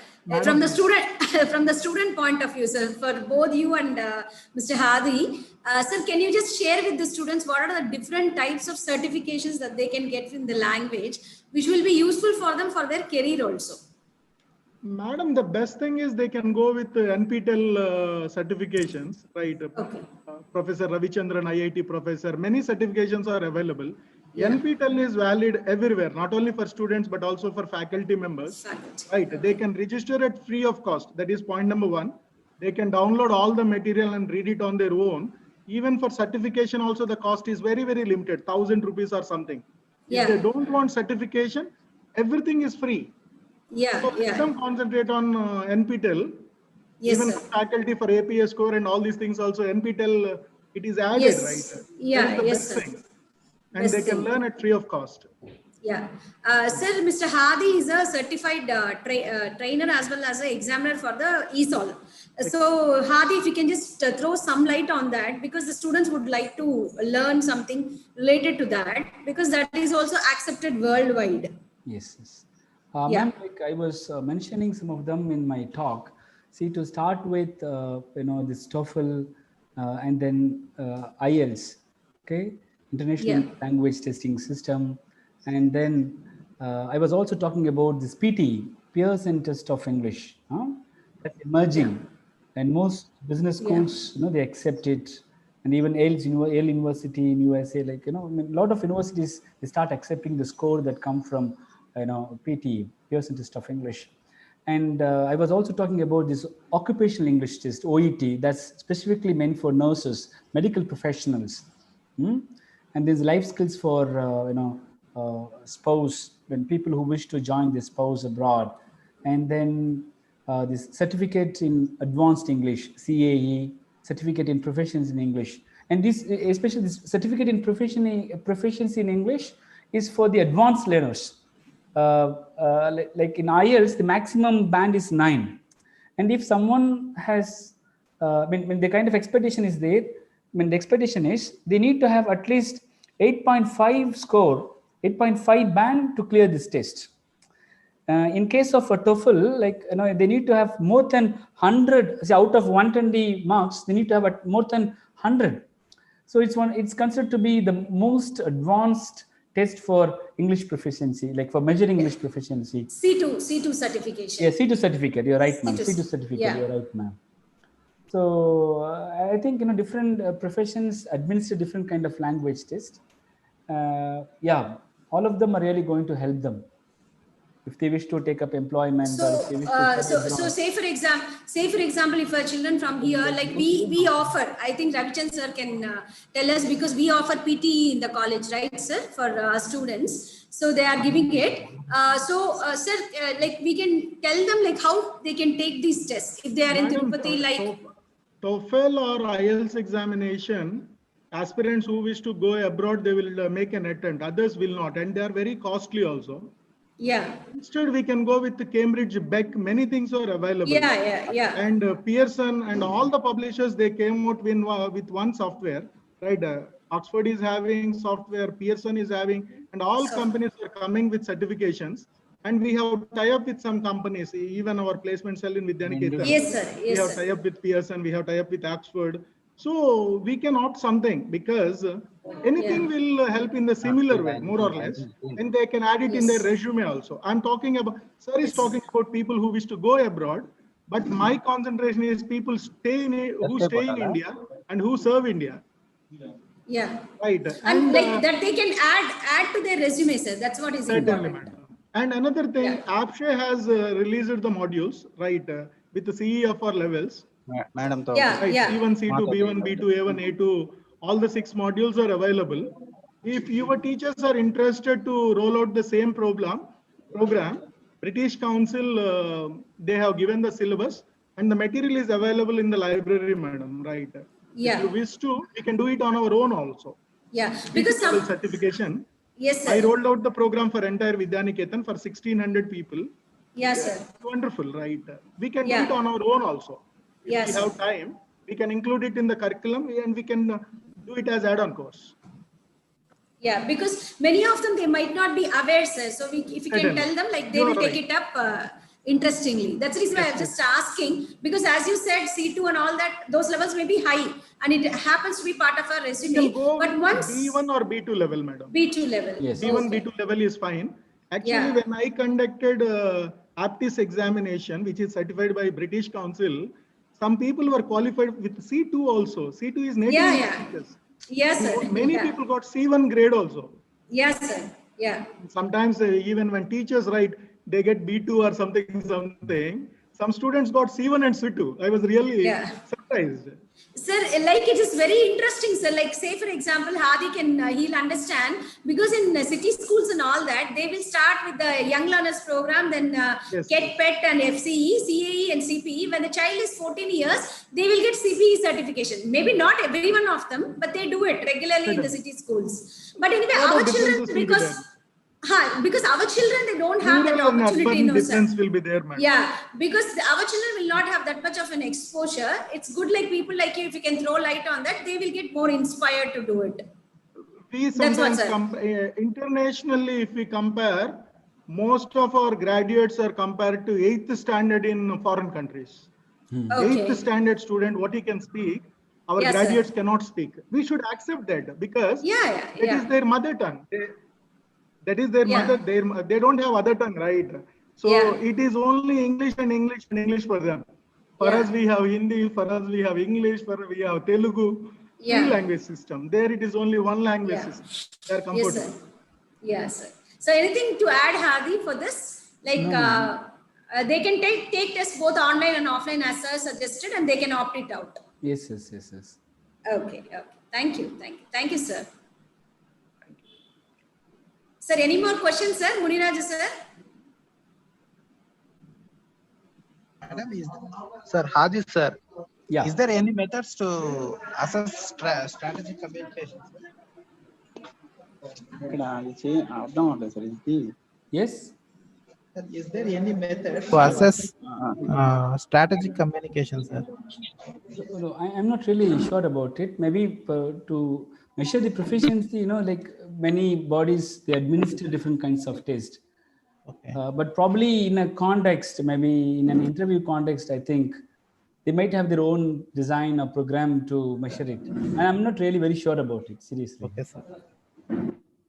From the student point of view, sir, for both you and Mr. Hadi, sir, can you just share with the students what are the different types of certifications that they can get in the language, which will be useful for them for their career also? Madam, the best thing is they can go with the NPTEL certifications, right? Okay. Professor Ravichandran, IIT professor, many certifications are available. Yeah. NPTEL is valid everywhere, not only for students, but also for faculty members. Right. Okay. They can register it free of cost. That is point number one. They can download all the material and read it on their own. Even for certification also, the cost is very, very limited, 1,000 rupees or something. Yeah. If they don't want certification, everything is free. Yeah, so let them concentrate on NPTEL. Yes, even for faculty for APS score and all these things also NPTEL, it is added, right? Yeah, that is the best thing. And they can learn at free of cost. Yeah. Sir, Mr. Hadi is a certified trainer as well as an examiner for the ESOL. So Hadi, if you can just throw some light on that, because the students would like to learn something related to that, because that is also accepted worldwide. Yes, yes. Ma'am, like I was mentioning some of them in my talk. See, to start with, this TOEFL and then IELTS, okay, International Language Testing System, and then I was also talking about this PT, Pearson Test of English. That's emerging, and most business schools, they accept it, and even Yale University in USA, like a lot of universities, they start accepting the score that come from PT, Pearson Test of English. And I was also talking about this occupational English test, OET, that's specifically meant for nurses, medical professionals. And there's life skills for, spouse, when people who wish to join their spouse abroad. And then this certificate in advanced English, CAE, certificate in proficiency in English. And this, especially this certificate in proficiency in English, is for the advanced learners. Like in IELTS, the maximum band is 9. And if someone has, when the kind of expectation is there, when the expectation is they need to have at least 8.5 score, 8.5 band to clear this test. In case of a TOEFL, they need to have more than 100. Out of 120 marks, they need to have more than 100. So it's considered to be the most advanced test for English proficiency, like for measuring English proficiency. C2 certification. Yeah, C2 certificate. You're right, ma'am. C2 certificate. Yeah. You're right, ma'am. So I think different professions administer different kind of language test. Yeah, all of them are really going to help them if they wish to take up employment. So, or if they wish to so say for example, if our children from here, like we offer, I think Ravichan sir can tell us, because we offer PT in the college, right, sir, for students. So they are giving it. Sir, like we can tell them like how they can take these tests if they are in Tirupati, like TOEFL or IELTS examination. Aspirants who wish to go abroad, they will make an attempt. Others will not, and they are very costly also. Yeah. Instead, we can go with the Cambridge, Beck. Many things are available. Yeah. And Pearson and all the publishers, they came out with one software, right? Oxford is having software, Pearson is having, and all companies are coming with certifications. And we have tie-up with some companies. Even our placement cell in Vidyaniketan. Yes, sir. Yes, we have tie-up with Pearson. We have tie-up with Oxford. So we can opt something, because anything will help in the similar way, more or less, and they can add it in their resume also. I'm talking about, sir is talking about people who wish to go abroad, but my concentration is people who stay in India and who serve India. Yeah. Right. And like that they can add to their resume, sir. That's what is important. And another thing, APSHE has released the modules, right, with the CEFR levels. Madam, right, C1, C2, B1, B2, A1, A2, all the 6 modules are available. If your teachers are interested to roll out the same program, British Council, they have given the syllabus, and the material is available in the library, madam, right? Yeah. If you wish to, we can do it on our own also. Yeah, because some certification. Yes, sir. I rolled out the program for entire Vidyaniketan for 1,600 people. Yes, sir. Wonderful, right? We can do it on our own also. If we have time, we can include it in the curriculum, and we can do it as add-on course. Yeah, because many of them, they might not be aware, sir. So if you can tell them, like they will take it up interestingly. That's the reason why I'm just asking, because as you said, C2 and all that, those levels may be high, and it happens to be part of our resume. But once B1 or B2 level, madam. B2 level. Yes. B1, B2 level is fine. Actually, when I conducted APTIS examination, which is certified by British Council, some people were qualified with C2 also. C2 is native English. Yes, sir. Many people got C1 grade also. Yes, sir. Yeah. Sometimes even when teachers write, they get B2 or something. Some students got C1 and C2. I was really surprised. Sir, like it is very interesting, sir. Like say, for example, Hadi he'll understand, because in city schools and all that, they will start with the Young Learners Program, then get PET and FCE, CAE and CPE. When the child is 14 years, they will get CPE certification. Maybe not every one of them, but they do it regularly in the city schools. But anyway, our children, because our children, they don't have that opportunity. Difference will be there, man. Yeah, because our children will not have that much of an exposure. It's good, like people like you, if you can throw light on that, they will get more inspired to do it. We sometimes internationally, if we compare, most of our graduates are compared to 8th standard in foreign countries. 8th standard student, what he can speak, our graduates cannot speak. We should accept that, because that is their mother tongue. That is their mother. They don't have other tongue, right? So it is only English and English and English for them. For us, we have Hindi. For us, we have English. We have Telugu. Three language system. There, it is only one language system. They are comfortable. Yes, sir. So anything to add, Hadi, for this? Like, They can take tests both online and offline as sir suggested, and they can opt it out. Yes. Okay. Thank you, sir. Sir, any more questions, sir? Muniraj, sir? Madam, sir, Haji, sir. Yeah. Is there any methods to assess strategic communication? Yes. Is there any method to assess strategic communication, sir? No, I'm not really sure about it. Maybe to measure the proficiency, like many bodies, they administer different kinds of tests. Okay. But probably in a context, maybe in an interview context, I think they might have their own design or program to measure it. And I'm not really very sure about it, seriously. Okay, sir.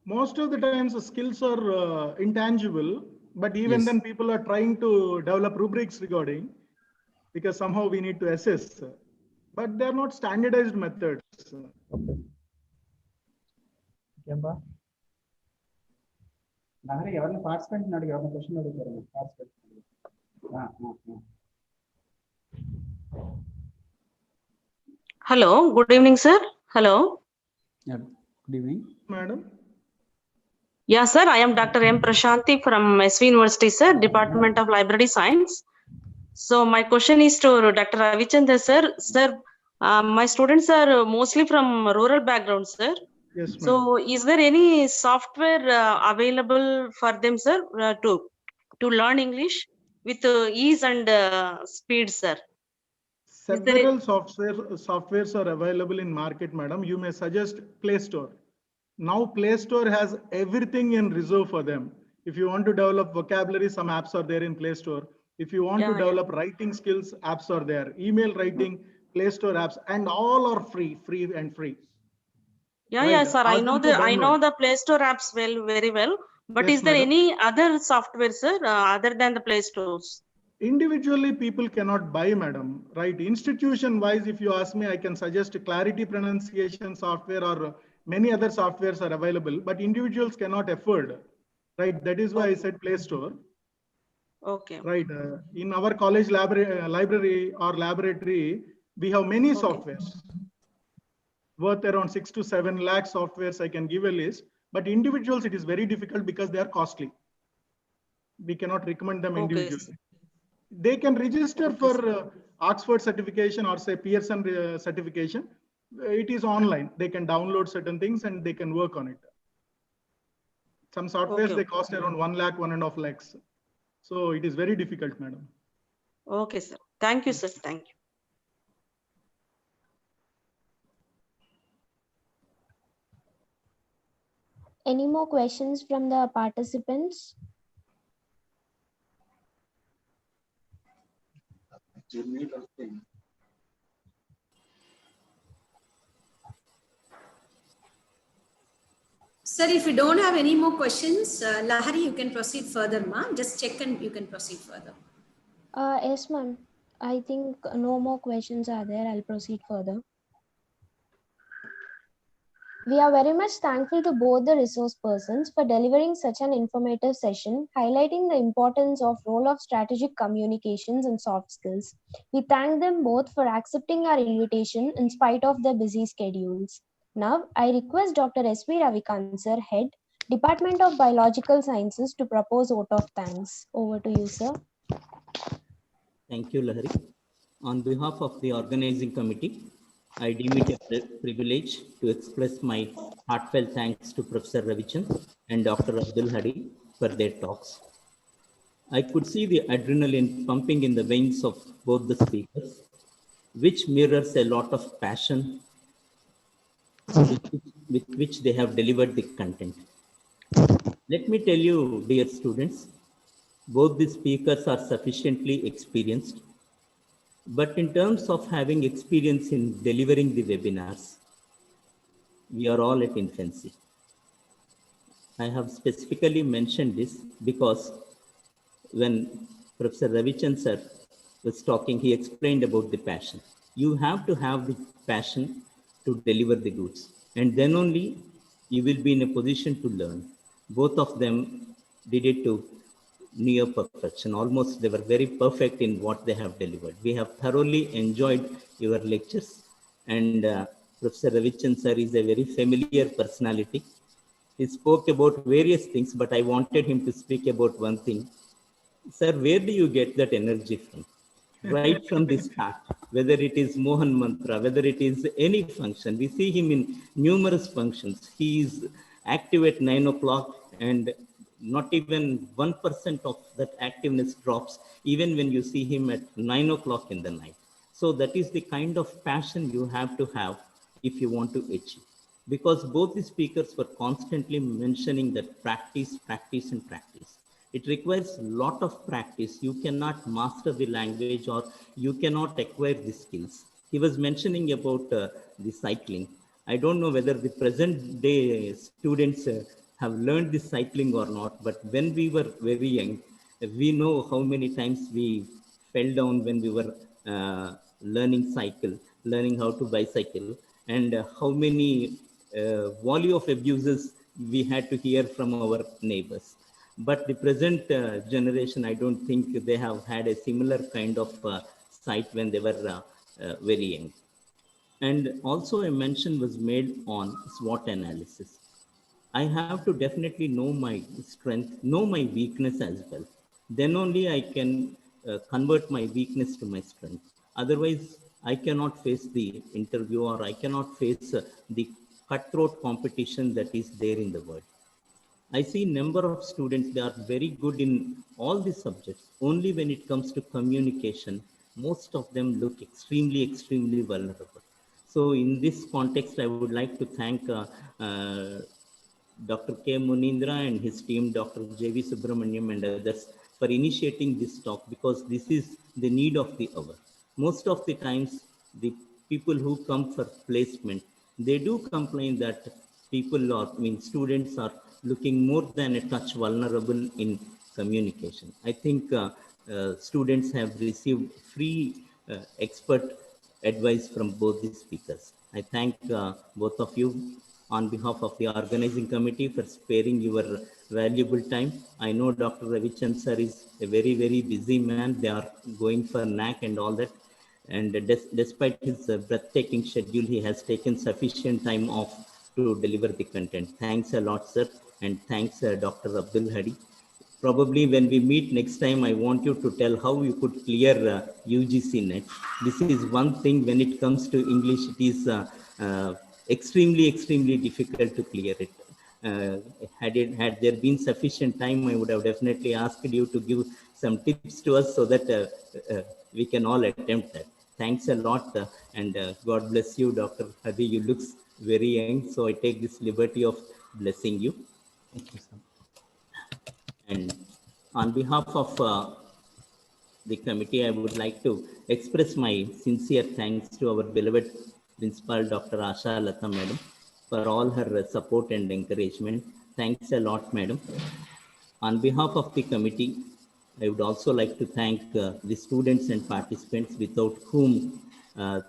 Most of the times the skills are intangible, but even Yes. then people are trying to develop rubrics regarding, because somehow we need to assess, but they're not standardized methods. Okay. Kemba? Hello, good evening, sir. Hello. Yeah, good evening. Madam? Yeah, sir, I am Dr. M. Prashanti from SV University, sir, Department of Library Science. So my question is to Dr. Ravichandra, sir. Sir, my students are mostly from rural background, sir. Yes, madam. So is there any software available for them, sir, to learn English with ease and speed, sir? Several softwares are available in market, madam. You may suggest Play Store. Now Play Store has everything in reserve for them. If you want to develop vocabulary, some apps are there in Play Store. If you want to develop writing skills, apps are there. Email writing, Play Store apps, and all are free. Yeah, Right. yeah, sir. I Ask know them to I know download. the Play Store apps very well. But Yes, is there madam. any other software, sir, other than the Play Stores? Individually, people cannot buy, madam. Right? Institution wise, if you ask me, I can suggest clarity pronunciation software or many other softwares are available, but individuals cannot afford. Right? That is why I said Play Store. Okay. Right. In our college library or laboratory, we have many softwares worth around 6 to 7 lakh softwares. I can give a list, but individuals, it is very difficult because they are costly. We cannot recommend them individually. They can register for Oxford certification or say Pearson certification. It is online. They can download certain things and they can work on it. Some softwares, they cost around 1 lakh, 1.5 lakhs. So it is very difficult, madam. Okay, sir. Thank you, sir. Thank you. Any more questions from the participants? Sir, if you don't have any more questions, Lahari, you can proceed further, ma'am. Just check and you can proceed further. Yes, ma'am. I think no more questions are there. I'll proceed further. We are very much thankful to both the resource persons for delivering such an informative session, highlighting the importance of role of strategic communications and soft skills. We thank them both for accepting our invitation in spite of their busy schedules. Now, I request Dr. S.V. Ravikant, sir, Head, Department of Biological Sciences, to propose vote of thanks. Over to you, sir. Thank you, Lahari. On behalf of the organizing committee, I deem it a privilege to express my heartfelt thanks to Professor Ravichandra and Dr. Abdul Hadi for their talks. I could see the adrenaline pumping in the veins of both the speakers, which mirrors a lot of passion with which they have delivered the content. Let me tell you, dear students, both the speakers are sufficiently experienced, but in terms of having experience in delivering the webinars, we are all at infancy. I have specifically mentioned this because when Professor Ravichandra sir was talking, he explained about the passion. You have to have the passion to deliver the goods, and then only you will be in a position to learn. Both of them did it to near perfection. Almost they were very perfect in what they have delivered. We have thoroughly enjoyed your lectures, and Professor Ravichandran sir is a very familiar personality. He spoke about various things, but I wanted him to speak about one thing. Sir, where do you get that energy from? Right from the start, whether it is Mohan Mantra, whether it is any function, we see him in numerous functions. He is active at 9 o'clock, and not even 1% of that activeness drops, even when you see him at 9 o'clock in the night. So that is the kind of passion you have to have if you want to achieve. Because both the speakers were constantly mentioning that practice, practice, and practice. It requires a lot of practice. You cannot master the language, or you cannot acquire the skills. He was mentioning about the cycling. I don't know whether the present day students have learned the cycling or not, but when we were very young, we know how many times we fell down when we were learning how to bicycle, and how many volley of abuses we had to hear from our neighbors. But the present generation, I don't think they have had a similar kind of sight when they were very young. And also a mention was made on SWOT analysis. I have to definitely know my strength, know my weakness as well. Then only I can convert my weakness to my strength. Otherwise, I cannot face the interview, or I cannot face the cutthroat competition that is there in the world. I see number of students, they are very good in all the subjects. Only when it comes to communication, most of them look extremely, extremely vulnerable. So in this context, I would like to thank Dr. K. Munindra and his team, Dr. J.V. Subrahmanyam and others, for initiating this talk, because this is the need of the hour. Most of the times, the people who come for placement, they do complain that students are looking more than a touch vulnerable in communication. I think students have received free expert advice from both the speakers. I thank both of you on behalf of the organizing committee for sparing your valuable time. I know Dr. Ravichandran sir is a very, very busy man. They are going for NAC and all that. And despite his breathtaking schedule, he has taken sufficient time off to deliver the content. Thanks a lot, sir. And thanks, Dr. Abdul Hadi. Probably when we meet next time, I want you to tell how you could clear UGC net. This is one thing. When it comes to English, it is extremely, extremely difficult to clear it. Had there been sufficient time, I would have definitely asked you to give some tips to us so that we can all attempt that. Thanks a lot, and God bless you, Dr. Hadi. You look very young, so I take this liberty of blessing you. Thank you, sir. And on behalf of the committee, I would like to express my sincere thanks to our beloved Principal, Dr. Asha Lata Madam, for all her support and encouragement. Thanks a lot, Madam. On behalf of the committee, I would also like to thank the students and participants, without whom an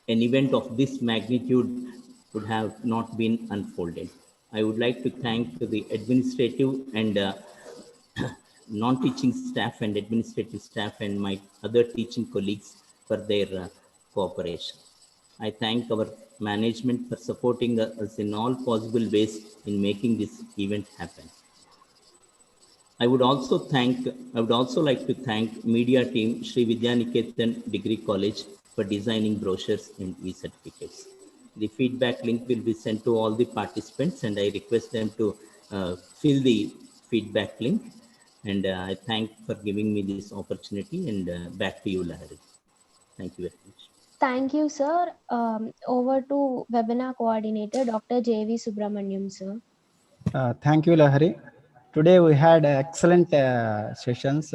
event of this magnitude would have not been unfolded. I would like to thank the administrative and non-teaching staff and administrative staff and my other teaching colleagues for their cooperation. I thank our management for supporting us in all possible ways in making this event happen. I would also like to thank media team Sri Vidyaniketan Degree College for designing brochures and e-certificates. The feedback link will be sent to all the participants, and I request them to fill the feedback link. And I thank for giving me this opportunity, and back to you, Lahari. Thank you very much. Thank you, sir. Over to webinar coordinator, Dr. J.V. Subrahmanyam, sir. Thank you, Lahari. Today we had excellent sessions.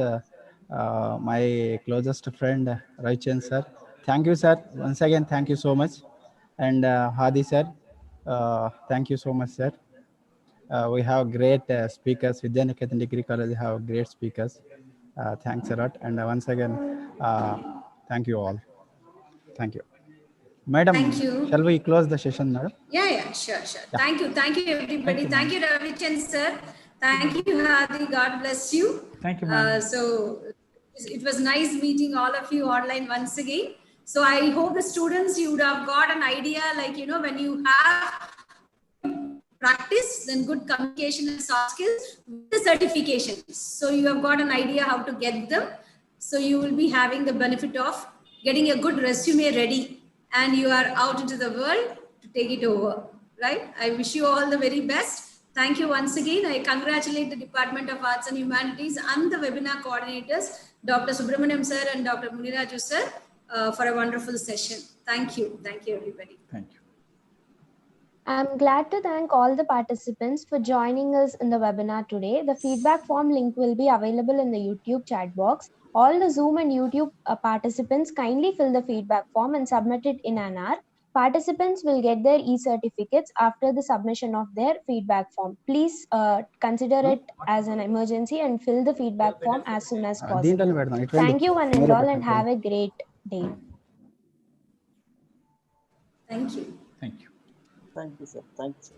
My closest friend, Raichen sir. Thank you, sir. Once again, thank you so much. And Hadi sir, thank you so much, sir. We have great speakers. Vidyaniketan Degree College have great speakers. Thanks a lot. And once again, thank you all. Thank you. Madam, thank you. Shall we close the session, madam? Yeah, sure. Yeah. Thank you, everybody. Thank you, Ravichandran sir. Thank you, Hadi. God bless you. Thank you, ma'am. So it was nice meeting all of you online once again. So I hope the students, you would have got an idea, like, you know, when you have practice, then good communication and soft skills with the certifications. So you have got an idea how to get them. So you will be having the benefit of getting a good resume ready, and you are out into the world to take it over, right? I wish you all the very best. Thank you once again. I congratulate the Department of Arts and Humanities and the webinar coordinators, Dr. Subrahmanyam sir and Dr. Muniraju sir, for a wonderful session. Thank you. Thank you, everybody. Thank you. I'm glad to thank all the participants for joining us in the webinar today. The feedback form link will be available in the YouTube chat box. All the Zoom and YouTube participants kindly fill the feedback form and submit it in an hour. Participants will get their e-certificates after the submission of their feedback form. Please consider it as an emergency and fill the feedback form as soon as possible. Thank you one and all, and have a great day. Thank you. Thank you. Thank you, sir. Thank you, sir.